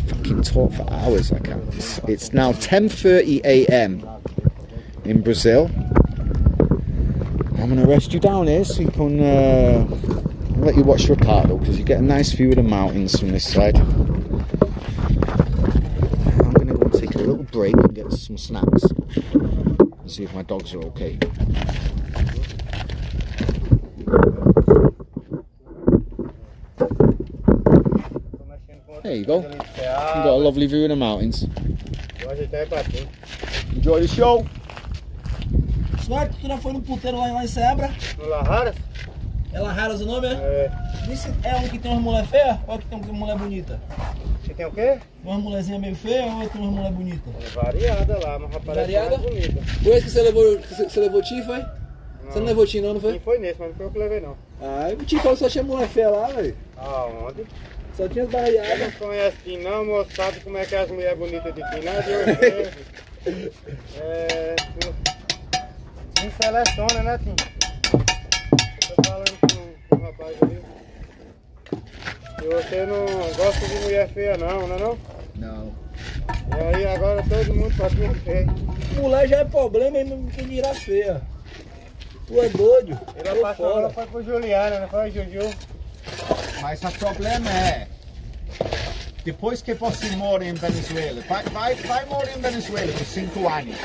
Fucking talk for hours, I can. It's now 10:30 AM in Brazil. I'm gonna rest you down here so you can let you watch Ricardo, because you get a nice view of the mountains from this side. I'm gonna go and take a little break and get some snacks and see if my dogs are okay. There you go. You've got a lovely view of the mountains. Enjoy the show. Sorte que tu já foi no puteiro lá em Sebra? No La Raras? É La Raras o nome, é? Isso é um que tem umas mulher feia ou que tem uma mulher bonita? Você tem o quê? Umas mulherzinhas meio feias ou tem umas mulher bonita? É variada lá, mas rapaz, Variada? é bonita. Foi esse que você levou Tim, foi? Você não levou Tim não foi? Não foi nesse, mas não foi eu que levei não. Ah, o Tim falou que só tinha mulher feia lá, velho. Aonde? Só tinha as Você barriadas. não conhece Tim não, moço, sabe como é que é as mulheres bonitas de Tim, não? De hoje. Tim seleciona, né, Tim? Eu tô falando com o rapaz ali. E você não gosta de mulher feia não, não é não? Não. E aí agora todo mundo só tinha feio. Mulher já é problema e não tem virar feia. Tu é doido? Ele apaixonou, foi pro Juliana, não foi, Juju? Mas o problema é, depois que você mora em Venezuela, vai morar em Venezuela por 5 anos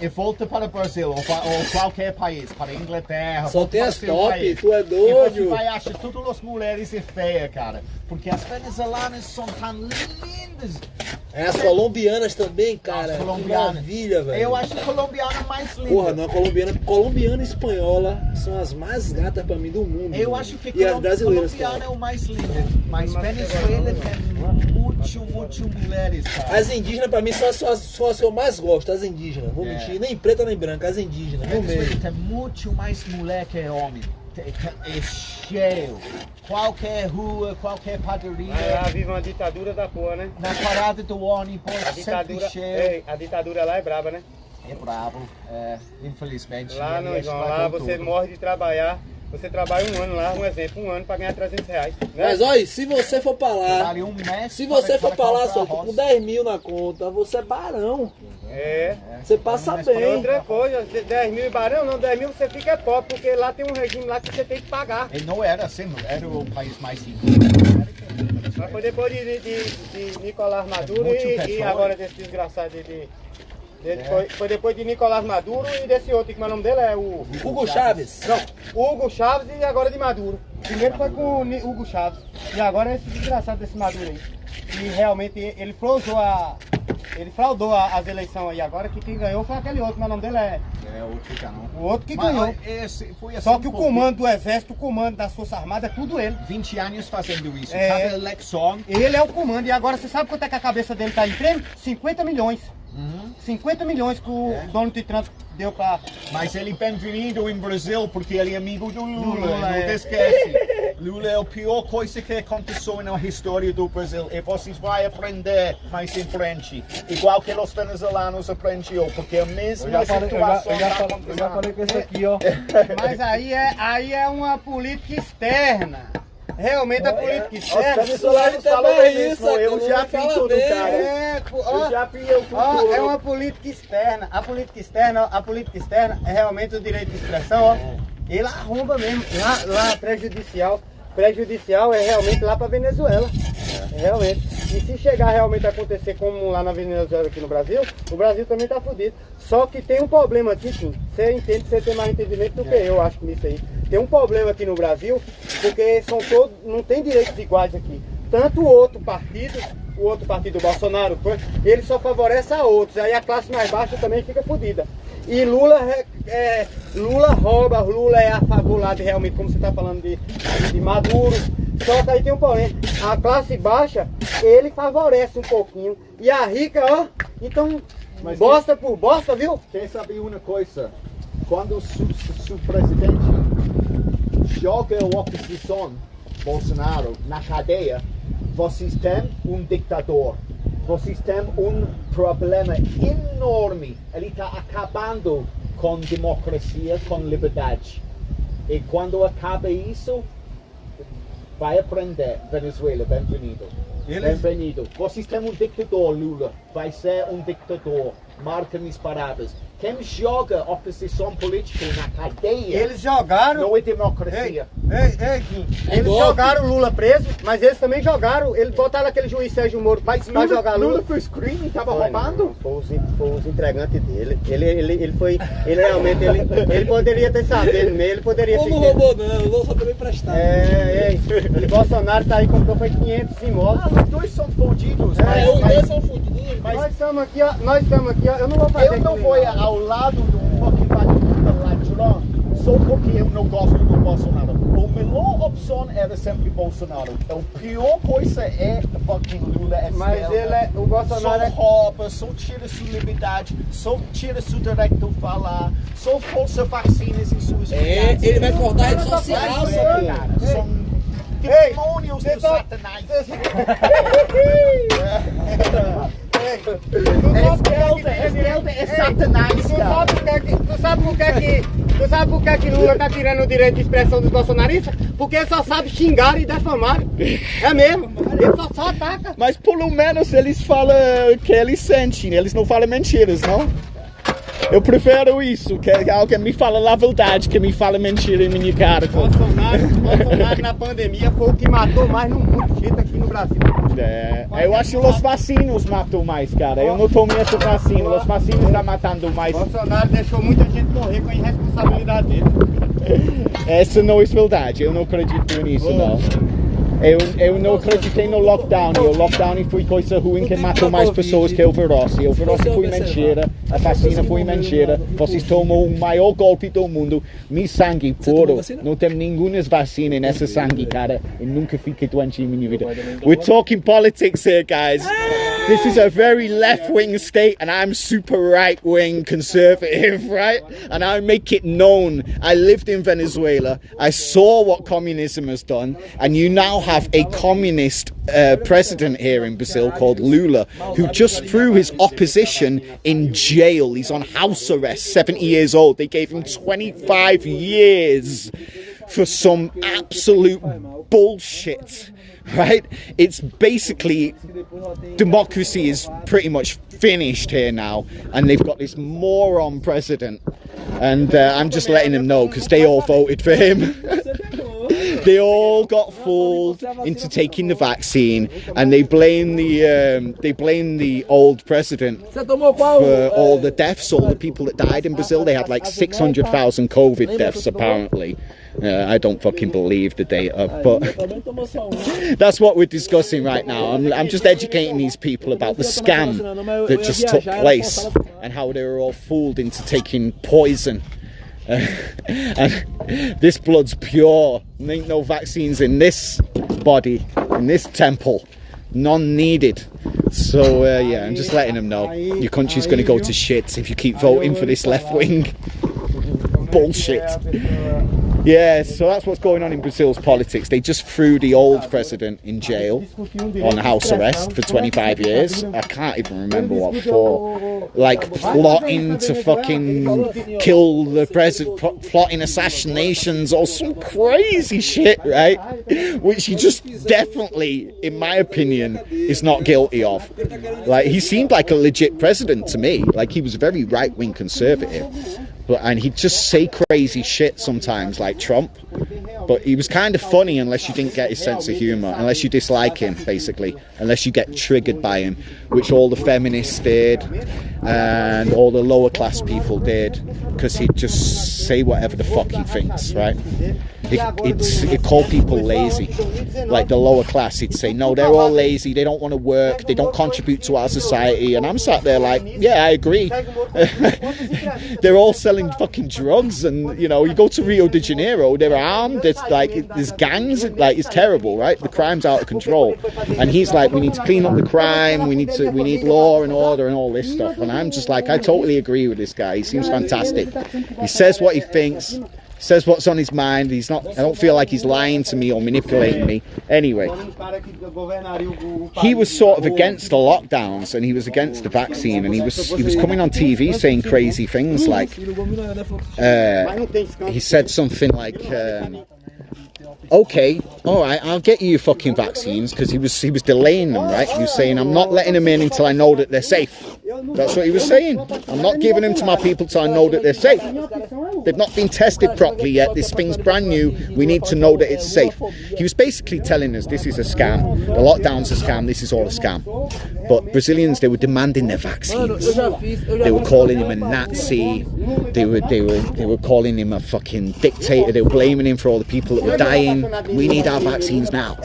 e volta para o Brasil ou qualquer país, para a Inglaterra. Só tem as top, país, tu é e doido. você vai achar todas as mulheres feias, cara, porque as venezuelanas são tão lindas. É, as colombianas também, cara. As colombianas. Que maravilha, velho. Eu acho a colombiana mais linda. Porra, não, a colombiana e espanhola são as mais gatas pra mim do mundo. Eu acho que e as brasileiras, colombiana cara. é o mais lindo, mas Venezuela tem muito mulheres, cara. As indígenas pra mim são as que eu mais gosto, as indígenas. Vou mentir, nem preta nem branca, as indígenas. Venezuela tem muito mais mulher que homem. É cheio. Qualquer rua, qualquer padaria. Mas lá vive uma ditadura da porra, né? Na parada do ônibus, A sempre ditadura, cheio. a ditadura lá é braba, né? É bravo, infelizmente. Lá E no eles João, pagam lá você tudo. morre de trabalhar. Você trabalha um ano lá, um exemplo, um ano pra ganhar R$300. Né? Mas olha, se você for pra lá, Vale um mês se você for pra lá, comprar só arroz. com 10 mil na conta, você é barão. É. Você passa Mas bem. Outra coisa, 10 mil barão, não, 10 mil você fica pobre, porque lá tem um regime lá que você tem que pagar. E não era assim, era o país mais rico. Mas foi depois de Nicolás Maduro Muito e petróleo. agora desse desgraçado foi depois de Nicolás Maduro e desse outro, que o nome dele é o... Hugo Chaves. Não, Hugo Chaves e agora de Maduro. Primeiro foi com o Hugo Chaves e agora é esse desgraçado desse Maduro aí. E realmente ele fraudou as eleições aí agora, que quem ganhou foi aquele outro, mas o nome dele é... É outro que não. O outro que Mas, ganhou. foi assim Só que o pouco. comando do exército, o comando das forças armadas é tudo ele. 20 anos fazendo isso. É. Cada eleição. Ele é o comando e agora você sabe quanto é que a cabeça dele tá em prêmio? 50 milhões. 50 milhões que o Donald Trump deu pra... Mas ele é bem-vindo em Brasil porque ele é amigo do Lula. Lula, Não é. te esquece. Lula é a pior coisa que aconteceu na história do Brasil e vocês vão aprender mais em frente, igual que os venezuelanos aprenderam, porque a mesma situação está acontecendo. Eu já falei com esse aqui, ó. Mas aí é uma política externa. Realmente a política externa. Os venezuelanos falam isso, eu já vi tudo, cara. Eu já vi o futuro. É uma política externa. A política externa é realmente o direito de expressão, ó. Ele arromba mesmo. Lá prejudicial. Prejudicial é realmente lá para Venezuela. Realmente. E se chegar realmente a acontecer como lá na Venezuela aqui no Brasil, o Brasil também tá fudido. Só que tem um problema aqui, sim. Você entende, você tem mais entendimento do que eu acho nisso aí. Tem um problema aqui no Brasil, porque são todos, não tem direitos iguais aqui. Tanto o outro partido Bolsonaro, ele só favorece a outros. Aí a classe mais baixa também fica fodida. E Lula rouba, Lula é a favor lá de realmente, como você está falando de Maduro. Só que aí tem um problema. A classe baixa, ele favorece um pouquinho. E a rica, ó, então, mas bosta por bosta, viu? Quer saber uma coisa? Quando o presidente joga a oposição, Bolsonaro, na cadeia, vocês têm um ditador. Vocês têm um problema enorme. Ele está acabando com democracia, com liberdade. E quando acaba isso, vai aprender. Venezuela, bem-vindo. Bem-vindo. Vocês têm um ditador, Lula. Vai ser um ditador. Marca minhas palavras. Quem joga oposição política na cadeia, eles jogaram. Não é democracia. Eles jogaram o Lula preso, mas eles também jogaram. Eles botaram aquele juiz Sérgio Moro para jogar Lula. Lula foi screen e estava roubando? Foi os entregantes dele. Ele realmente poderia ter sabido, ele poderia ter. Não roubou não, o Lula só também emprestado. E Bolsonaro tá aí, comprou foi 500 imóveis. Os dois são fodidos. Os dois são fodidos. Nós estamos aqui, ó. Eu não vou fazer. Eu não vou ao lado do fucking ladrão só porque eu não gosto do Bolsonaro. A melhor opção era sempre Bolsonaro. A pior coisa é fucking Lula. Mas o Bolsonaro só rouba, só tira sua liberdade, só tira seu direito de falar, só força vacinas em suas vidas. Ele vai cortar a rede social, são demônios do Satanás. É Satanás, cara. Tu sabe por que Lula tá tirando o direito de expressão dos bolsonaristas? Porque ele só sabe xingar e defamar. É mesmo. Ele só ataca. Mas pelo menos eles falam que eles sentem, eles não falam mentiras, não? Eu prefiro isso, que alguém me fala a verdade, que me fala mentira em minha cara. Bolsonaro na pandemia foi o que matou mais no mundo, gente, aqui no Brasil. Eu acho que os vacinos matou mais, cara. Eu não tomei essa vacina, os vacinos estão matando mais. Bolsonaro deixou muita gente morrer com a irresponsabilidade dele. Essa não é verdade, eu não acredito nisso, não. Eu não acreditei no lockdown. O lockdown foi coisa ruim que matou mais pessoas que o vírus. O vírus foi mentira, a vacina foi mentira. Vocês tomam o maior golpe do mundo. Meu sangue puro. Não tem nenhuma vacina nessa sangue, cara. Eu nunca fiquei doente em minha vida. We're talking politics here, guys. This is a very left-wing state and I'm super right-wing conservative, right? And I make it known. I lived in Venezuela. I saw what communism has done. And you now have a communist president here in Brazil called Lula, who just threw his opposition in jail. He's on house arrest, 70 years old. They gave him 25 years for some absolute bullshit, right? It's basically, democracy is pretty much finished here now, and they've got this moron president, and I'm just letting them know, because they all voted for him. They all got fooled into taking the vaccine, and they blame the old president for all the deaths, all the people that died in Brazil. They had like 600,000 COVID deaths apparently. I don't fucking believe the data, but that's what we're discussing right now. I'm just educating these people about the scam that just took place and how they were all fooled into taking poison. And this blood's pure. There ain't no vaccines in this body, in this temple. None needed. So yeah, I'm just letting them know your country's going to go to shit if you keep voting for this left-wing bullshit. Yeah, so that's what's going on in Brazil's politics. They just threw the old president in jail on house arrest for 25 years. I can't even remember what for. Like plotting to fucking kill the president, plotting assassinations or some crazy shit, right? Which he just definitely, in my opinion, is not guilty of. Like, he seemed like a legit president to me. Like, he was very right-wing conservative. And he'd just say crazy shit sometimes, like Trump. But he was kind of funny unless you didn't get his sense of humour. Unless you dislike him, basically. Unless you get triggered by him. Which all the feminists did. And all the lower class people did. Because he'd just say whatever the fuck he thinks, right? He'd call people lazy. Like the lower class, he'd say, no, they're all lazy. They don't want to work. They don't contribute to our society. And I'm sat there like, yeah, I agree. They're all selling fucking drugs, and you know, you go to Rio de Janeiro, they're armed, there's gangs, like, it's terrible, right? The crime's out of control, and he's like, we need to clean up the crime, we need law and order and all this stuff. And I'm just like, I totally agree with this guy. He seems fantastic. He says what he thinks, says what's on his mind. He's not, I don't feel like he's lying to me or manipulating me. Anyway, he was sort of against the lockdowns, and he was against the vaccine, and he was coming on TV saying crazy things like, he said something like, okay, all right, I'll get you your fucking vaccines, because he was delaying them, right? He was saying, I'm not letting them in until I know that they're safe. That's what he was saying. I'm not giving them to my people till I know that they're safe. They've not been tested properly yet. This thing's brand new. We need to know that it's safe. He was basically telling us this is a scam. The lockdown's a scam. This is all a scam. But Brazilians, they were demanding their vaccines. They were calling him a Nazi. They were calling him a fucking dictator. They were blaming him for all the people that were dying. We need our vaccines now.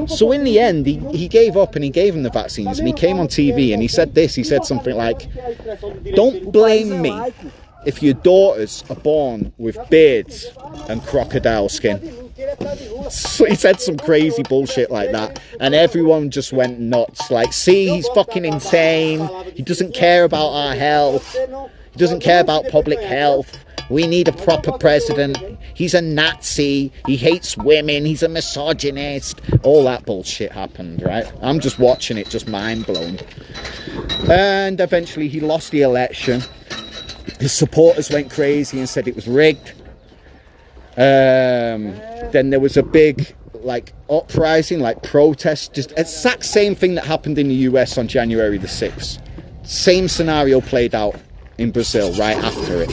So in the end, he gave up and he gave them the vaccines. And he came on TV and he said this. He said something like, don't blame me if your daughters are born with beards and crocodile skin. So he said some crazy bullshit like that, and everyone just went nuts. Like, see, he's fucking insane. He doesn't care about our health. He doesn't care about public health. We need a proper president. He's a Nazi. He hates women. He's a misogynist. All that bullshit happened, right? I'm just watching it, just mind blown. And eventually he lost the election. His supporters went crazy and said it was rigged. Then there was a big, like, uprising, like protest. Just exact same thing that happened in the US on January the 6th. Same scenario played out in Brazil right after it.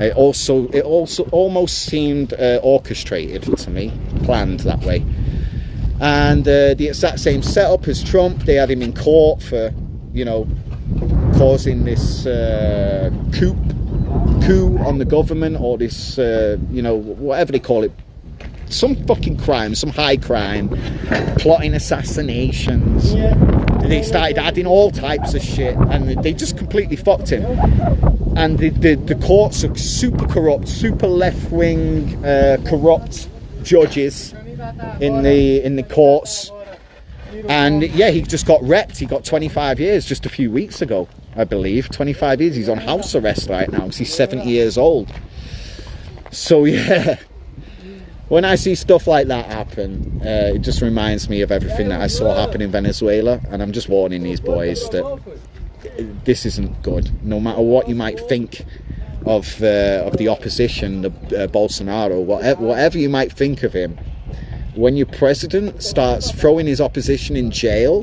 It also almost seemed orchestrated to me, planned that way. And the exact same setup as Trump. They had him in court for, you know, causing this coup on the government, or this, you know, whatever they call it. Some fucking crime, some high crime, plotting assassinations. They started adding all types of shit, and they just completely fucked him. And the courts are super corrupt, super left-wing, corrupt judges in the courts. And yeah, he just got wrecked. He got 25 years just a few weeks ago, I believe. 25 years. He's on house arrest right now because he's 70 years old. So yeah, when I see stuff like that happen, it just reminds me of everything that I saw happen in Venezuela. And I'm just warning these boys that this isn't good. No matter what you might think of the opposition, Bolsonaro, whatever you might think of him, when your president starts throwing his opposition in jail,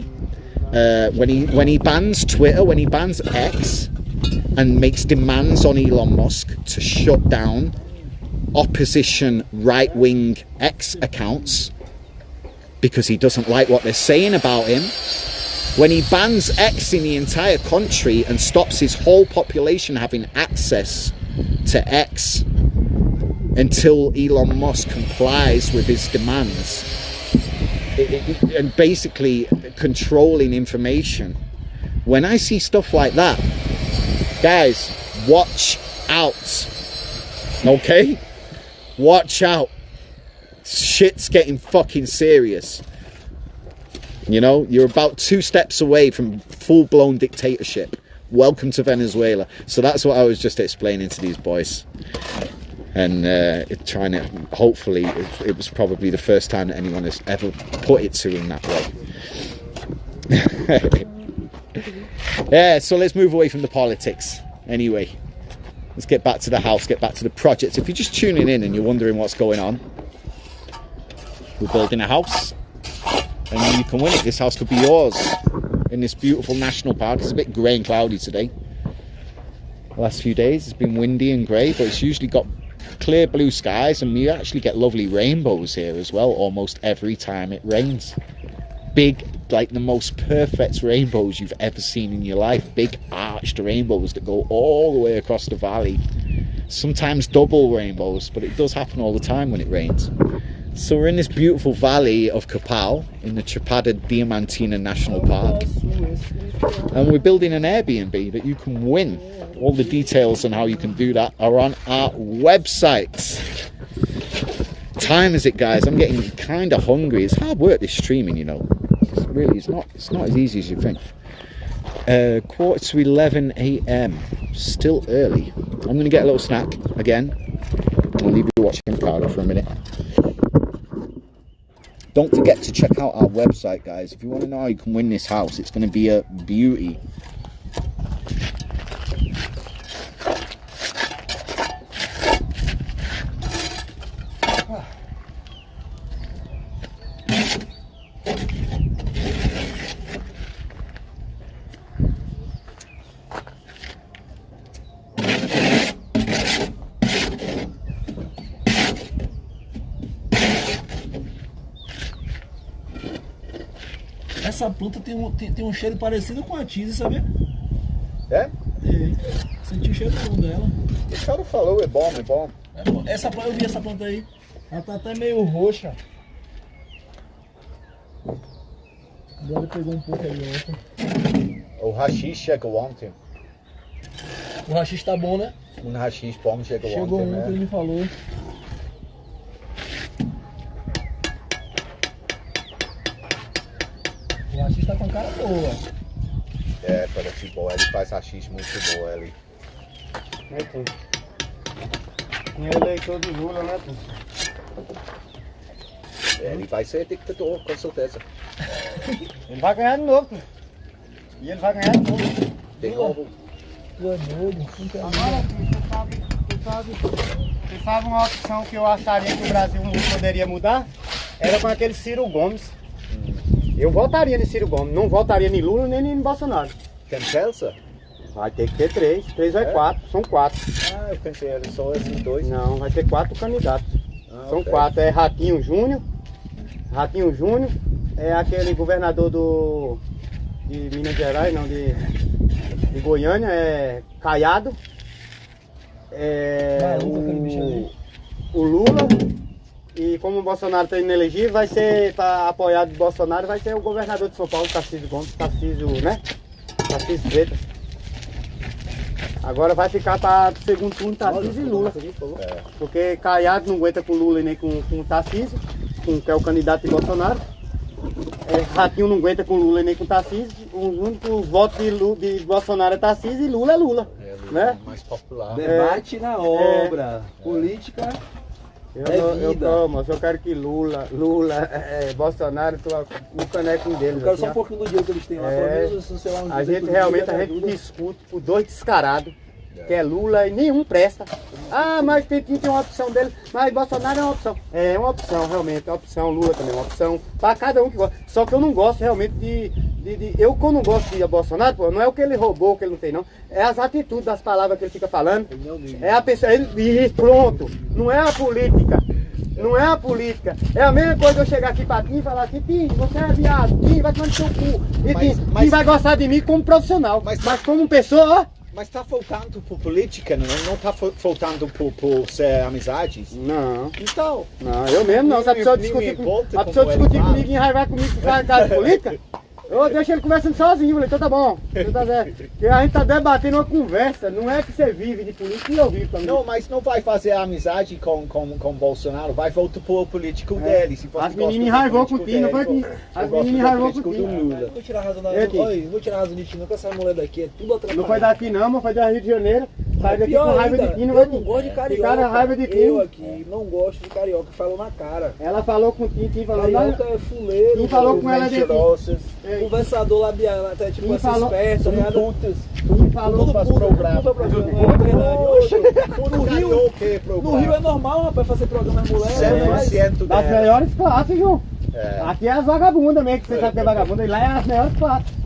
when he bans Twitter, when he bans X, and makes demands on Elon Musk to shut down opposition right-wing X accounts because he doesn't like what they're saying about him, when he bans X in the entire country and stops his whole population having access to X until Elon Musk complies with his demands, and basically controlling information. When I see stuff like that, guys, watch out. Okay? Watch out. Shit's getting fucking serious. You know, you're about 2 steps away from full-blown dictatorship. Welcome to Venezuela. So that's what I was just explaining to these boys. and trying to, hopefully, it was probably the first time that anyone has ever put it to him that way. Yeah, so let's move away from the politics. Anyway, let's get back to the house, get back to the project. If you're just tuning in and you're wondering what's going on, we're building a house, and you can win it. This house could be yours in this beautiful national park. It's a bit grey and cloudy today. The last few days it's been windy and grey, but it's usually got clear blue skies, and we actually get lovely rainbows here as well almost every time it rains. Big, like the most perfect rainbows you've ever seen in your life. Big arched rainbows that go all the way across the valley. Sometimes double rainbows, but it does happen all the time when it rains. So we're in this beautiful valley of Capal in the Chapada Diamantina National Park, and we're building an Airbnb that you can win. All the details on how you can do that are on our website. Time is it, guys? I'm getting kind of hungry. It's hard work, this streaming, you know. It's not as easy as you think. 11:15 a.m. Still early. I'm going to get a little snack again. I'll leave you watching Ricardo for a minute. Don't forget to check out our website, guys. If you want to know how you can win this house, it's going to be a beauty. Essa planta tem um cheiro parecido com a tise, sabia? É? Senti o cheiro bom dela. O cara falou, é bom, é bom. É bom. Eu vi essa planta aí. Ela tá até meio roxa. Agora pegou um pouco aí ontem. O hashish chegou ontem. O hashish tá bom, né? Um hashish bom chegou ontem, Chegou ontem, né? ele me falou. O hashish tá com cara boa. É, parece boa. Ele faz hashish muito boa ali. Né, tu? Quem é eleitor de Lula, né, tu? É, ele vai ser ditador, com certeza. Ele vai ganhar de novo, tu. E ele vai ganhar de novo. De novo. Tu é doido, não quer Agora, tu sabe uma opção que eu acharia que o Brasil poderia mudar? Era com aquele Ciro Gomes. Eu votaria em Ciro Gomes, não votaria em Lula nem em Bolsonaro. Tem chance? Vai ter que ter três ou quatro, são quatro. Ah, eu pensei era só esses dois. Não, vai ter 4 candidatos. São ok. 4, é Ratinho Júnior, é aquele governador de Minas Gerais, não, de Goiânia, é Caiado, é o Lula, e como o Bolsonaro está inelegível, vai ser, para apoiar do Bolsonaro, vai ser o governador de São Paulo, Tarcísio Gomes, Tarcísio Freitas. Agora vai ficar para o segundo turno Tarcísio e Lula. Porque Caiado não aguenta com Lula e nem com o Tarcísio, que é o candidato de Bolsonaro. Ratinho não aguenta com Lula e nem com Tarcísio. Os únicos votos de Bolsonaro é Tarcísio e Lula é Lula. Lula né? é mais popular. Debate na obra. Política. Eu só quero que Lula, Bolsonaro, o canequinho deles. Eu quero assim, só um pouquinho do dinheiro que eles têm lá, pelo menos, sei lá, a gente realmente discute por dois descarados, que é Lula e nenhum presta. Ah, mas tem uma opção dele, mas Bolsonaro é uma opção. É uma opção, realmente, é uma opção, Lula também é uma opção, para cada um que gosta. Só que eu não gosto realmente eu quando não gosto de Bolsonaro, pô, não é o que ele roubou, o que ele não tem não, é as atitudes das palavras que ele fica falando. É a pessoa, e pronto, não é a política. Não é a política. É a mesma coisa eu chegar aqui pra ti e falar assim, Tim, você é viado, Tim, vai tomar no seu cu. E Tim vai gostar de mim como profissional, mas como pessoa, ó. Mas tá faltando por política, não tá faltando por ser amizades? Não. Então. Não, eu mesmo não. Se a pessoa discutir comigo e enraivar comigo por causa de política, eu deixo ele conversando sozinho, falei, então tá bom. Porque a gente tá debatendo uma conversa, não é que você vive de política e eu vivo também. Não, mas não vai fazer amizade com Bolsonaro, vai voltar pro político dele. Se as meninas enraivou com o Tino, não foi que as meninas enraivou com o Tino. Vou tirar a razão da vou tirar a razão de ti, não, com essa mulher daqui, é tudo atrapalhado. Não foi daqui não, mas foi da Rio de Janeiro. Sai daqui Pior com raiva ainda, de quem não eu vai não gosto de carioca. Ficaram raiva de quem? Eu aqui não gosto de carioca, falou na cara. Ela falou com quem falou. Carioca é fuleiro, Quem falou com ela daqui? conversador labial, até tipo Quem assim, falou? esperto, tá ligado? Quem falou Tudo faz puta, programa. tudo programa, é verdade. Oxe, no Rio é normal, rapaz, fazer programa de mulher. Das melhores classes, João. Aqui é as vagabundas mesmo, que você sabe que é vagabunda, e lá é as melhores classes.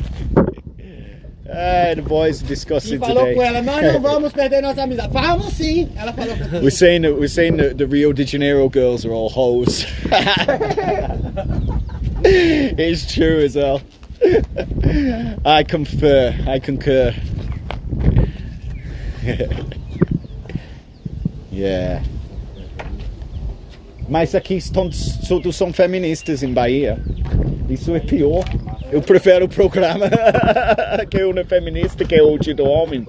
The boys are discussing E falou today. com ela, nós não vamos perder nossa amizade. Vamos sim! Ela falou. We're saying that the Rio de Janeiro girls are all hoes. It's true as well. I concur. Yeah. Mas aqui todos são feministas em Bahia. Isso é pior. Eu prefiro o programa que é uma feminista que é hoje do homem.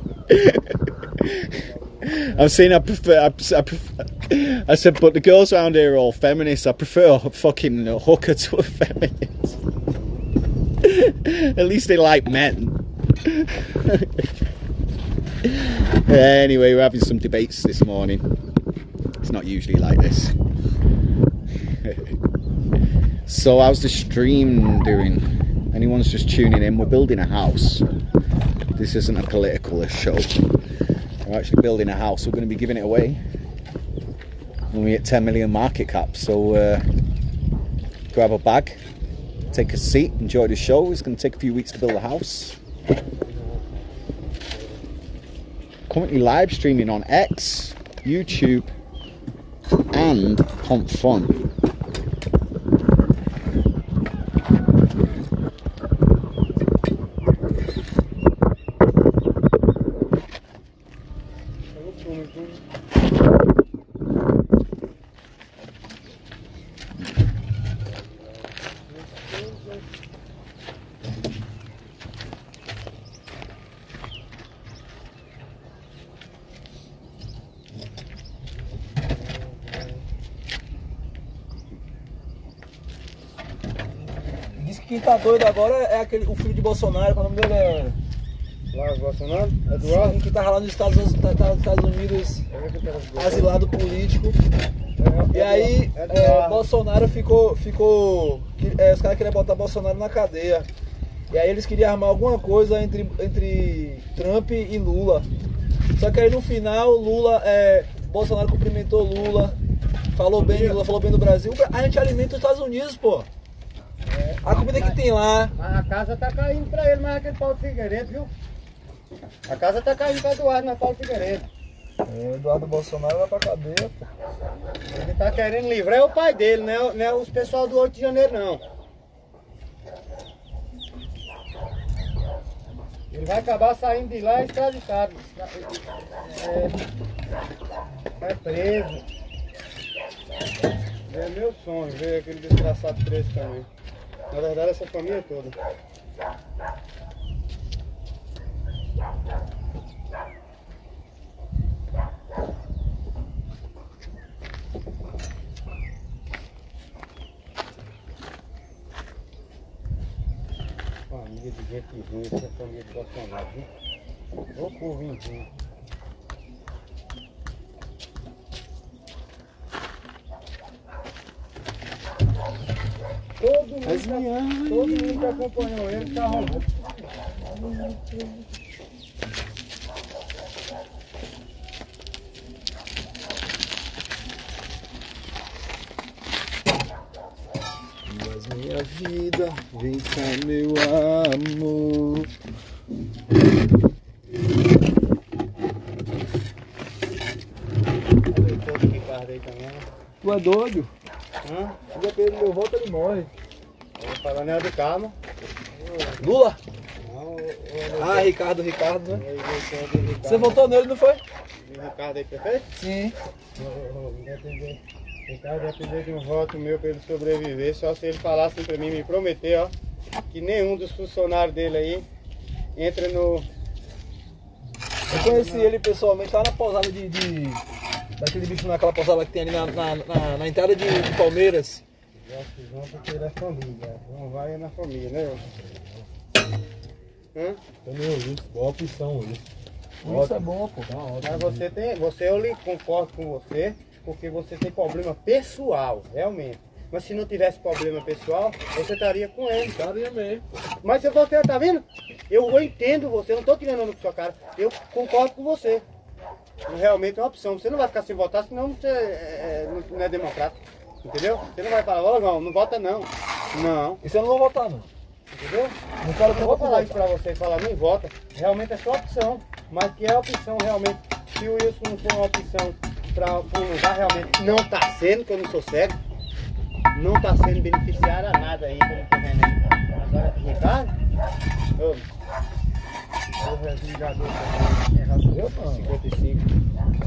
I'm saying I prefer. I said, but the girls around here are all feminists. I prefer a fucking hooker to a feminist. At least they like men. Anyway, we're having some debates this morning. It's not usually like this. So how's the stream doing? Anyone's just tuning in, we're building a house. This isn't a political show. We're actually building a house. We're going to be giving it away when we hit 10 million market cap. So grab a bag, take a seat, enjoy the show. It's going to take a few weeks to build a house. Currently live streaming on X, YouTube and HuntFun. Diz que quem tá doido agora é o filho de Bolsonaro, que o nome dele é... Lá, Bolsonaro? Sim, que tava lá nos Estados Unidos, asilado político. E aí, Bolsonaro ficou os caras queriam botar Bolsonaro na cadeia. E aí eles queriam armar alguma coisa entre Trump e Lula. Só que aí no final, Bolsonaro cumprimentou Lula, falou bem de Lula, falou bem do Brasil. A gente alimenta os Estados Unidos, pô. A comida que tem lá. Mas a casa tá caindo pra ele, mais aquele Paulo Figueiredo, viu? A casa tá caindo pra Eduardo, mas Paulo Figueiredo. Eduardo Bolsonaro vai pra cadeia, pô. Ele tá querendo livrar o pai dele, não é os pessoal do 8 de janeiro, não. Ele vai acabar saindo de lá extraditado. Vai preso. É meu sonho ver aquele desgraçado preso também. Na verdade, essa família toda. Família de gente ruim, essa família de Bolsonaro, viu? Ô povinho ruim. Todo mundo que acompanhou ele tá rolando. Mas minha vida, vem cá, meu amor. Tu é doido? Hã? Se depende do meu voto, ele morre. Falando é do Carmo. Lula? Não, Ricardo, né? Você votou nele, não foi? O Ricardo aí, prefeito? Sim. Ricardo ia pedir de um voto meu para ele sobreviver, só se ele falasse pra mim, me prometer, ó, que nenhum dos funcionários dele aí entra no... Eu conheci ele pessoalmente lá na pousada daquele bicho naquela pousada que tem ali na entrada de Palmeiras. Vocês vão porque ele é família, não vai na família, né? Hã? Também ouvi, boa opção hoje. Isso é bom, pô. Mas eu lhe concordo com você, porque você tem problema pessoal, realmente. Mas se não tivesse problema pessoal, você estaria com ele. Estaria mesmo. Mas se você tá vendo? Eu entendo você, eu não tô tirando com sua cara. Eu concordo com você. Realmente é uma opção. Você não vai ficar sem votar, senão você não é democrata. Entendeu? Você não vai falar, ó, não vota não. Não. Isso eu não vou votar, não. Entendeu? Não quero Eu vou falar isso pra você e falar, nem vota. Realmente é sua opção. Mas que é a opção realmente. Se o Wilson não for uma opção para um lugar, realmente não está sendo, que eu não sou cego. Não está sendo beneficiário a nada aí, como tô vendo aí. Agora, Ricardo, o resligador também é racional, 55.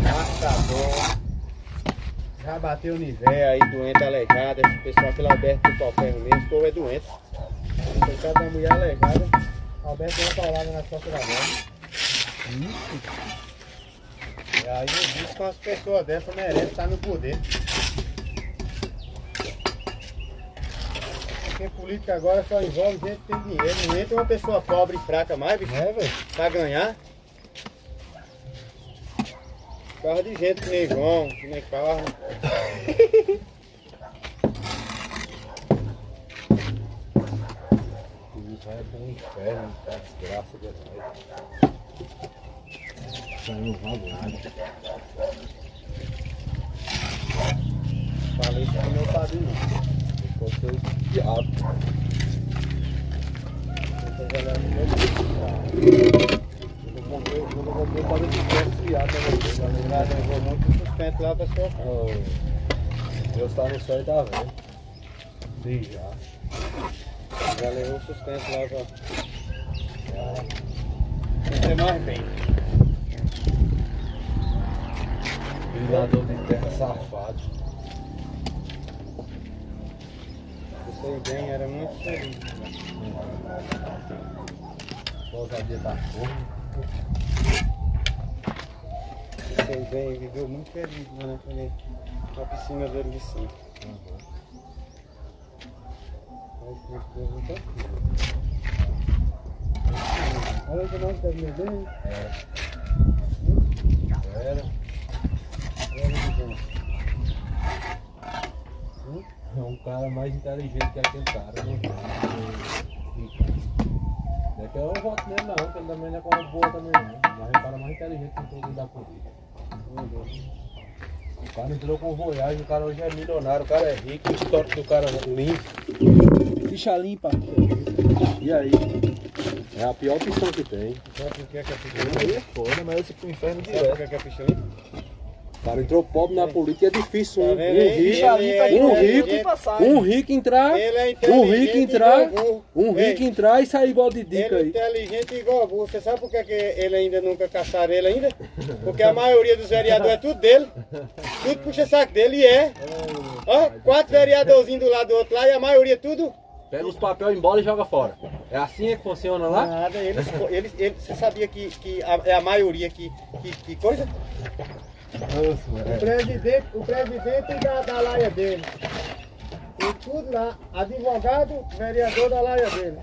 Gastador. Já bateu o nível aí, doente, aleijada. Esse pessoal pelo Alberto do Palferro mesmo, esse povo é doente. O pessoal da mulher aleijada. Alberto deu uma paulada na costa da mão. E aí eu disse que umas pessoas dessas merecem estar no poder. Porque política agora só envolve gente que tem dinheiro. Não entra uma pessoa pobre e fraca mais, bicho. É, velho. Pra ganhar. Carro de gente que nem João, que nem carro. Isso vai pro inferno, tá? Desgraça de Deus. Vai no vago. Falei isso pro meu padrinho, não. Pode ser o diabo. Eu não vou fazer de viado também. Já levou muito sustento lá pra sua casa. Deus tá no céu e tá vendo. Sim, já. Já levou sustento lá pra... Não tem mais bem. Virador de terra safado. Eu sei bem, era muito feliz. Ousadia da forma. Eu sei bem, viveu muito feliz lá na piscina dele de cima. Olha que nós estamos bem. Era. É um cara mais inteligente que aquele cara. Não é que eu não voto nele não, porque ele também não é coisa boa também não. Mas é o cara mais inteligente que todo da política. O cara entrou com voyagem, o cara hoje é milionário, o cara é rico, o histórico do cara é limpo. Ficha limpa. E aí? É a pior opção que tem. Sabe por que é ficha Isso limpa? aí é foda, mas eu fico pro inferno Sabe por direto. que é ficha limpa? O cara entrou pobre na política, é difícil. Tá Um vendo aí? um rico entrar, Ele é um rico inteligente entrar, igual burro. um rico entrar e sair igual de dica Ele é aí. inteligente igual burro. Você sabe por que ele ainda nunca caçaram ele ainda? Porque a maioria dos vereadores é tudo dele. Tudo puxa saco dele e é. Ó, 4 vereadorzinhos do lado do outro lá e a maioria tudo. Pega os papéis, embola e joga fora. É assim que funciona lá? Nada, você sabia que é a maioria que coisa? O presidente da laia dele. E tudo lá, advogado, vereador da laia dele.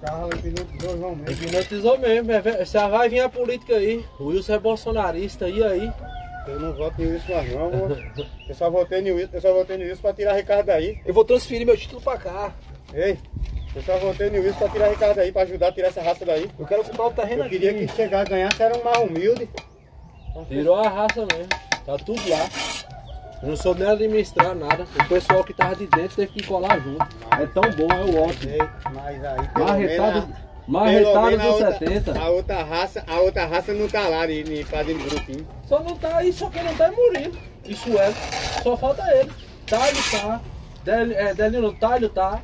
Carro hipnotizou João mesmo. Hipnotizou mesmo, já vai vir a política aí. O Wilson é bolsonarista, e aí? Eu não voto em Wilson mais não, eu só votei em Wilson pra tirar Ricardo daí. Eu vou transferir meu título pra cá. Ei, eu só votei em Wilson pra tirar Ricardo daí, pra ajudar a tirar essa raça daí. Eu quero comprar o terreno Eu aqui. queria que chegar a ganhar, se era um mais humilde. Tirou a raça mesmo, tá tudo lá. Eu não soube nem administrar nada. O pessoal que tava de dentro teve que colar junto. É tão bom, é o ótimo. Mas aí, pelo menos, Marretado dos outra, 70. a outra raça não tá lá fazendo grupinho. Só não tá aí, só que não tá é Murilo. Isso é. Só falta ele. Talho tá. Delino Talho tá.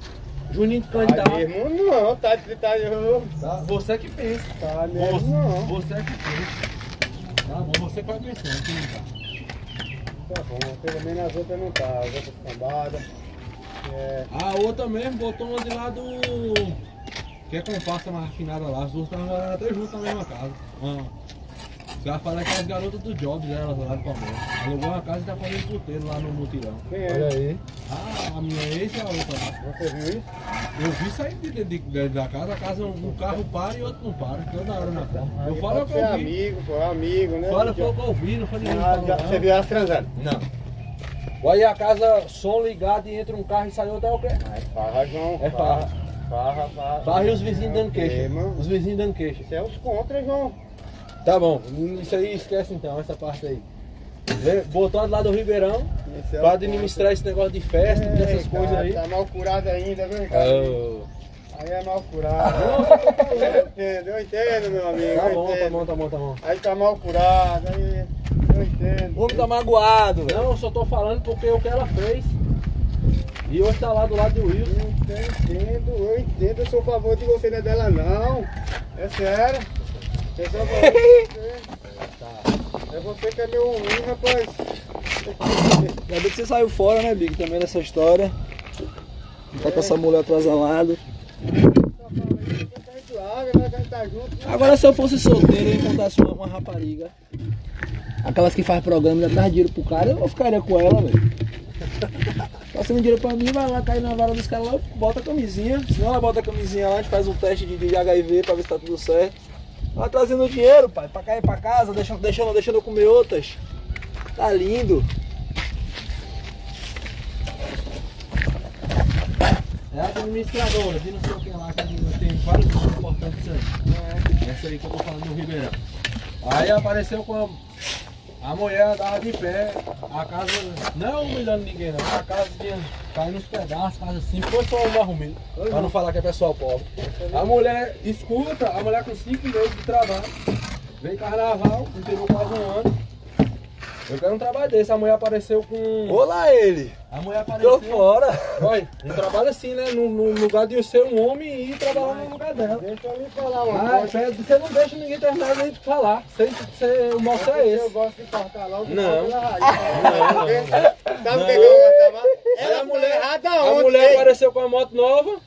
Juninho de Cândido tá. Mesmo não, tá. Tá. Você que pensa. Tá mesmo não. Você que pensa. Tá bom, você que vai pensando que não tá. Tá bom, pelo menos as outras não tá. As outras cambadas. A outra mesmo botou uma de lá do. Que é comparsa mais afinada lá. As duas estavam até juntas na mesma casa. caras falam que é as garotas do Jobs, elas lá do Palmeiras. Alugou uma casa e tá fazendo puteiro lá no mutirão. Quem é? Olha aí. Ah, a minha ex e a outra lá. Você viu isso? Eu vi sair de dentro da casa, um carro para e outro não para, toda hora na frente. Eu falo o que eu vi. Amigo, pô, amigo, né? Fala, foi o que eu vi, não foi ninguém Você viu elas transando? Não. Aí a casa, som ligado e entra um carro e sai outro, é o quê? É farra, João. É farra. Farra e os vizinhos dando queixa. Os vizinhos dando queixa. Isso é os contras, João. Tá bom, isso aí esquece então, essa parte aí. Botou lá do Ribeirão pra administrar esse negócio de festa, dessas coisas aí. Tá mal curado ainda, viu, Ricardo? Aí é mal curado. Eu entendo, meu amigo. Tá bom. Aí tá mal curado, aí eu entendo. O homem tá magoado, velho. Não, eu só tô falando porque o que ela fez. E hoje tá lá do lado do Wilson. Eu entendo, eu sou a favor de você, não é dela não. É sério. Eu sou a favor de você. É você que é meu ruim, rapaz. Ainda bem que você saiu fora, né, Big, também dessa história. Tá com essa mulher atrasalada. Agora se eu fosse solteiro e encontrasse uma rapariga, aquelas que faz programa e ainda traz dinheiro pro cara, eu ficaria com ela, velho. Passando dinheiro pra mim, vai lá, cai na vara dos caras lá, bota a camisinha. Senão ela bota a camisinha lá, a gente faz um teste de HIV pra ver se tá tudo certo. Ela trazendo dinheiro, pai, pra cair pra casa, deixando eu comer outras. Tá lindo. É a administradora, de não sei o que lá, que tem vários pontos importantes aí. Essa aí que eu tô falando do Ribeirão. Aí apareceu com a mulher andava de pé, a casa, não humilhando ninguém não, a casa tinha caindo nos pedaços, casa assim, foi só um arrumei, pra não falar que é pessoal pobre. A mulher escuta, a mulher com 5 meses de trabalho, veio carnaval, entregou quase um ano. Eu quero um trabalho desse, a mulher apareceu com... Olá ele! A mulher apareceu... Tô fora! Olha, um trabalho assim, né? No lugar de eu ser um homem e ir trabalhar no lugar dela. Deixa eu lhe falar uma coisa. Você não deixa ninguém terminar nem de falar. O nosso é esse. Eu gosto de cortar logo. Não. Sabe o que eu gosto? Ela a mulher, errada a onde? mulher apareceu com a moto nova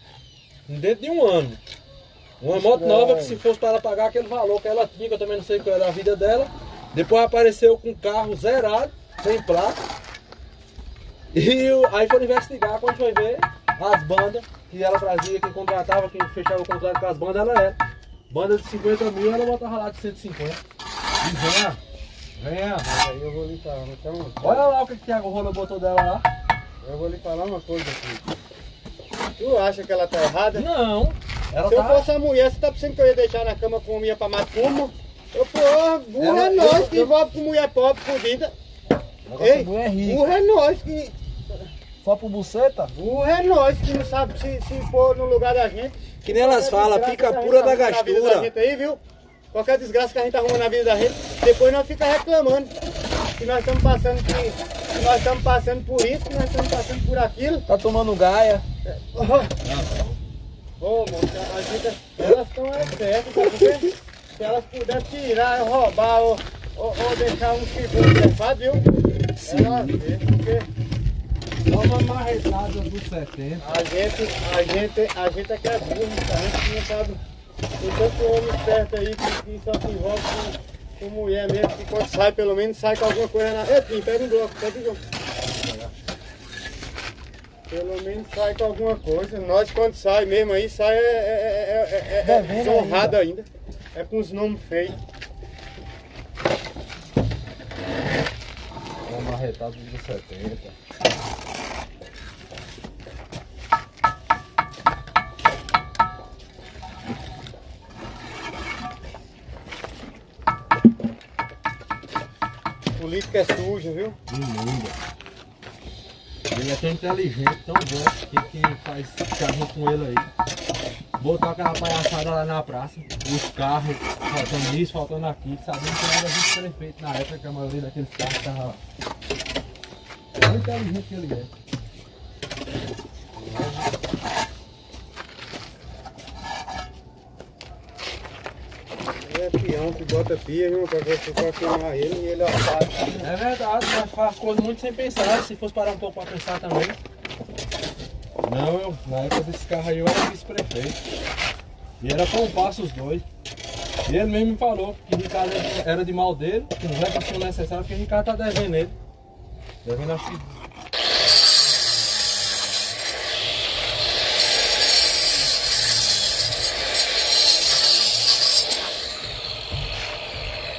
dentro de um ano. Uma moto nova que se fosse para ela pagar aquele valor que ela tinha, que eu também não sei qual era a vida dela. Depois apareceu com o carro zerado, sem placa. E aí foram investigar, quando foi ver as bandas que ela trazia, quem contratava, quem fechava o contrato com as bandas, ela era. Banda de 50 mil, ela botava lá de 150. E venha. Aí eu vou lhe falar, então, Olha lá o que o Thiago Rola botou dela lá. eu vou lhe falar uma coisa aqui. Tu acha que ela tá errada? Não. Ela Se eu tá... fosse a mulher, você tá pensando que eu ia deixar na cama com mulher pra mais como? Eu falei, burro é nós que envolve com mulher pobre, fodida. Ei, mulher é rica. burro é nós que... Só pro buceta? Burro é nós que não sabe se for no lugar da gente. Que nem elas falam, pica pura da gastura. Aí, viu? Qualquer desgraça que a gente arruma na vida da gente, depois nós fica reclamando que nós estamos passando que nós estamos passando por isso, que nós estamos passando por aquilo. Tá tomando gaia. Ô, moça, a gente, elas estão certas, porque se elas puderem tirar, roubar ou deixar um chifre levado, viu? Sim. Porque Dá uma marretada dos 70. a gente é que é burro, a gente não sabe. Tem tanto homem certo aí que só se envolve com mulher mesmo, que quando sai, pelo menos sai com alguma coisa na... Ei, pega um bloco, pega um bloco. Pelo menos sai com alguma coisa. Nós quando sai mesmo aí, sai desonrado ainda. É com os nomes feios. Uma marretada dos 70. Política é suja, viu? Imunda. Ele é tão inteligente, tão bom, que faz ficar junto com ele aí. Botou aquela palhaçada lá na praça, os carros faltando isso, faltando aquilo, sabendo que era vice-prefeito na época que a maioria daqueles carros estavam lá. É tão inteligente que ele é. É peão que bota pia, viu? Pra queimar ele e ele apaga. É verdade, mas faz coisa muito sem pensar, se fosse parar um pouco pra pensar também. Não, na época desse carro aí eu era vice-prefeito. E era compasso os dois. E ele mesmo me falou que Ricardo era de mal dele, que não vai ser necessário, porque Ricardo tá devendo ele. Devendo acho que...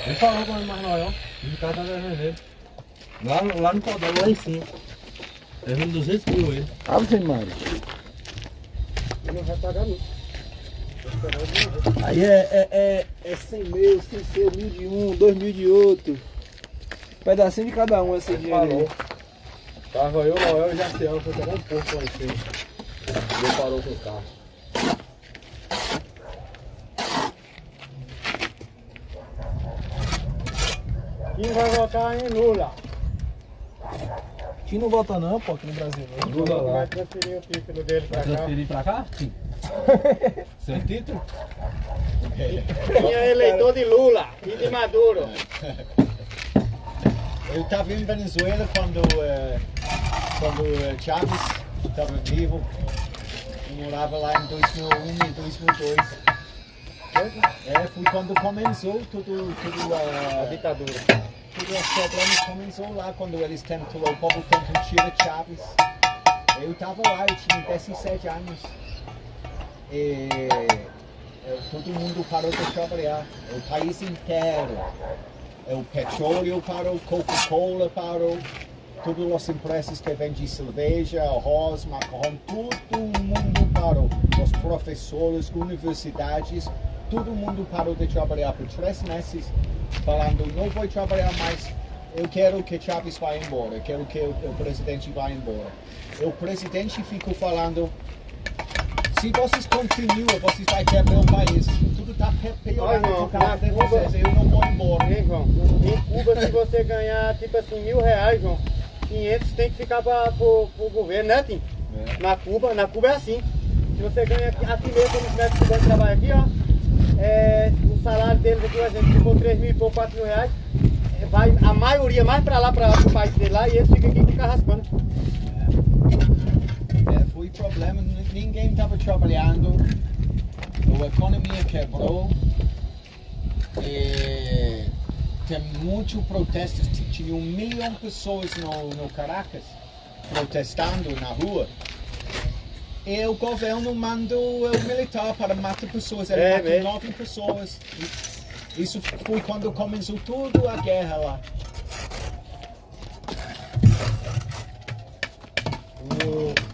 Ele falou com ele mais não, que Ricardo tá devendo ele. Lá no Codão, lá em cima. Devendo 200 mil ele. Ave Maria. Ele não vai pagar não. Aí é 100 mil, 100 seu, 1.000 de um, 2.000 de outro. Pedacinho de cada um esse dinheiro. Falou. Tava eu, Noel e Jaciano, foi pegar um pouco lá em cima. Ele parou com o carro. Quem vai votar em Lula? Que não vota não, pô, aqui no Brasil não. Lula lá. Vai transferir o título dele pra Vai cá. transferir pra cá? Sim. Sem título? Quem é eleitor de Lula e de Maduro? Eu estava em Venezuela quando Chávez estava vivo. Eu morava lá em 2001 e 2002. Foi quando começou A ditadura. tudo os problemas começou lá, quando eles o povo tentou tirar Chávez. Eu estava lá, eu tinha 17 anos. E todo mundo parou de trabalhar, o país inteiro. O petróleo parou, Coca-Cola parou, todas as empresas que vendem cerveja, arroz, macarrão, todo mundo parou. Os professores, universidades, todo mundo parou de trabalhar por 3 meses, falando, não vou trabalhar mais, eu quero que Chávez vá embora, eu quero que o presidente vá embora. O presidente ficou falando, se vocês continuam, vocês vão quebrar o país. Tudo está piorando por causa de vocês. Eu não vou embora. Hein, João? Em Cuba, se você ganhar tipo assim R$1.000, João, 500 tem que ficar pro governo, né, Tim? É. Na Cuba é assim. Se você ganha aqui mesmo, quando os médicos cubanos trabalham aqui, ó, o salário deles aqui, por exemplo, se for 3.000 e pouco, R$4.000, vai a maioria mais pra lá, pro país dele lá, e eles ficam aqui com o carro raspando. Foi problema, ninguém estava trabalhando, a economia quebrou, tem muitos protestos, tinha 1 milhão de pessoas no Caracas protestando na rua. E o governo mandou o militar para matar pessoas, ele matou 9 pessoas. Isso foi quando começou tudo a guerra lá.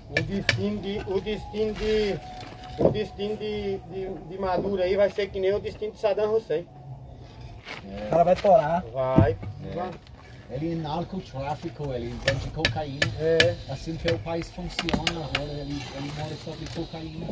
O destino de Maduro aí vai ser que nem o destino de Saddam Hussein. O cara vai torar. Vai. Ele é narcotráfico, ele vende cocaína. Assim que o país funciona agora, ele mora sobre cocaína.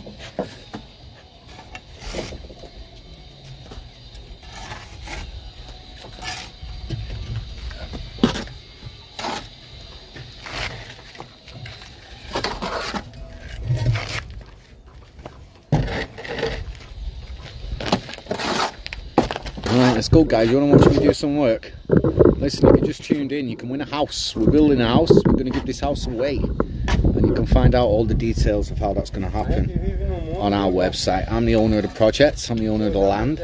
Right, let's go guys, you want to watch me do some work? Listen, if you just tuned in, you can win a house. We're building a house, we're going to give this house away. And you can find out all the details of how that's going to happen on our website. I'm the owner of the project, I'm the owner of the land.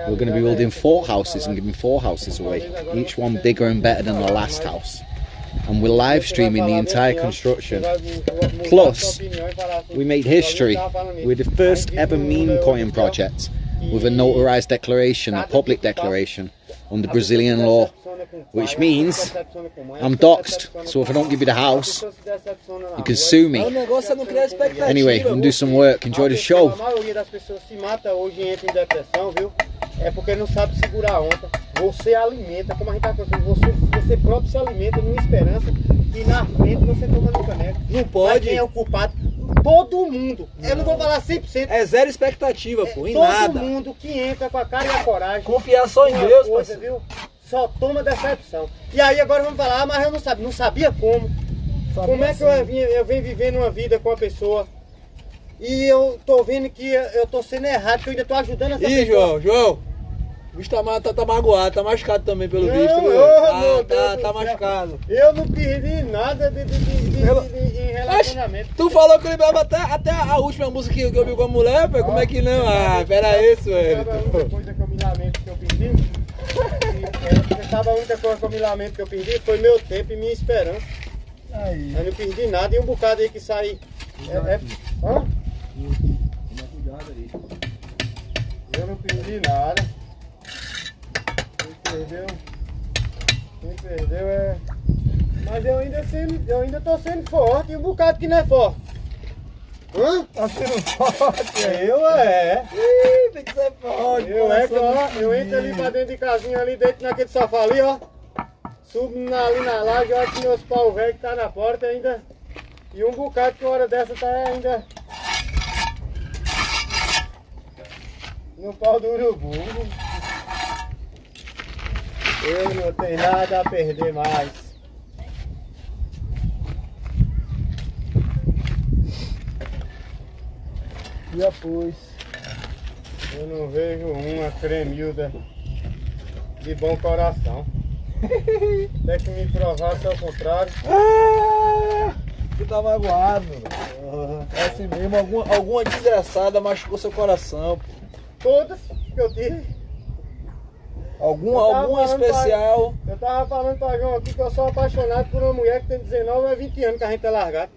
We're going to be building 4 houses and giving 4 houses away. Each one bigger and better than the last house. And we're live streaming the entire construction. Plus, we made history. We're the first ever meme coin project with a notarized declaration, a public declaration under Brazilian law, which means I'm doxxed, so if I don't give you the house, you can sue me. Anyway, I'm gonna do some work, enjoy the show. A maioria das pessoas se mata hoje e entra em depressão, viu? É porque não sabe segurar a onda. Você alimenta, como a gente tá falando, você próprio se alimenta numa esperança e na frente você toma no caneco. Não pode. Mas quem é o culpado? Todo mundo. Eu não vou falar 100%. É zero expectativa, pô, em todo nada. Todo mundo que entra com a cara e a coragem. Confiar só em Deus, coisa, viu? Só toma decepção. E aí agora vamos falar, mas eu não sabia como. Como é que eu venho vivendo uma vida com uma pessoa e eu tô vendo que eu tô sendo errado, que eu ainda tô ajudando essa pessoa. João, o bicho tá magoado, tá machucado também pelo Não, visto. Tá machucado. Eu não perdi nada em relacionamento. Tu falou que eu lembrava até a última música que eu vi com a mulher, pai. Como é que não? Ah, pera isso, velho. Cada coisa que eu me sabe a única coisa que eu me lamento que eu perdi? Foi meu tempo e minha esperança. Aí. Eu não perdi nada e um bocado aí que sai. Hã? Toma cuidado aí. Eu não perdi nada. Quem perdeu é. Mas eu ainda tô sendo forte e um bocado que não é forte. Hã? Tá sendo forte. Eu é. Ih, tem que ser forte. Eu é que ó, eu entro ali pra dentro de casinha ali, dentro naquele sofá ali, ó. Subo ali na laje, olha que meus pau velho que tá na porta ainda. E um bocado que hora dessa tá ainda. No pau do urubu. Eu não tenho nada a perder mais. Já pus. Eu não vejo uma cremilda de bom coração. Até que me provasse ao contrário. Você tá magoado. É assim mesmo, alguma desgraçada machucou seu coração. Todas que eu tive. Alguma especial. Eu tava falando pra João aqui que eu sou apaixonado por uma mulher que tem 19 a 20 anos que a gente é largado.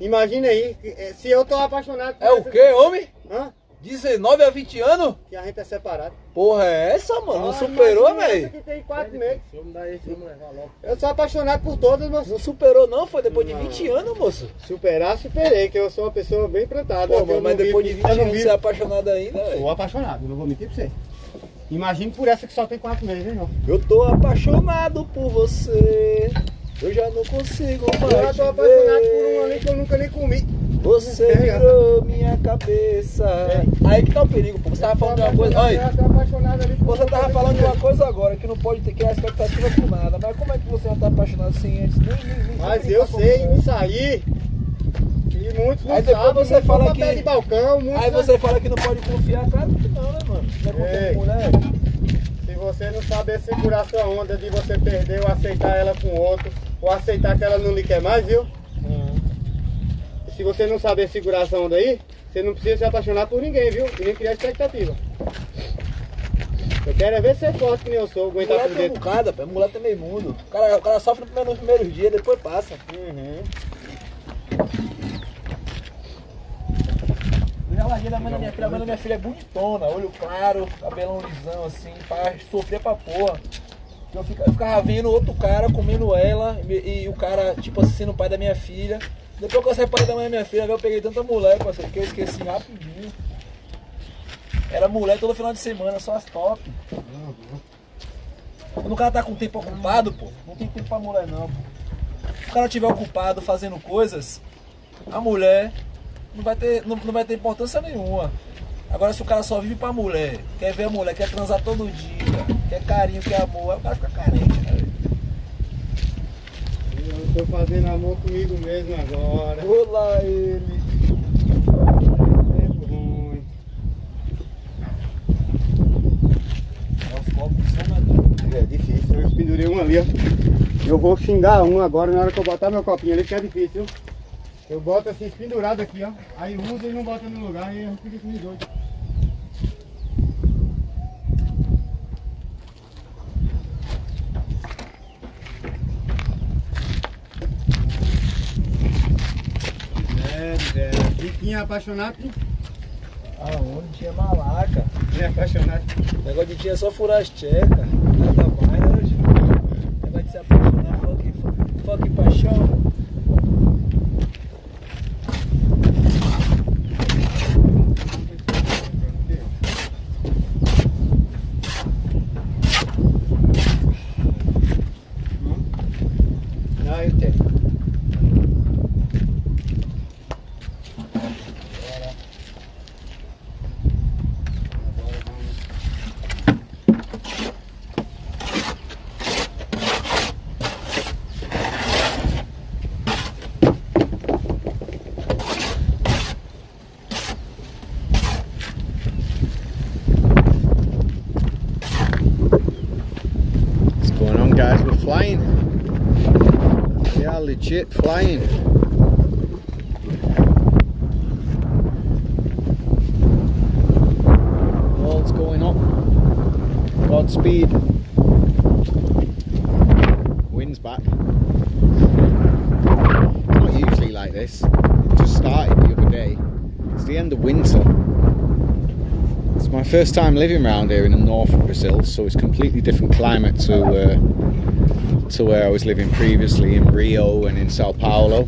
Imagina aí, se eu tô apaixonado por É o quê, homem? Hã? 19 a 20 anos? Que a gente é separado. Porra, é essa, mano? Não superou, imagina essa velho? que tem 4 meses. Vamos dar esse, vamos levar logo. Eu sou apaixonado por todas, moço. Não superou, não? Foi depois de Não. 20 anos, moço? Superar, superei, que eu sou uma pessoa bem plantada. Pô, Eu mano, mas não depois de vivo- 20 eu não anos vivo- você é apaixonado ainda, velho? Sou apaixonado, não vou mentir pra você. Imagine por essa que só tem 4 meses, hein, não? Eu tô apaixonado por você. Eu já não consigo mais. Eu já tô te apaixonado ver. por um ali que eu nunca nem comi. Você virou minha cabeça. Aí que tá o perigo, pô. Você tava falando de uma coisa. Eu Olha, já tô apaixonado ali por você um tava ali falando de que- uma coisa agora, que não pode ter que criar expectativa com nada. Mas como é que você já tá apaixonado assim antes? Nem Mas nem eu tá sei combinando. me sair. E muitos não Aí depois sabem, você muitos fala vão pra que- pé de balcão, muitos Aí não- você fala que não pode confiar, claro que não, né, mano? Não é confiar Ei. com mulher. Se você não saber segurar sua onda de você perder ou aceitar ela com outro, ou aceitar que ela não lhe quer mais, viu? Se você não saber segurar essa onda aí, você não precisa se apaixonar por ninguém, viu? E nem criar expectativa. Eu quero é ver ser forte que nem eu sou, aguentar Mulher por tem um dentro. bocado, pô. Mulher tem meio mundo. O cara sofre nos primeiros dias, depois passa. Uhum. Eu já larguei da mãe da minha filha. A mãe da minha filha é bonitona, olho claro, cabelão lisão assim, pá, sofria pra porra. Eu ficava vendo outro cara comendo ela e o cara, tipo assim, sendo o pai da minha filha. Depois que eu separei da mãe da minha filha, eu peguei tanta mulher, parceiro, que eu esqueci rapidinho. Era mulher todo final de semana, só as top. Quando o cara tá com o tempo ocupado, pô, não tem tempo pra mulher não, pô. Se o cara estiver ocupado fazendo coisas, a mulher não vai ter importância nenhuma. Agora se o cara só vive pra mulher, quer ver a mulher, quer transar todo dia, quer carinho, quer amor, aí o cara fica carente, né, velho? Eu tô fazendo amor comigo mesmo agora. Olá ele. Tempo ruim. Os copos são medonhos. É difícil, eu pendurei um ali, ó. Eu vou xingar um agora na hora que eu botar meu copinho ali, que é difícil. Eu boto assim, pendurado aqui, ó. Aí usa e não bota no lugar e eu fico com os dois. Fiquinha apaixonado, Aonde tinha malaca. é apaixonado. O negócio de tinha só furar as tchecas. Nada mais, né, gente? O negócio de se apaixonar, foca em paixão. Não, eu tenho. What's going on, guys? We're flying. We are legit flying. World's going up. God speed. Wind's back. It's not usually like this. It just started the other day. It's the end of winter. It's my first time living around here in the north of Brazil, so it's completely different climate to where I was living previously in Rio and in Sao Paulo.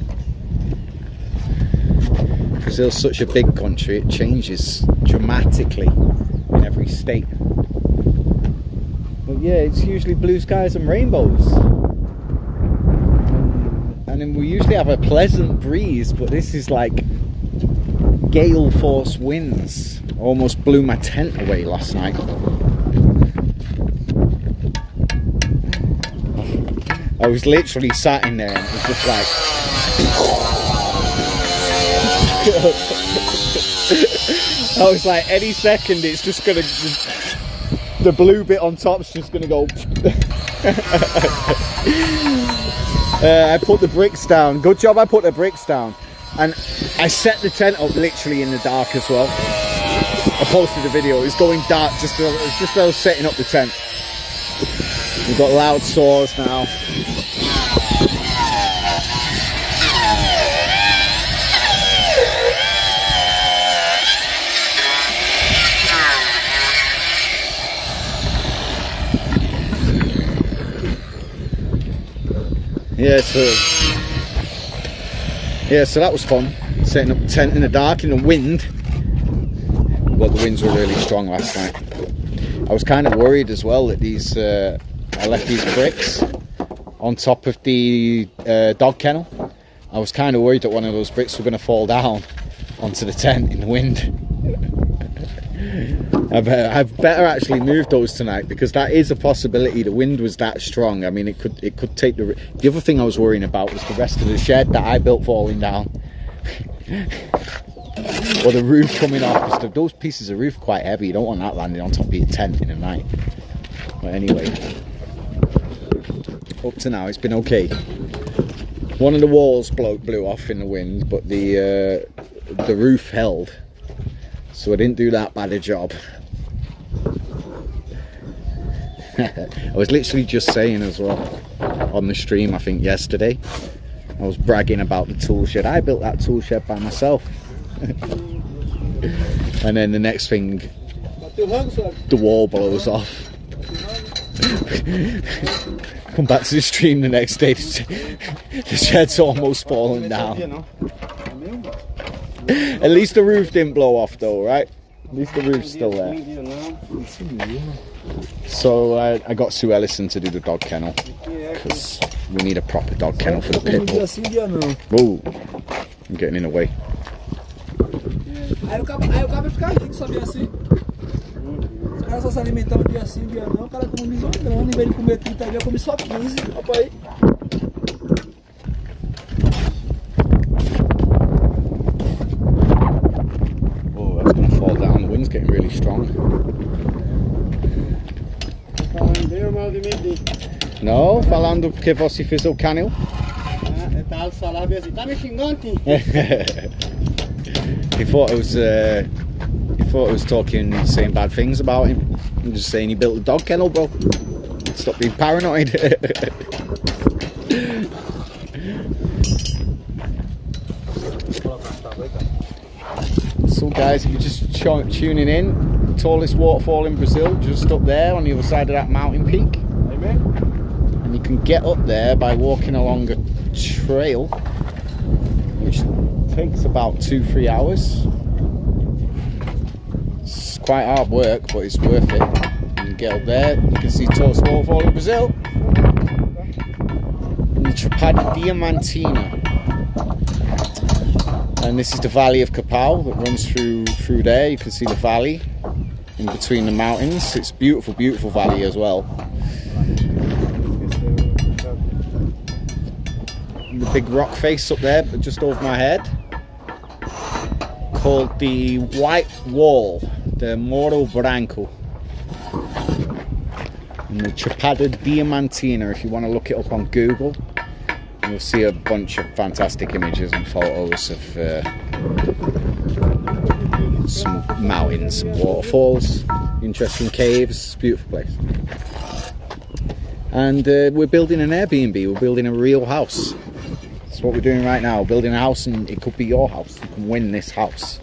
Brazil's such a big country, it changes dramatically in every state. But yeah, it's usually blue skies and rainbows. And then we usually have a pleasant breeze, but this is like gale force winds. Almost blew my tent away last night. I was literally sat in there and it was just like I was like, any second it's just gonna, the blue bit on top's just gonna go. I put the bricks down. Good job I put the bricks down. And I set the tent up literally in the dark as well. I posted a video. It's going dark just as I was setting up the tent. We've got loud saws now. So that was fun, setting up the tent in the dark in the wind. Well, the winds were really strong last night. I was kind of worried as well that these I left these bricks on top of the dog kennel. I was kind of worried that one of those bricks were going to fall down onto the tent in the wind. I've better actually move those tonight, because that is a possibility. The wind was that strong. I mean, it could take the other thing I was worrying about was the rest of the shed that I built falling down. Or the roof coming off, because those pieces of roof are quite heavy. You don't want that landing on top of your tent in the night. But anyway, up to now it's been okay. One of the walls blew off in the wind, but the roof held. So I didn't do that bad a job. I was literally just saying as well on the stream, I think yesterday, I was bragging about the tool shed. I built that tool shed by myself. And then the next thing, the wall blows off. Come back to the stream the next day, the shed's almost fallen down. At least the roof didn't blow off though, right? At least the roof's still there. So I got Sue Ellison to do the dog kennel, because we need a proper dog kennel for the pit bull. Whoa, I'm getting in the way. Aí o cabra fica rico, sabia assim? Os caras só se alimentam um dia sim, um dia não. O cara come misogrando, em vez de comer 30 dias, come só 15. Opa aí. Oh, that's going to fall down. The wind's getting really strong. No, falando que você fez o canil. Tá me xingando? He thought I was saying bad things about him. I'm just saying he built a dog kennel, bro. Stop being paranoid. So guys, if you're just tuning in, tallest waterfall in Brazil, just up there on the other side of that mountain peak. And you can get up there by walking along a trail, which takes about 2-3 hours. It's quite hard work, but it's worth it. You can get up there, you can see tallest waterfall in Brazil, the Chapada Diamantina. And this is the Valley of Capão that runs through there. You can see the valley in between the mountains. It's beautiful, beautiful valley as well. And the big rock face up there, just over my head, called the White Wall, the Morro Branco. And the Chapada Diamantina, if you want to look it up on Google, you'll see a bunch of fantastic images and photos of some mountains, some waterfalls. interesting caves, beautiful place. And we're building an Airbnb, we're building a real house. That's what we're doing right now, building a house, and it could be your house. You can win this house.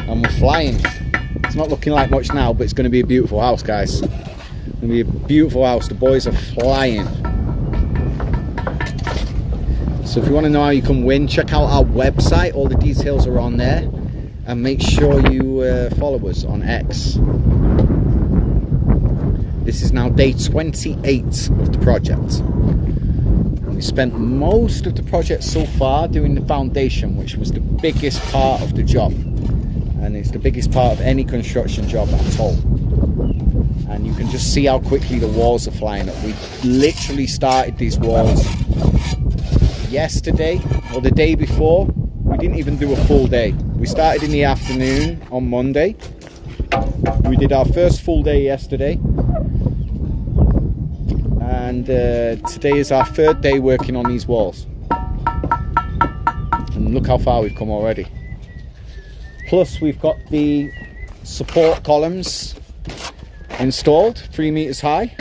And we're flying. It's not looking like much now, but it's going to be a beautiful house, guys. It's going to be a beautiful house. The boys are flying. So if you want to know how you can win, check out our website. All the details are on there. And make sure you follow us on X. This is now day 28 of the project. We spent most of the project so far doing the foundation, which was the biggest part of the job. And it's the biggest part of any construction job at all. And you can just see how quickly the walls are flying up. We literally started these walls yesterday or the day before. We didn't even do a full day. We started in the afternoon on Monday. We did our first full day yesterday. And today is our third day working on these walls. And look how far we've come already. Plus we've got the support columns installed, 3 meters high.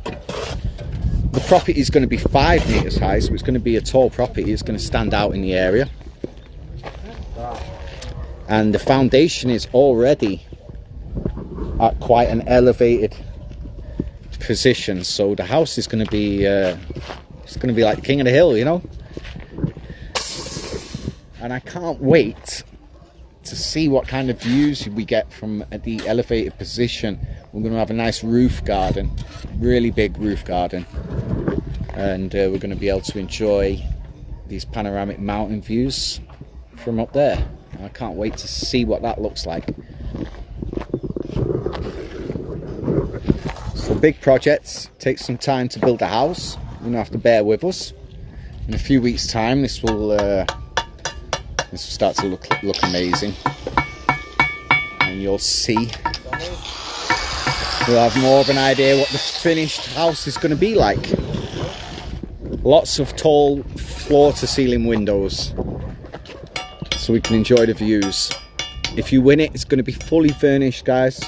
The property is going to be 5 meters high, so it's going to be a tall property. It's going to stand out in the area. And the foundation is already at quite an elevated position, so the house is going to be it's going to be like the king of the hill, you know. And I can't wait to see what kind of views we get from the elevated position. We're going to have a nice roof garden, really big roof garden, and we're going to be able to enjoy these panoramic mountain views from up there. I can't wait to see what that looks like. So big projects, takes some time to build a house. You're gonna have to bear with us. In a few weeks' time, this will start to look amazing, and you'll see. We'll have more of an idea what the finished house is going to be like. Lots of tall floor-to-ceiling windows, so we can enjoy the views. If you win it, it's going to be fully furnished, guys,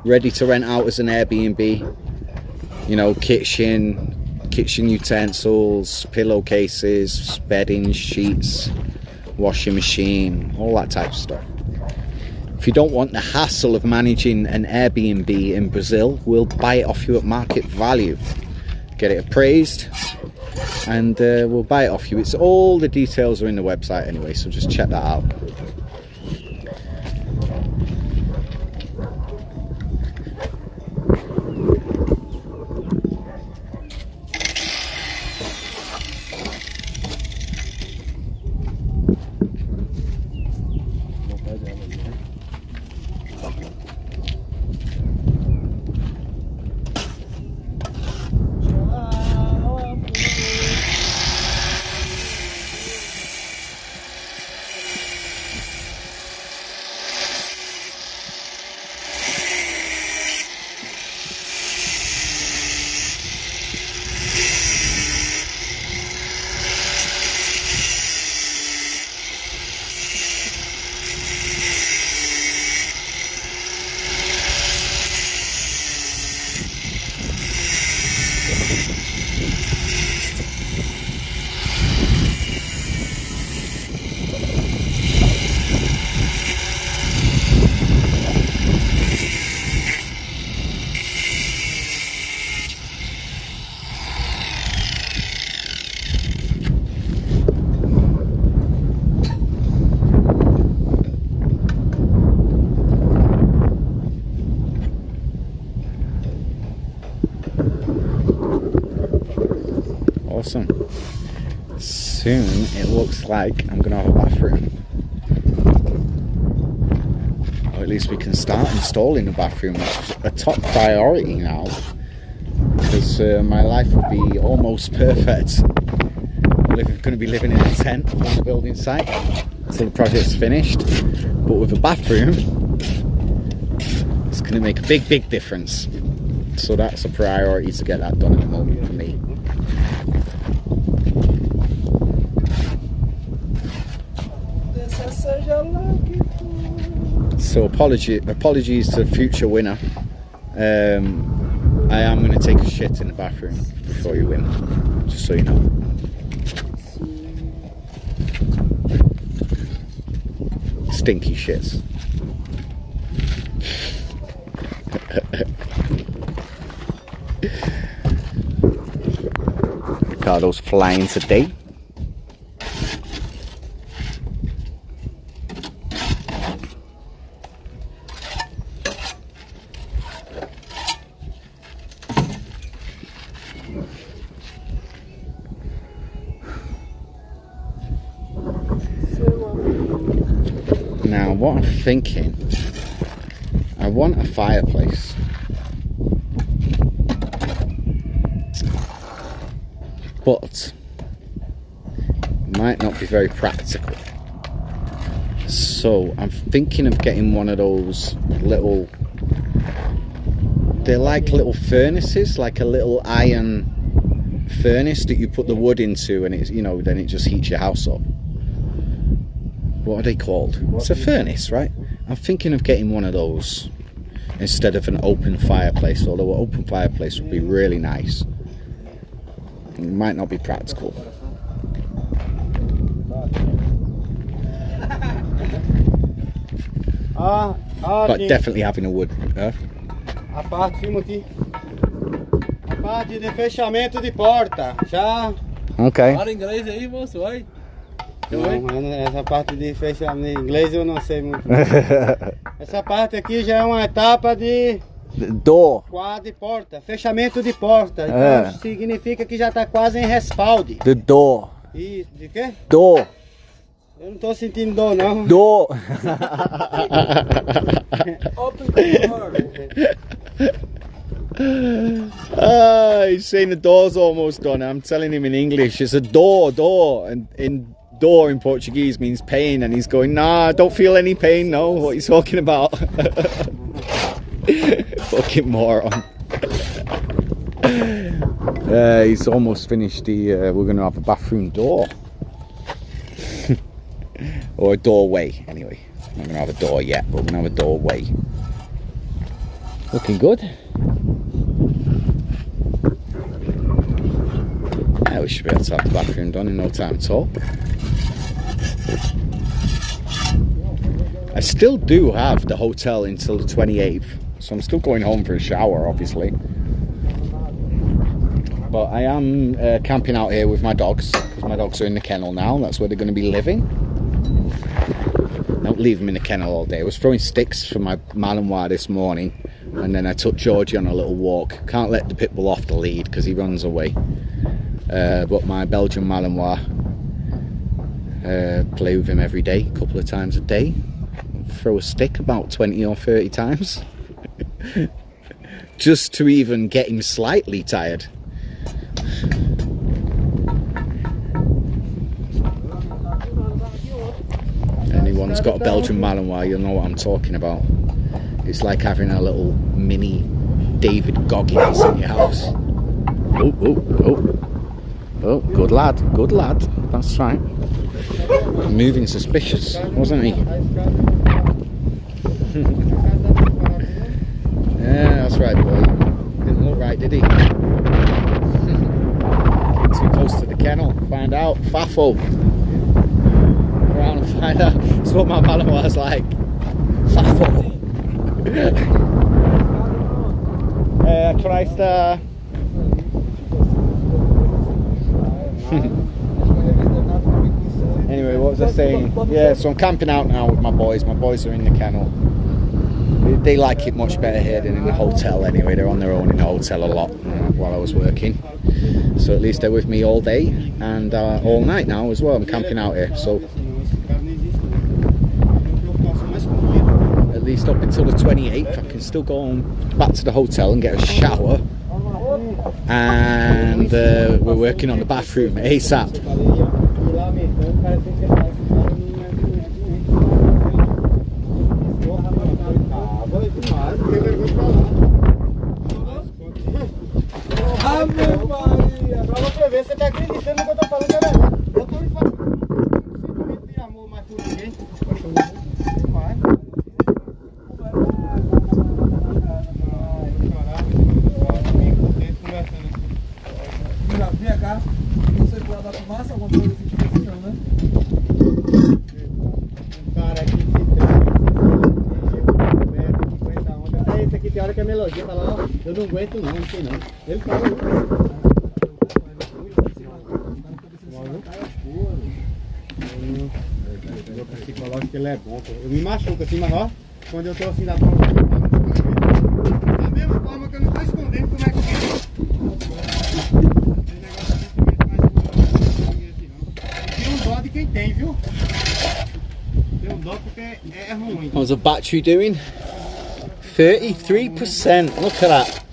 ready to rent out as an Airbnb. You know, kitchen utensils, pillowcases, bedding, sheets, washing machine, all that type of stuff. If you don't want the hassle of managing an Airbnb in Brazil, we'll buy it off you at market value, get it appraised, and we'll buy it off you. It's all the details are in the website anyway, so just check that out. Awesome. Soon it looks like I'm gonna have a bathroom, or at least we can start installing a bathroom. That's a top priority now, because my life will be almost perfect. I'm going to be living in a tent on the building site until the project's finished, but with a bathroom it's going to make a big difference. So that's a priority to get that done at the moment for me. So apologies to the future winner. I am going to take a shit in the bathroom before you win, just so you know. Stinky shits. Ricardo's flying today. Now, what I'm thinking, I want a fireplace. But might not be very practical. So I'm thinking of getting one of those little, they're like little furnaces, like a little iron furnace that you put the wood into, and it's, you know, then it just heats your house up. What are they called? It's a furnace, right? I'm thinking of getting one of those instead of an open fireplace, although an open fireplace would be really nice. It might not be practical. But definitely having a wood. A parte, Timothy. A parte de fechamento de porta. Já. Okay. Fala inglês aí, moço, vai. Não, essa parte de fechamento em inglês eu não sei muito. Essa parte aqui já é uma etapa de Door. quadro de porta, fechamento de porta. Então significa que já está quase em respalde. The door. Isso, de quê? Door. Eu não estou sentindo dor não. Door. Open the door. He's saying the door's almost done. I'm telling him in English, it's a door, and in door in Portuguese means pain, and he's going, nah, I don't feel any pain, no, what are you talking about? Fucking moron. He's almost finished the, we're going to have a bathroom door. Or a doorway, anyway. I'm not going to have a door yet, but we're going to have a doorway. Looking good. Yeah, we should be able to have the bathroom done in no time at all. I still do have the hotel until the 28th, so I'm still going home for a shower, obviously. But I am camping out here with my dogs, because my dogs are in the kennel now. That's where they're going to be living. Don't leave them in the kennel all day. I was throwing sticks for my Malinois this morning, and then I took Georgie on a little walk. Can't let the pit bull off the lead because he runs away. But my Belgian Malinois, play with him every day, a couple of times a day. Throw a stick about 20 or 30 times. Just to even get him slightly tired. Anyone's got a Belgian Malinois, you'll know what I'm talking about. It's like having a little mini David Goggins in your house. Oh, oh, oh. Oh, good lad, that's right. Moving suspicious, wasn't he? Yeah, that's right, boy. Didn't look right, did he? Too close to the kennel. Find out. Faffle. Around and find out. That's what my Malinois like. Faffle. Christ. Anyway, what was I saying? Yeah, so I'm camping out now with my boys. My boys are in the kennel. They like it much better here than in the hotel anyway. They're on their own in the hotel a lot while I was working. So at least they're with me all day and all night now as well. I'm camping out here. So at least up until the 28th, I can still go on back to the hotel and get a shower. And we're working on the bathroom ASAP. Pra você ver, você tá acreditando no que eu tô falando, é verdade. Eu tô me falando 5 minutos de amor mais por ninguém. alguma coisa assim, tipo assim, não, né? Um cara aqui se trata. Esse aqui tem hora que a melodia fala, ó, eu não aguento não, não sei não. Ele fala o psicológico ele é bom, pô. Eu me machuco assim, mas ó, quando eu tô assim da forma da mesma forma que eu não tô escondendo como é que tem um dó de quem tem, viu? Tem um dó porque é ruim. How's the battery doing? 33%. Look at that.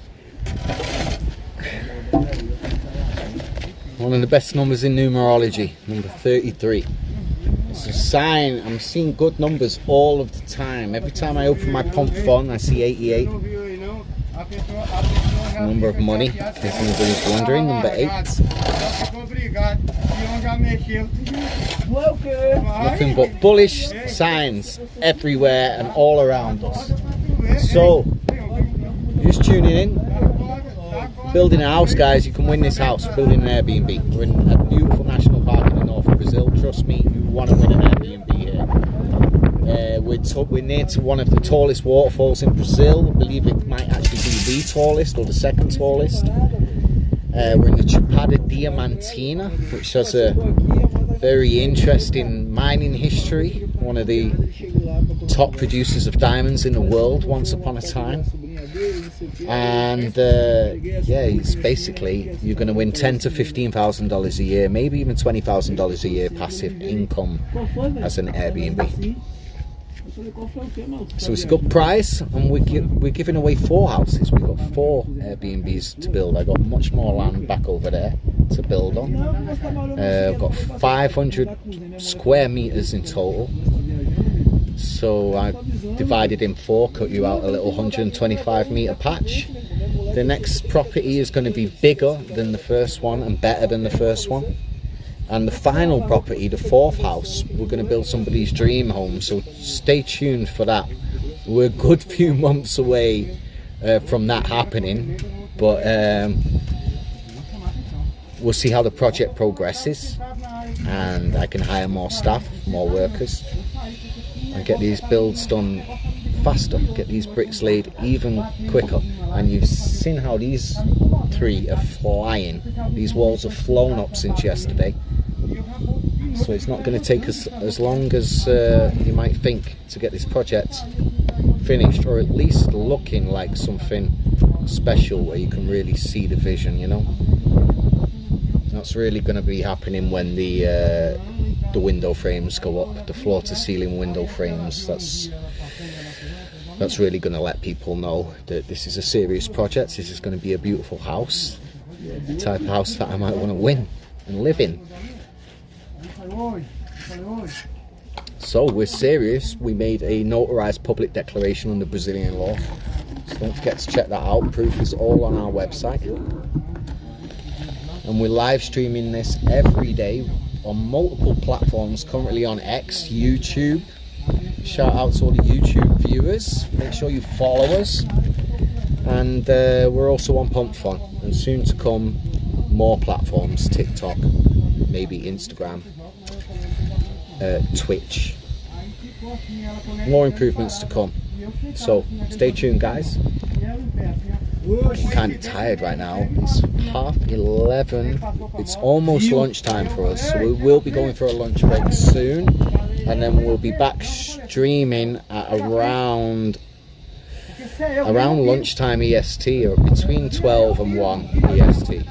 One of the best numbers in numerology, number 33. It's a sign. I'm seeing good numbers all of the time. Every time I open my pump phone, I see 88. Number of money, if anybody's wondering, number 8. Nothing but bullish signs everywhere and all around us. So, just tuning in. Building a house, guys, you can win this house. Building an Airbnb. We're in a beautiful national park in the north of Brazil. Trust me, you want to win an Airbnb here. We're near to one of the tallest waterfalls in Brazil. I believe it might actually be the tallest or the second tallest. We're in the Chapada Diamantina, which has a very interesting mining history. One of the top producers of diamonds in the world once upon a time. And yeah, it's basically you're going to win $10,000 to $15,000 a year, maybe even $20,000 a year passive income as an Airbnb. So it's a good price, and we're giving away 4 houses. We've got 4 Airbnbs to build. I got much more land back over there to build on. I've got 500 square meters in total. So I divided in 4, cut you out a little 125 meter patch. The next property is going to be bigger than the first one and better than the first one. And the final property, the 4th house, we're going to build somebody's dream home. So stay tuned for that. We're a good few months away from that happening, but we'll see how the project progresses, and I can hire more staff, more workers, and get these builds done faster, get these bricks laid even quicker. And you've seen how these 3 are flying. These walls have flown up since yesterday, so it's not going to take us as long as you might think to get this project finished, or at least looking like something special where you can really see the vision, you know. That's really going to be happening when the window frames go up, the floor to ceiling window frames. That's really going to let people know that this is a serious project. This is going to be a beautiful house, the type of house that I might want to win and live in. So we're serious. We made a notarized public declaration under Brazilian law, so don't forget to check that out. Proof is all on our website, and we're live streaming this every day on multiple platforms, currently on X, YouTube. Shout out to all the YouTube viewers, make sure you follow us, and we're also on Pump Fun, and soon to come more platforms, TikTok, maybe Instagram, Twitch. More improvements to come, so stay tuned, guys. I'm kind of tired right now. It's 11:30. It's almost lunchtime for us, so we will be going for a lunch break soon, and then we'll be back streaming at around lunchtime EST, or between 12 and 1 EST.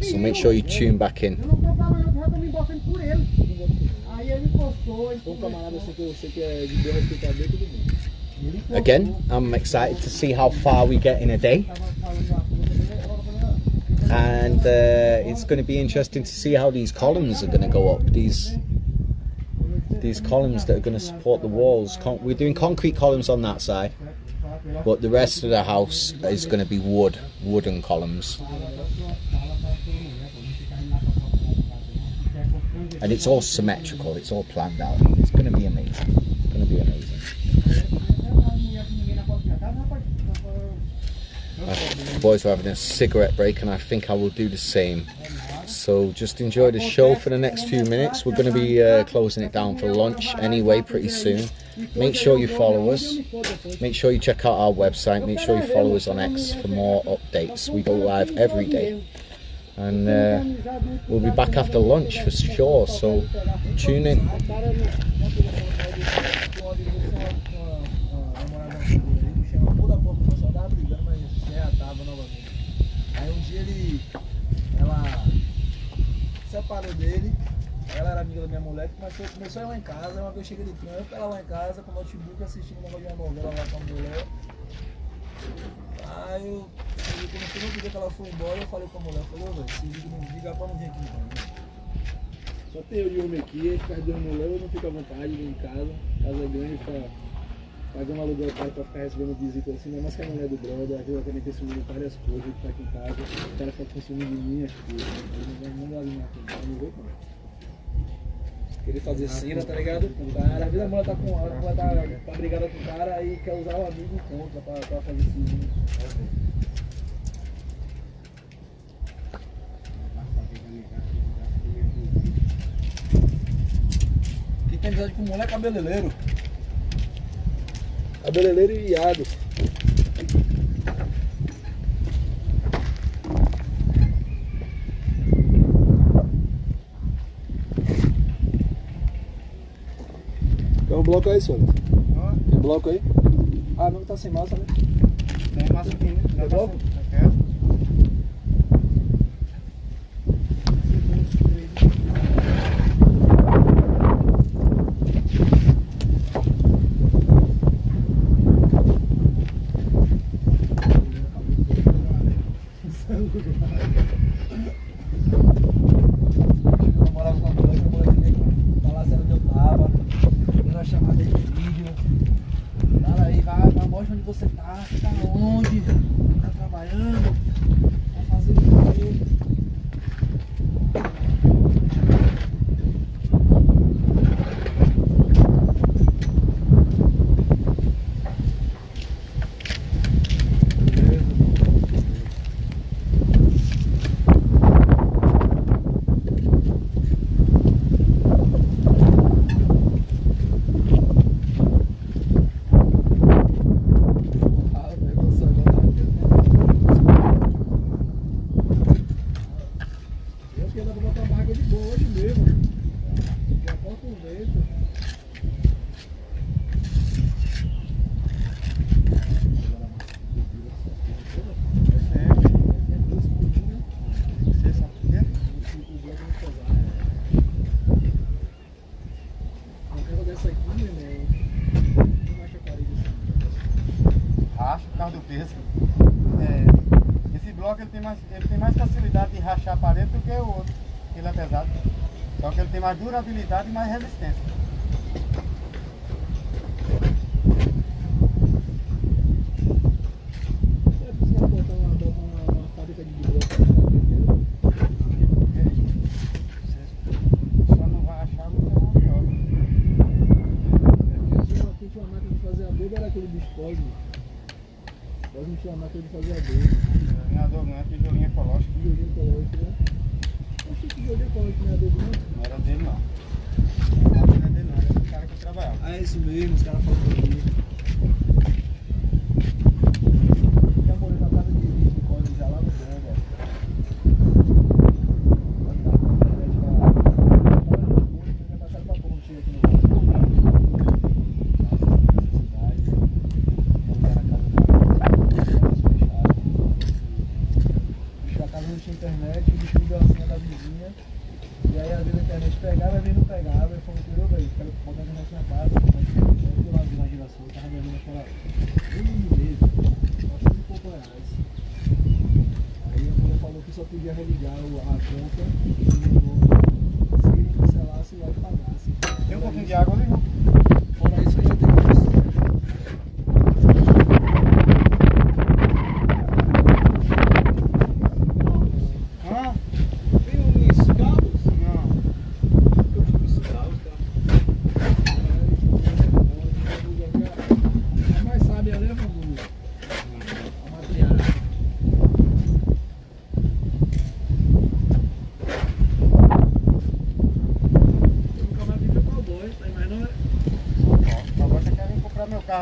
So make sure you tune back in. Again, I'm excited to see how far we get in a day, and it's going to be interesting to see how these columns are going to go up. These columns that are going to support the walls. We're doing concrete columns on that side, but the rest of the house is going to be wooden columns. And it's all symmetrical, it's all planned out. It's going to be amazing. It's going to be amazing. boys are having a cigarette break, and I think I will do the same. So just enjoy the show for the next few minutes. We're going to be closing it down for lunch anyway pretty soon. Make sure you follow us. Make sure you check out our website. Make sure you follow us on X for more updates. We go live every day. And we'll be back after lunch for sure, so tune in. Separou dele, ela era amiga da minha mulher, começou a ir lá em casa. Uma vez eu cheguei de trampo, ela lá em casa com o notebook assistindo uma novela lá com a mulher. Aí eu comecei no dia que ela foi embora, eu falei com a mulher, velho, se liga pra não vir aqui então. Só tem eu e o homem aqui, a gente faz duas mulheres, eu não fico à vontade dentro de casa é grande, fica pagando aluguel caro pra ficar recebendo visita assim, não é mais que a mulher do brother, às vezes eu também consumindo várias coisas, a gente tá aqui em casa, o cara fica consumindo de mim as coisas, ele não vai alinhar com ele, não vou com ele. Querer fazer cena, tá ligado? Com o cara, às vezes a mulher tá com a mulher tá brigada com o cara aí quer usar o amigo contra pra fazer cena. Quem tem amizade com mulher é cabeleireiro. Cabeleireiro e viado. Tem um bloco aí, Sônia? Tem bloco aí? Ah, não, tá sem massa, né? Tem massa aqui, né? Tem bloco? Você tá onde? Tá trabalhando? Tá fazendo o quê? Racha por causa do peso. Esse bloco ele tem mais facilidade de rachar a parede do que o outro, porque ele é pesado. Só que ele tem mais durabilidade e mais resistência. Só não vai achar muita mão de obra. Tinha uma máquina de fazer adobo, era aquele bicho Cosmo. Cosmo tinha uma máquina de fazer adobo. Não é adobo, não é tijolinho ecológico. Tijolinho ecológico, né? Acho que tijolinho ecológico não é adobo, não? Não era dele, não. Não era dele, não. Era do cara que trabalhava. Ah, é isso mesmo, os caras falam aqui. Já morei na casa de Cosmo já lá no Branga. Internet, o bicho me deu a senha da vizinha. E aí às vezes a internet pegava, às vezes não pegava. Eu falei, tirou, velho, quero botar a internet na casa. Eu fui lá ver na giração, tava ganhando aquela 1 mês, 400 e pouco reais. Aí a mulher falou que só podia religar a conta se ele cancelasse lá e pagasse. Tem um pouquinho de água ali, não? Fora isso, ainda tem que fazer.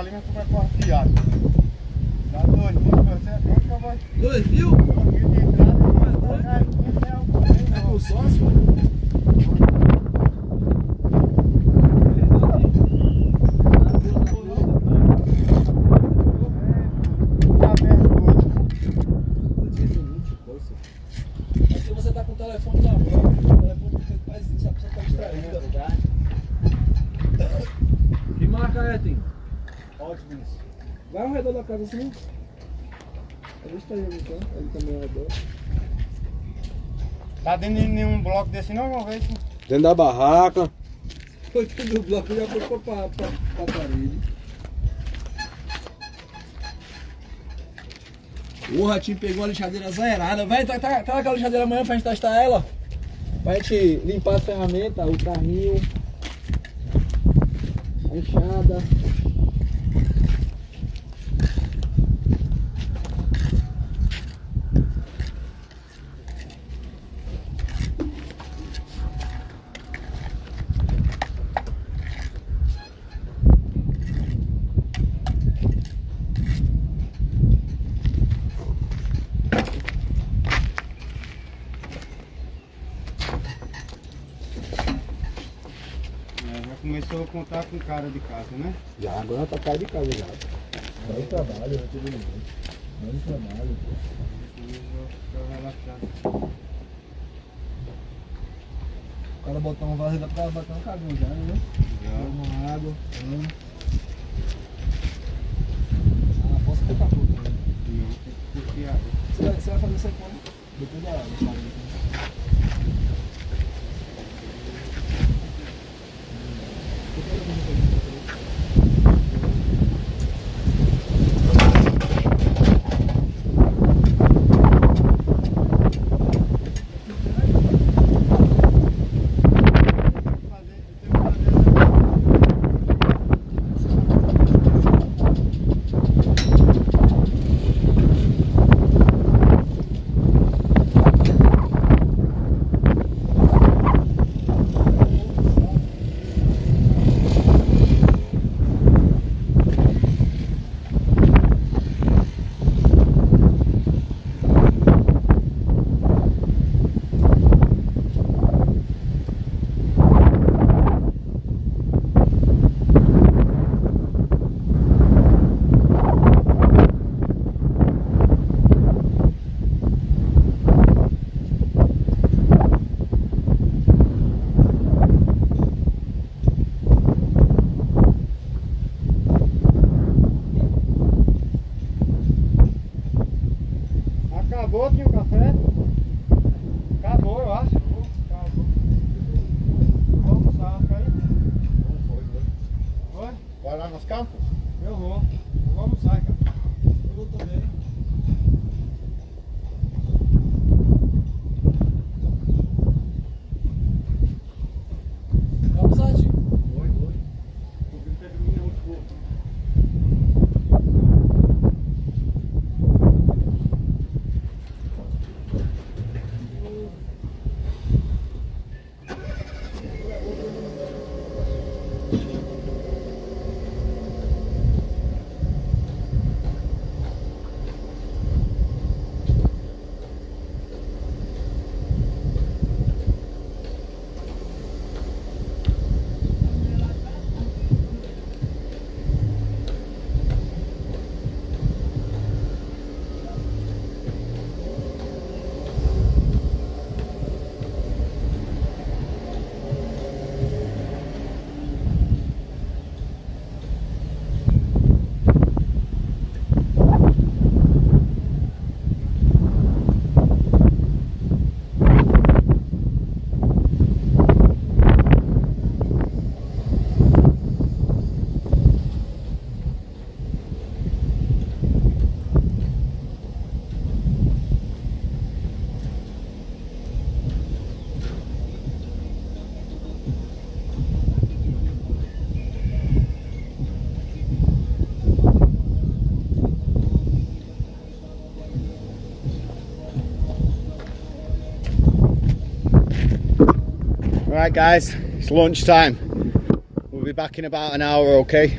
ali, mas tu vai com a fiada. Dá 2 mil, você é quanto que eu vou? 2 mil? 2 mil de entrada, mas vou pagar 500 reais por mês. É com sócio? Se você tá com o telefone na mão, o telefone faz isso, a pessoa tá distraída. Que marca é, Tim? Ótimo. Vai ao redor da casa assim. A gente tá indo então, ele também é redor. Tá dentro de nenhum bloco desse não, uma vez? Dentro da barraca. Foi tudo o bloco, já foi pra parede. O Ratinho pegou a lixadeira zerada. Vai, tá aquela lixadeira amanhã pra gente testar ela. Pra gente limpar as ferramentas, o carrinho, a enxada. Já começou a contar com cara de casa, né? Já, agora tá cara de casa já. Vai trabalho, vai todo mundo. Vai trabalho. Eu vou ficar relaxado. O cara botar um vaso, dá pra botar um cagão já, né? Uma água. Posso ter papo também. Não, tem que curtir a água. Você vai fazer isso aí quando? Depois da água. Acabou aqui o café? Acabou, eu acho. Acabou. Vamos almoçar, fica aí? Oi? Vai lá nos campos? Eu vou. Eu vou almoçar, cara. Eu vou também. Vamos, Sati? Oi. Tô vendo que termina muito pouco. Right guys, it's lunchtime. We'll be back in about an hour, okay?